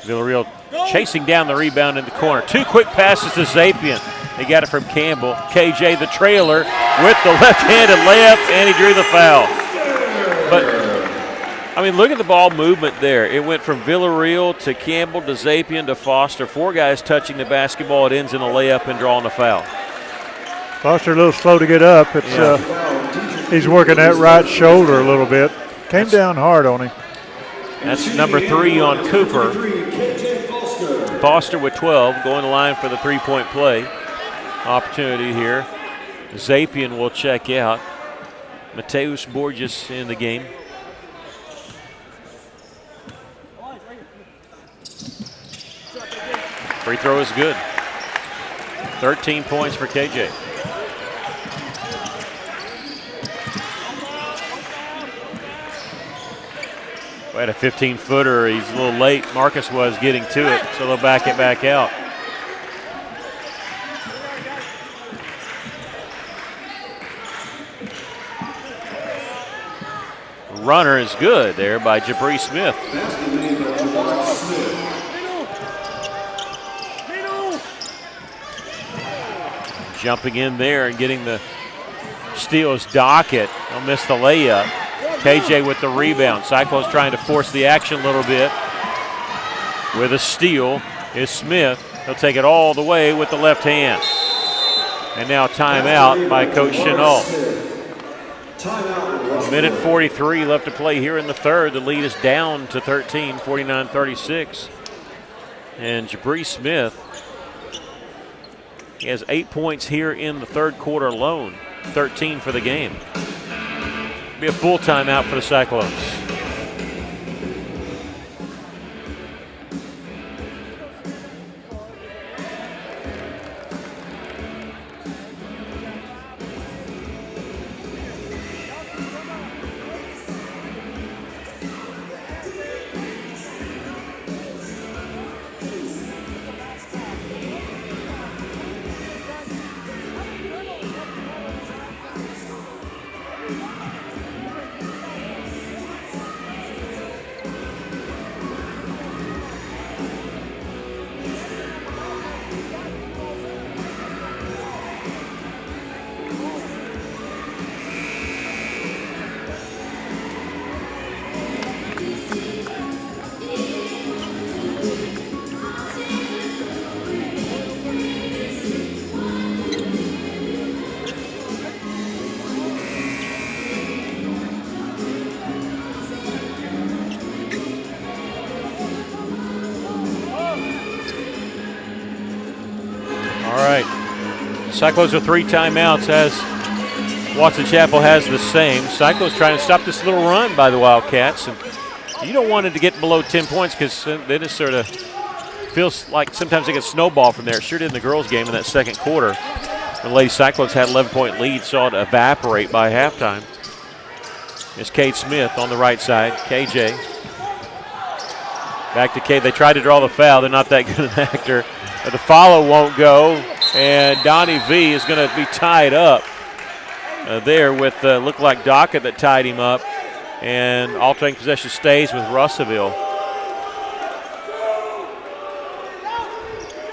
Villarreal chasing down the rebound in the corner. 2 quick passes to Zapien. They got it from Campbell. KJ, the trailer, with the left-handed layup, and he drew the foul. But, I mean, look at the ball movement there. It went from Villarreal to Campbell to Zapien to Foster. 4 guys touching the basketball. It ends in a layup and drawing a foul. Foster a little slow to get up. He's working that right shoulder a little bit. Came down hard on him. That's number 3 on Cooper. Foster with 12, going to line for the three-point play. Opportunity here. Zapien will check out. Mateus Borges in the game. Free throw is good. 13 points for KJ. We had a 15-footer. He's a little late. Marcus was getting to it, so they'll back it back out. Runner is good there by Jabri Smith. Jumping in there and getting the steal is Dockett. He'll miss the layup. KJ with the rebound. Cyclones trying to force the action a little bit. With a steal is Smith. He'll take it all the way with the left hand. And now timeout by Coach Chenault. A minute 43 left to play here in the third. The lead is down to 13, 49-36. And Jabri Smith He has 8 points here in the third quarter alone, 13 for the game. Be a full timeout for the Cyclones. Cyclones with 3 timeouts as Watson Chapel has the same. Cyclones trying to stop this little run by the Wildcats. And you don't want it to get below 10 points because then it sort of feels like sometimes they get snowball from there. It sure did in the girls' game in that second quarter. The Lady Cyclones had an 11-point lead, saw it evaporate by halftime. It's Cade Smith on the right side. KJ. Back to Cade. They tried to draw the foul. They're not that good an actor. But the follow won't go. And Donnie V is going to be tied up there with, looked like Dockett that tied him up. And alternating possession stays with Russellville.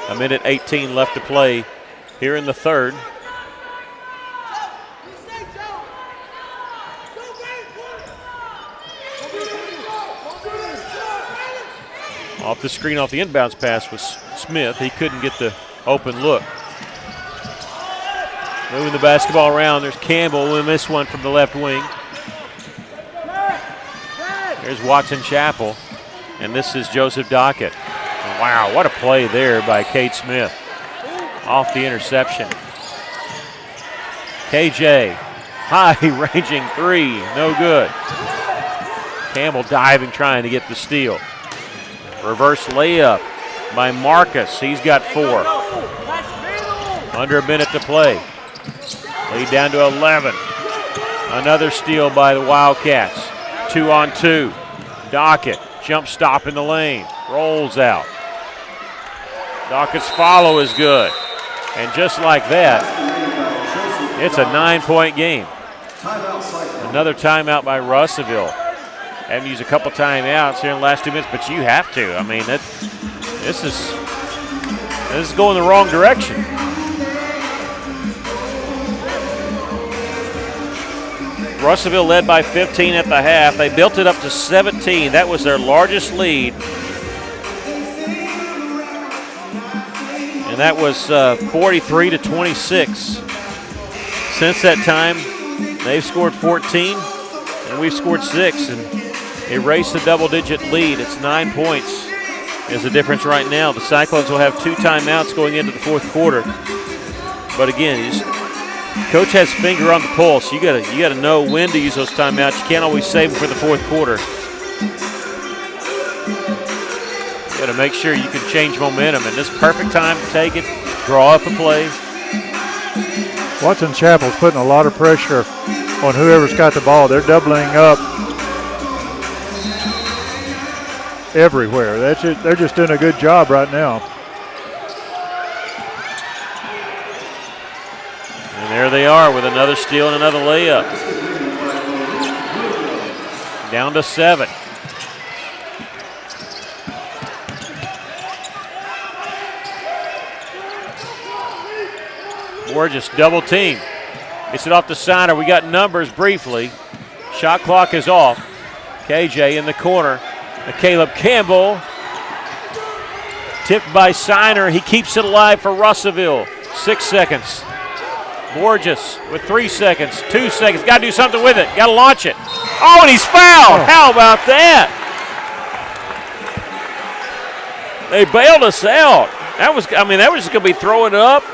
1:18 left to play here in the third. Off the screen, off the inbounds pass was Smith. He couldn't get the open look. Moving the basketball around. There's Campbell. We missed one from the left wing. There's Watson Chapel. And this is Joseph Dockett. Wow, what a play there by Cade Smith. Off the interception. KJ, high-ranging three, no good. Campbell diving, trying to get the steal. Reverse layup by Marcus. He's got 4. Under a minute to play. Lead down to 11. Another steal by the Wildcats. 2-on-2. Dockett, jump stop in the lane. Rolls out. Dockett's follow is good. And just like that, it's a 9-point game. Another timeout by Russellville. Haven't used a couple timeouts here in the last 2 minutes, but you have to. I mean, this is going the wrong direction. Russellville led by 15 at the half. They built it up to 17. That was their largest lead. And that was 43-26. Since that time, they've scored 14, and we've scored 6, and erased the double-digit lead. It's 9 points is the difference right now. The Cyclones will have 2 timeouts going into the fourth quarter. But again, coach has finger on the pulse. You gotta know when to use those timeouts. You can't always save them for the fourth quarter. You gotta make sure you can change momentum, and this is perfect time to take it, draw up a play. Watson Chapel's putting a lot of pressure on whoever's got the ball. They're doubling up everywhere. They're just doing a good job right now. And there they are with another steal and another layup. Down to 7. Borges double team. Gets it off the center. We got numbers briefly. Shot clock is off. KJ in the corner. Caleb Campbell. Tipped by Siner. He keeps it alive for Russellville. 6 seconds. Borges with 3 seconds. 2 seconds. Got to do something with it. Got to launch it. Oh, and he's fouled. How about that? They bailed us out. That was just going to be throwing it up.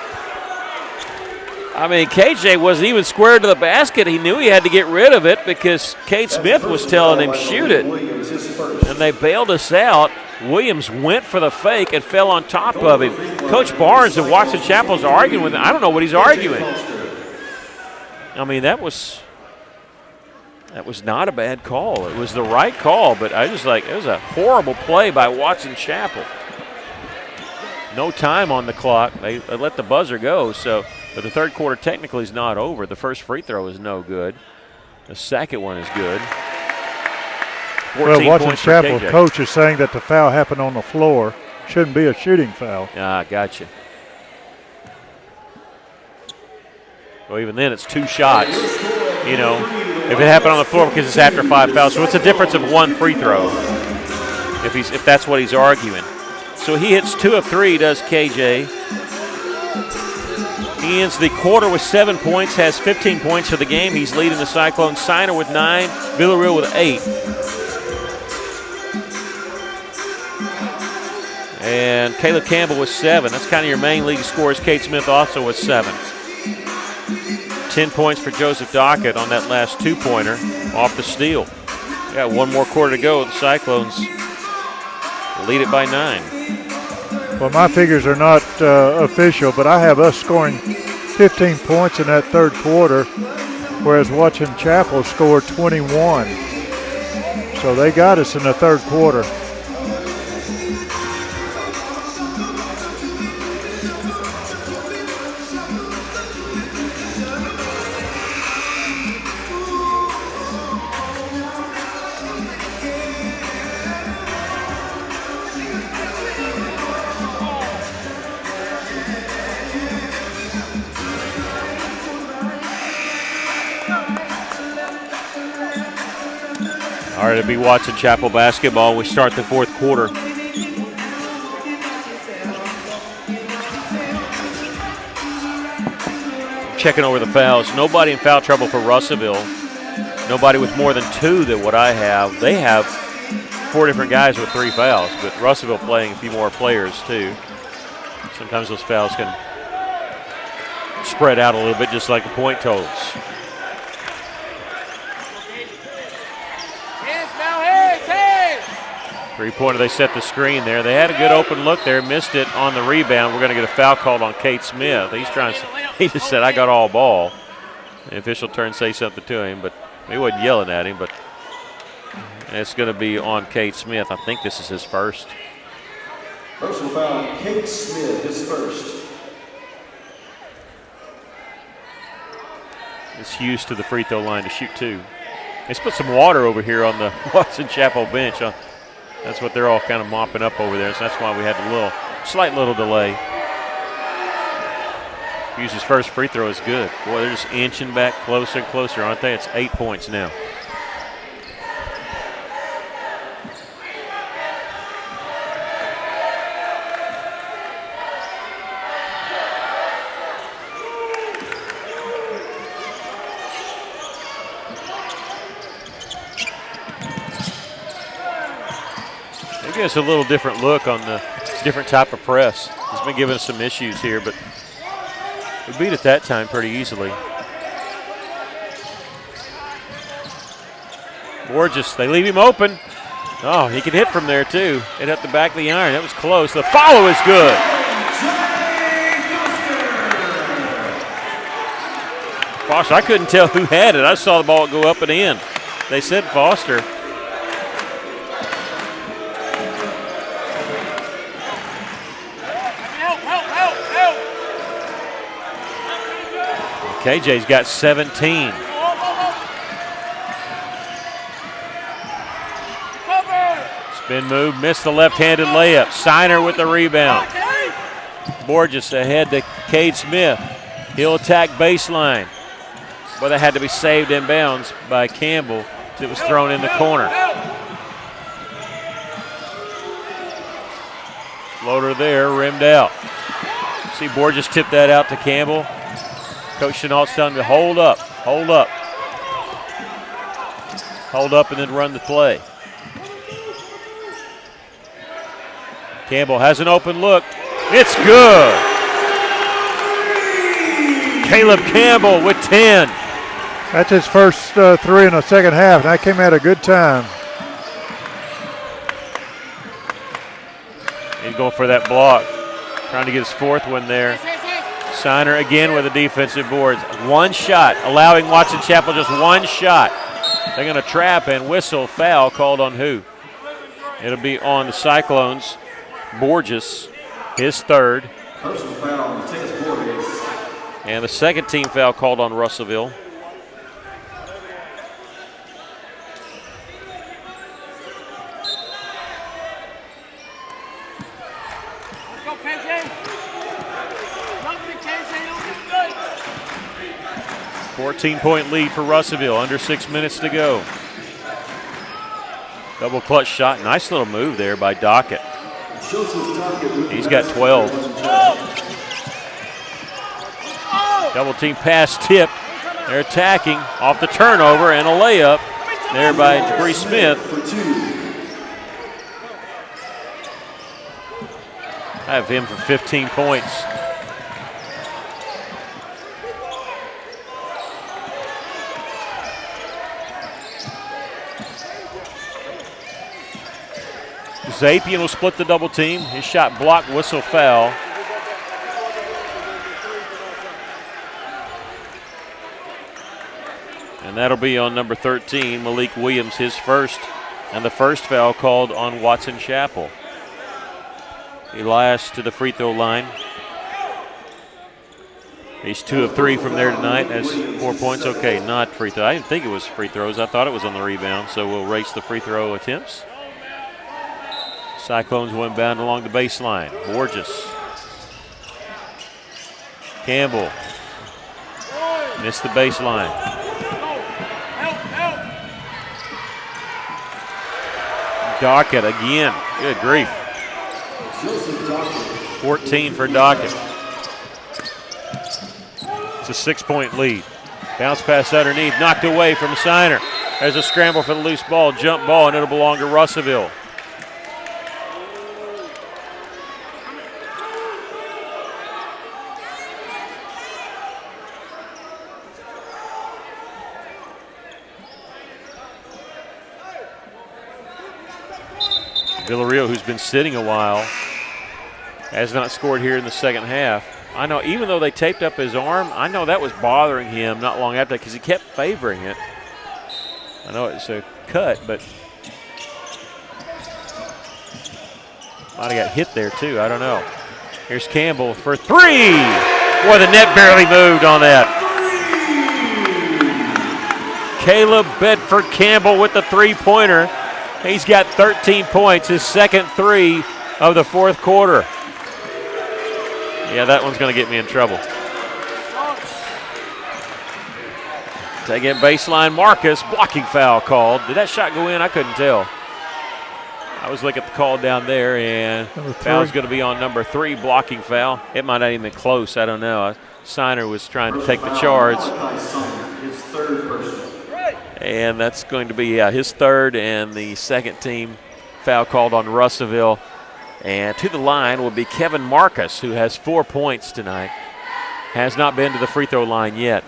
I mean, KJ wasn't even square to the basket. He knew he had to get rid of it because Cade Smith was telling him, shoot it. And they bailed us out. Williams went for the fake and fell on top of him. Coach Barnes and Watson Chapel's arguing with him. I don't know what he's arguing. I mean, that was not a bad call. It was the right call, but it was a horrible play by Watson Chapel. No time on the clock. They let the buzzer go, but the third quarter technically is not over. The first free throw is no good. The second one is good. Well, Watson Chapel coach is saying that the foul happened on the floor. Shouldn't be a shooting foul. Ah, gotcha. Well, even then, it's 2 shots. You know, if it happened on the floor because it's after 5 fouls, so it's a difference of 1 free throw. If that's what he's arguing. So he hits 2 of 3, does KJ. He ends the quarter with 7 points, has 15 points for the game. He's leading the Cyclones. Siner with 9, Villarreal with 8. And Caleb Campbell with 7. That's kind of your main league scorers. Cade Smith also with 7. 10 points for Joseph Dockett on that last 2-pointer off the steal. Got 1 more quarter to go. The Cyclones lead it by 9. Well, my figures are not official, but I have us scoring 15 points in that third quarter, whereas Watson Chapel scored 21. So they got us in the third quarter. All right, it'll be Watson Chapel basketball. We start the fourth quarter. Checking over the fouls. Nobody in foul trouble for Russellville. Nobody with more than 2 than what I have. They have 4 different guys with 3 fouls, but Russellville playing a few more players too. Sometimes those fouls can spread out a little bit, just like the point totals. Three-pointer, they set the screen there. They had a good open look there, missed it on the rebound. We're going to get a foul called on Cade Smith. He just said, I got all ball. The official turned to say something to him, but he wasn't yelling at him, but it's going to be on Cade Smith. I think this is his first. Personal foul, Cade Smith, his first. It's Hughes to the free throw line to shoot 2. Let's put some water over here on the Watson Chapel bench. That's what they're all kind of mopping up over there, so that's why we had a slight little delay. Hughes' first free throw is good. Boy, they're just inching back closer and closer, aren't they? It's 8 points now. They give us a little different look on the different type of press. It's been giving us some issues here, but we beat it that time pretty easily. Gorgeous. They leave him open. Oh, he can hit from there too. Hit up the back of the iron. That was close. The follow is good. Foster, I couldn't tell who had it. I saw the ball go up and in. They said Foster. KJ's got 17. Spin move, missed the left-handed layup. Siner with the rebound. Borges ahead to Cade Smith. He'll attack baseline. But that had to be saved in bounds by Campbell. It was thrown in the corner. Floater there, rimmed out. See Borges tip that out to Campbell. Coach Chenault's telling him to hold up, hold up. Hold up and then run the play. Campbell has an open look. It's good. Caleb Campbell with 10. That's his first three in the second half, and that came at a good time. He's going for that block. Trying to get his fourth one there. Signer again with the defensive boards. One shot, allowing Watson Chapel just one shot. They're going to trap and whistle. Foul called on who? It'll be on the Cyclones. Borges, his third. Personal foul on Texas Borges. And the second team foul called on Russellville. Let's go, KJ. Lovely, KJ. Good. 14-point lead for Russellville. Under 6 minutes to go. Double clutch shot. Nice little move there by Dockett. He's got 12. Double team pass tip. They're attacking off the turnover and a layup there by Jabri Smith. I have him for 15 points. Zapian will split the double team. His shot blocked, whistle foul. And that'll be on number 13, Malik Williams, his first, and the first foul called on Watson Chapel. Elias to the free throw line. He's 2 of 3 from there tonight. That's 4 points. Okay, not free throw. I didn't think it was free throws. I thought it was on the rebound, so we'll race the free throw attempts. Cyclones went bound along the baseline. Borges. Campbell. Missed the baseline. Dockett again. Good grief. 14 for Dockett. It's a 6-point lead. Bounce pass underneath. Knocked away from Signer. There's a scramble for the loose ball. Jump ball, and it'll belong to Russellville. Villarreal, who's been sitting a while, has not scored here in the second half. I know, even though they taped up his arm, I know that was bothering him not long after that because he kept favoring it. I know it's a cut, but might have got hit there too. I don't know. Here's Campbell for three. Boy, the net barely moved on that. Caleb Bedford Campbell with the three-pointer. He's got 13 points, his second three of the fourth quarter. Yeah, that one's going to get me in trouble. Take it baseline, Marcus, blocking foul called. Did that shot go in? I couldn't tell. I was looking at the call down there, and foul's going to be on number 3, blocking foul. It might not even be close, I don't know. Signer was trying to take the charge. His third personal. And that's going to be his third and the second team foul called on Russellville. And to the line will be Kevin Marcus, who has 4 points tonight. Has not been to the free throw line yet.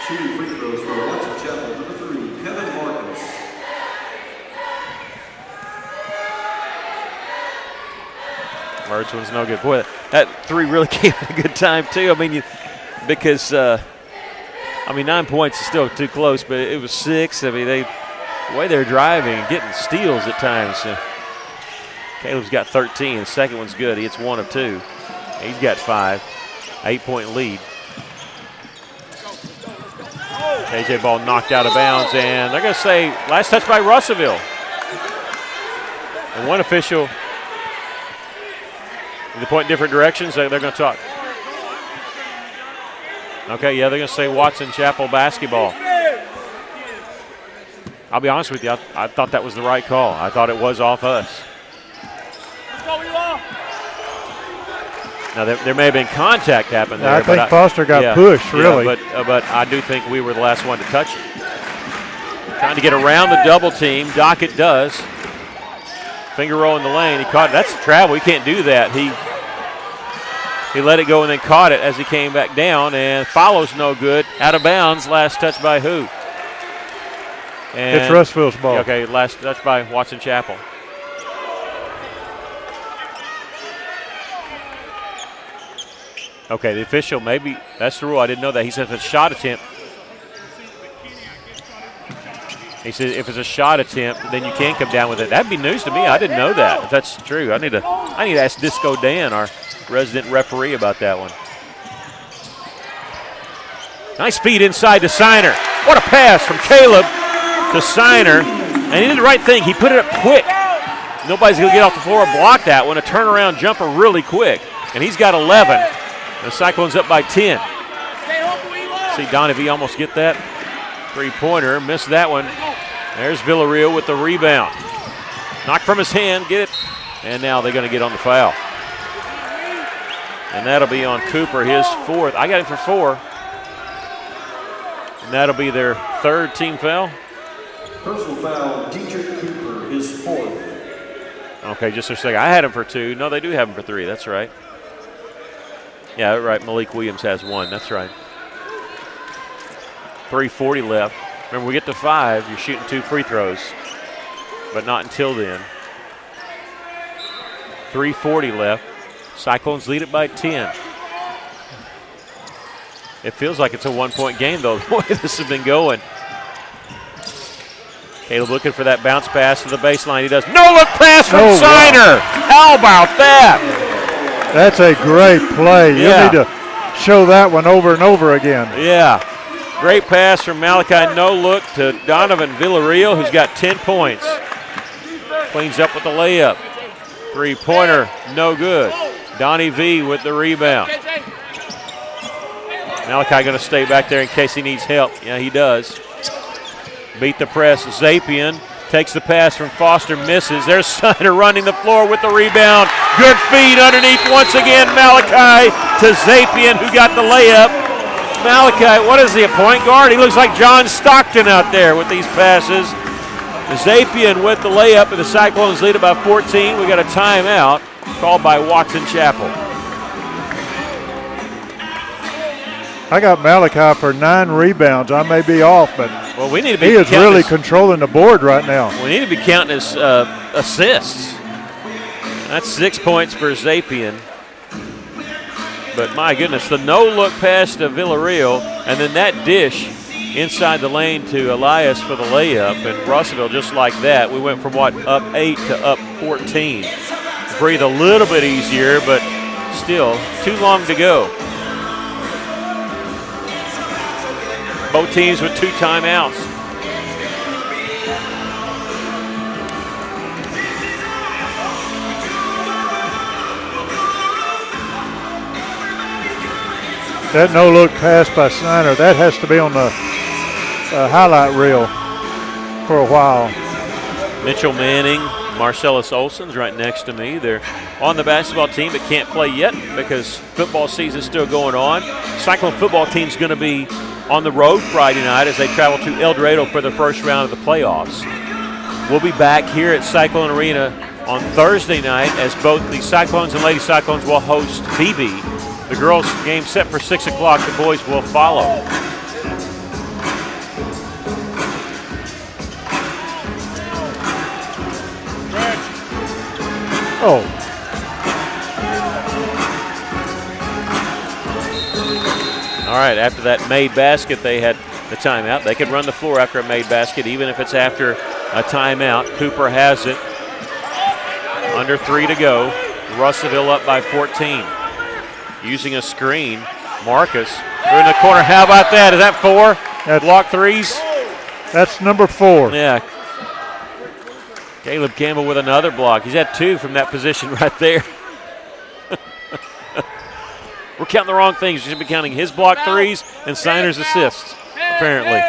Shooting free throws for Watson Chapel, number 3, Kevin Marcus. First one's no good. Boy, that three really came at a good time, too. I mean, because 9 points is still too close, but it was 6. I mean, the way they're driving and getting steals at times. Caleb's got 13. The second one's good. He hits 1 of 2. He's got 5. 8-point lead. KJ ball knocked out of bounds, and they're going to say last touch by Russellville. And one official, they point in different directions. They're going to talk. Okay, yeah, they're going to say Watson Chapel basketball. I'll be honest with you, I thought that was the right call. I thought it was off us. Now, there may have been contact happen there. I think Foster got pushed, really. Yeah, but I do think we were the last one to touch it. Trying to get around the double team. Dockett does. Finger roll in the lane. He caught it. That's travel. He can't do that. He let it go and then caught it as he came back down, and follows no good. Out of bounds. Last touch by who? And it's Russellville's ball. Okay, last touch by Watson Chapel. Okay, the official, maybe that's the rule. I didn't know that. He said if it's a shot attempt. He said if it's a shot attempt, then you can come down with it. That'd be news to me. I didn't know that. If that's true, I need to ask Disco Dan, our resident referee, about that one. Nice feed inside to Siner. What a pass from Caleb to Siner. And he did the right thing. He put it up quick. Nobody's going to get off the floor and block that one. A turnaround jumper really quick. And he's got 11. The Cyclones up by 10. See Donovan almost get that. Three-pointer. Missed that one. There's Villarreal with the rebound. Knocked from his hand. Get it. And now they're going to get on the foul. And that'll be on Cooper, his fourth. I got him for 4. And that'll be their third team foul. Personal foul, Dietrich Cooper, his 4th. Okay, just a second. I had him for 2. No, they do have him for 3. That's right. Yeah, right. Malik Williams has 1. That's right. 3:40 left. Remember, we get to 5. You're shooting 2 free throws, but not until then. 3:40 left. Cyclones lead it by 10. It feels like it's a 1-point game, though, the way this has been going. Caleb looking for that bounce pass to the baseline. He does. No-look pass from Siner. Wow. How about that? That's a great play. Yeah. You need to show that one over and over again. Yeah. Great pass from Malachi. No-look to Donovan Villarreal, who's got 10 points. Cleans up with the layup. Three-pointer, no good. Donnie V with the rebound. Malachi going to stay back there in case he needs help. Yeah, he does. Beat the press. Zapian takes the pass from Foster, misses. There's Siner running the floor with the rebound. Good feed underneath once again. Malachi to Zapian, who got the layup. Malachi, what is he, a point guard? He looks like John Stockton out there with these passes. Zapian with the layup, and the Cyclones lead it by 14. We got a timeout called by Watson Chapel. I got Malachi for 9 rebounds. I may be off, but well, we need to be he is really controlling the board right now. We need to be counting his assists. That's 6 points for Zapian. But my goodness, the no-look pass to Villarreal, and then that dish inside the lane to Elias for the layup. And Russellville, just like that, we went from up 8 to up 14. Breathe a little bit easier, but still too long to go. Both teams with 2 timeouts. That no-look pass by Snyder, that has to be on the highlight reel for a while. Mitchell Manning, Marcellus Olson's right next to me. They're on the basketball team but can't play yet because football season's still going on. Cyclone football team's going to be on the road Friday night as they travel to El Dorado for the first round of the playoffs. We'll be back here at Cyclone Arena on Thursday night as both the Cyclones and Lady Cyclones will host BB. The girls' game set for 6 o'clock. The boys will follow. Oh. All right, after that made basket, they had the timeout. They could run the floor after a made basket, even if it's after a timeout. Cooper has it. Under 3 to go. Russellville up by 14. Using a screen. Marcus, they're in the corner. How about that? Is that 4? Block threes? That's number 4. Yeah. Caleb Campbell with another block. He's had 2 from that position right there. We're counting the wrong things. We should be counting his block threes and Siner's assists, apparently.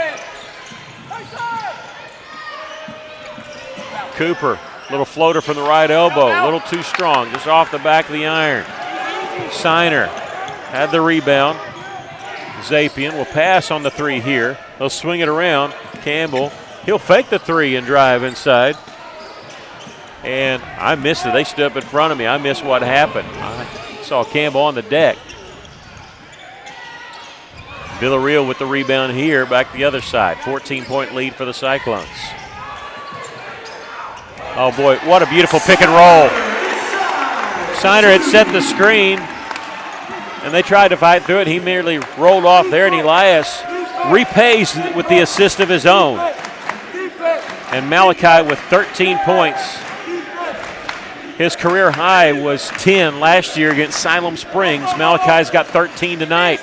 Cooper, little floater from the right elbow. A little too strong, just off the back of the iron. Siner had the rebound. Zapian will pass on the 3 here. They'll swing it around. Campbell, he'll fake the 3 and drive inside. And I missed it. They stood up in front of me. I missed what happened. I saw Campbell on the deck. Villarreal with the rebound here, back the other side. 14-point lead for the Cyclones. Oh, boy, what a beautiful pick and roll. Siner had set the screen, and they tried to fight through it. He merely rolled off there, and Elias repays with the assist of his own. And Malachi with 13 points. His career high was 10 last year against Siloam Springs. Malachi's got 13 tonight.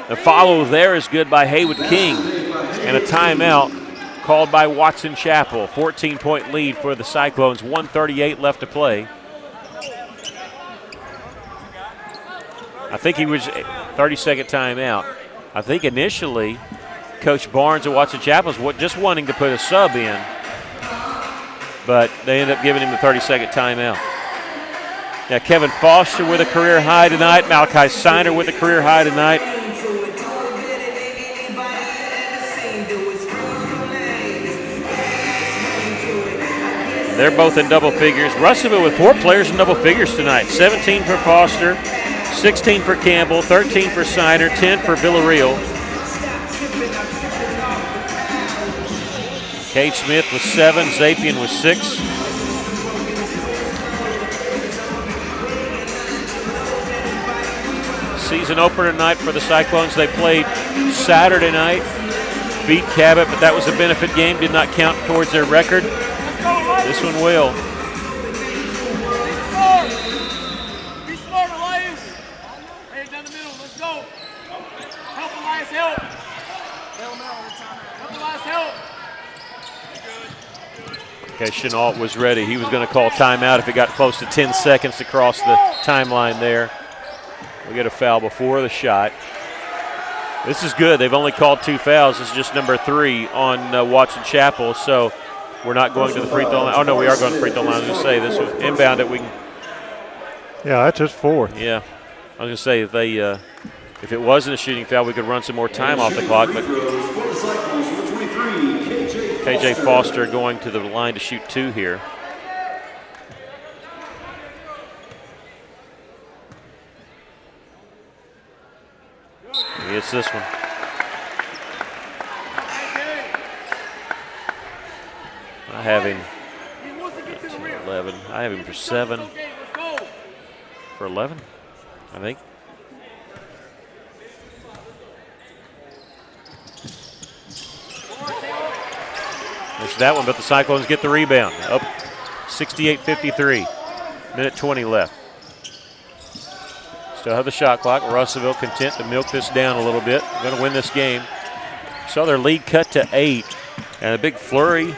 The follow there is good by Haywood King. And a timeout called by Watson Chapel. 14-point lead for the Cyclones. 1:38 left to play. I think he was 30-second timeout. I think initially Coach Barnes at Watson Chapel was just wanting to put a sub in, but they ended up giving him the 30-second timeout. Now Kevin Foster with a career high tonight. Malachi Siner with a career high tonight. They're both in double figures. Russellville with 4 players in double figures tonight. 17 for Foster, 16 for Campbell, 13 for Siner, 10 for Villarreal. Cade Smith with 7, Zapian with 6. Season opener tonight for the Cyclones. They played Saturday night, beat Cabot, but that was a benefit game, did not count towards their record. This one will. Be smart, Elias. Hey, down the middle. Let's go. Help Elias, help. Help Elias, help. Okay, Chenault was ready. He was going to call timeout if it got close to 10 seconds to cross the timeline there. We get a foul before the shot. This is good. They've only called 2 fouls. This is just number 3 on Watson Chapel. So we're not going to the free throw line. Oh, no, we are going to the free throw line. I was going to say this was inbound that we can. Yeah, that's his 4th. Yeah. I was going to say if they if it wasn't a shooting foul, we could run some more time off the clock. But KJ Foster going to the line to shoot 2 here. He gets this one. I have him 11. I have him for 7. For 11, I think. Missed that one, but the Cyclones get the rebound. Up 68-53. Minute 20 left. Still have the shot clock. Russellville content to milk this down a little bit. Going to win this game. So their lead cut to 8. And a big flurry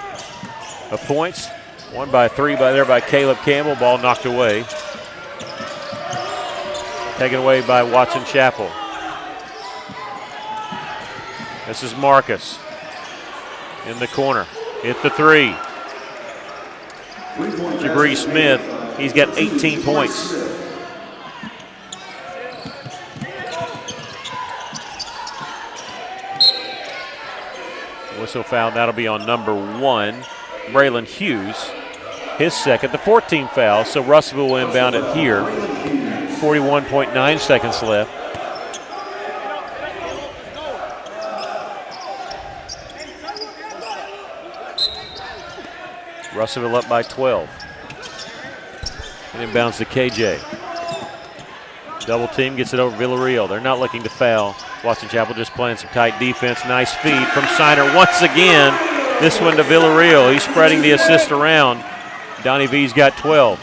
of points. Won by 3 by Caleb Campbell. Ball knocked away. Taken away by Watson Chapel. This is Marcus in the corner. Hit the 3. Jabri Smith, he's got 18 points. Whistle foul, that'll be on number 1, Braylon Hughes. His second, the 14th foul, so Russellville will inbound it here. 41.9 seconds left. Russellville up by 12. And inbounds to KJ. Double team gets it over Villarreal. They're not looking to foul. Watson Chapel just playing some tight defense. Nice feed from Siner once again. This one to Villarreal. He's spreading the assist around. Donnie V's got 12.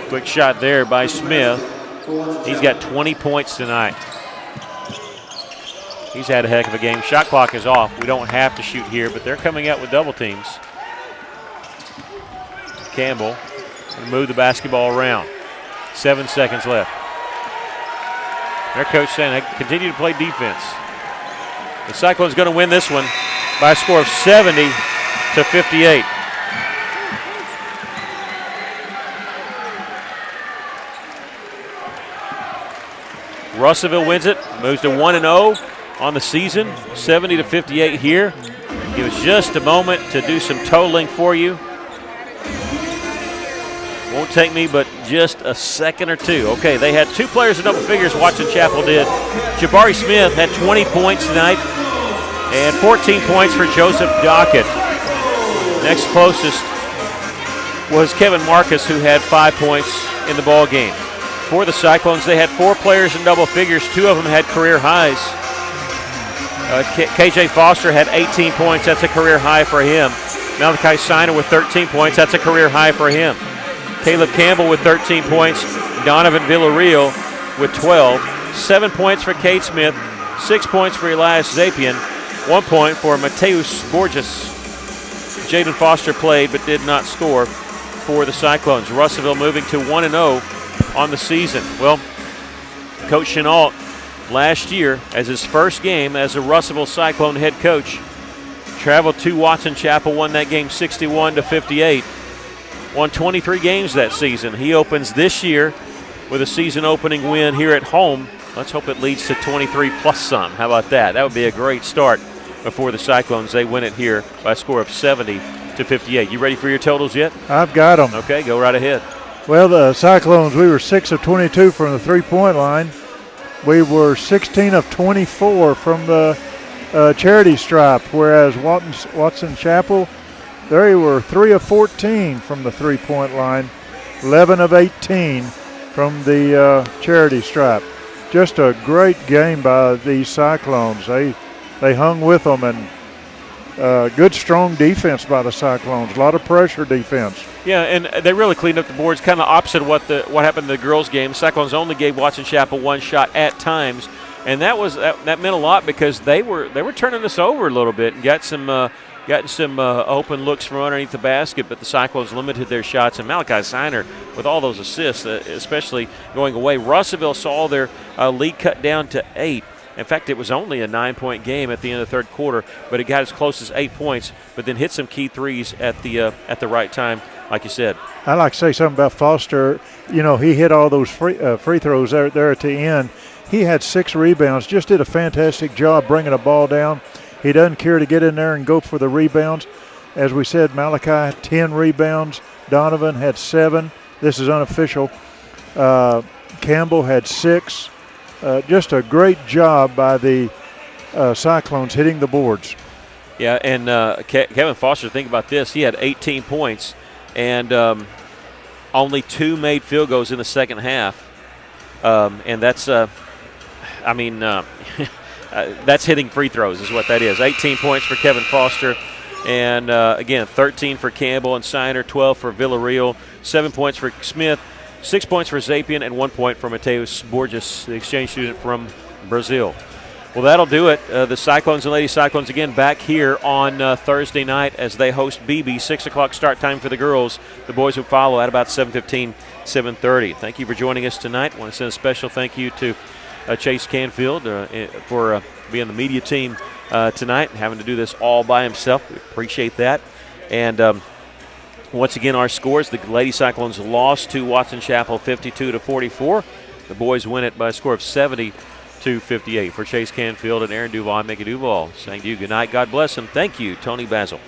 Quick shot there by Smith. He's got 20 points tonight. He's had a heck of a game. Shot clock is off. We don't have to shoot here, but they're coming out with double teams. Campbell will move the basketball around. 7 seconds left. Their coach saying, hey, continue to play defense. The Cyclones going to win this one by a score of 70-58. Russellville wins it, moves to 1-0. on the season, 70-58 here. Give us just a moment to do some totaling for you. Won't take me but just a second or two. Okay, they had 2 players in double figures, Watson Chapel did. Jabari Smith had 20 points tonight and 14 points for Joseph Dockett. Next closest was Kevin Marcus, who had 5 points in the ball game. For the Cyclones, they had 4 players in double figures. 2 of them had career highs. KJ Foster had 18 points. That's a career high for him. Malachi Siner with 13 points. That's a career high for him. Caleb Campbell with 13 points. Donovan Villarreal with 12. 7 points for Cade Smith. 6 points for Elias Zapian. 1 point for Mateus Borges. Jaden Foster played but did not score for the Cyclones. Russellville moving to 1-0 on the season. Well, Coach Chenault last year, as his first game as a Russellville Cyclone head coach, traveled to Watson Chapel, won that game 61-58. Won 23 games that season. He opens this year with a season opening win here at home. Let's hope it leads to 23 plus some. How about that? That would be a great start before the Cyclones. They win it here by a score of 70-58. You ready for your totals yet? I've got them. Okay, go right ahead. Well, the Cyclones, we were 6 of 22 from the three-point line. We were 16 of 24 from the charity stripe, whereas Watson Chapel, they were 3 of 14 from the three-point line, 11 of 18 from the charity stripe. Just a great game by these Cyclones. They hung with them, and good, strong defense by the Cyclones. A lot of pressure defense. Yeah, and they really cleaned up the boards, kind of opposite of what happened in the girls' game. Cyclones only gave Watson Chapel 1 shot at times, and that meant a lot because they were turning this over a little bit and got some open looks from underneath the basket, but the Cyclones limited their shots. And Malachi Siner with all those assists, especially going away. Russellville saw their lead cut down to 8. In fact, it was only a 9-point game at the end of the third quarter, but it got as close as 8 points, but then hit some key threes at the right time, like you said. I'd like to say something about Foster. You know, he hit all those free throws there at the end. He had 6 rebounds, just did a fantastic job bringing the ball down. He doesn't care to get in there and go for the rebounds. As we said, Malachi, 10 rebounds. Donovan had 7. This is unofficial. Campbell had 6. Just a great job by the Cyclones hitting the boards. Yeah, and Kevin Foster, think about this. He had 18 points and only 2 made field goals in the second half. And that's, that's hitting free throws is what that is. 18 points for Kevin Foster. And, again, 13 for Campbell and Siner, 12 for Villarreal, 7 points for Smith, 6 points for Zapian, and 1 point for Mateus Borges, the exchange student from Brazil. Well, that'll do it. The Cyclones and Lady Cyclones again back here on Thursday night as they host BB. 6 o'clock start time for the girls. The boys will follow at about 7:15, 7:30. Thank you for joining us tonight. I want to send a special thank you to Chase Canfield for being the media team tonight and having to do this all by himself. We appreciate that. And once again, our scores: the Lady Cyclones lost to Watson Chapel 52-44. The boys win it by a score of 70-58. For Chase Canfield and Aaron Duval, I'm Mickey Duval saying to you good night, God bless, and thank you, Tony Basil.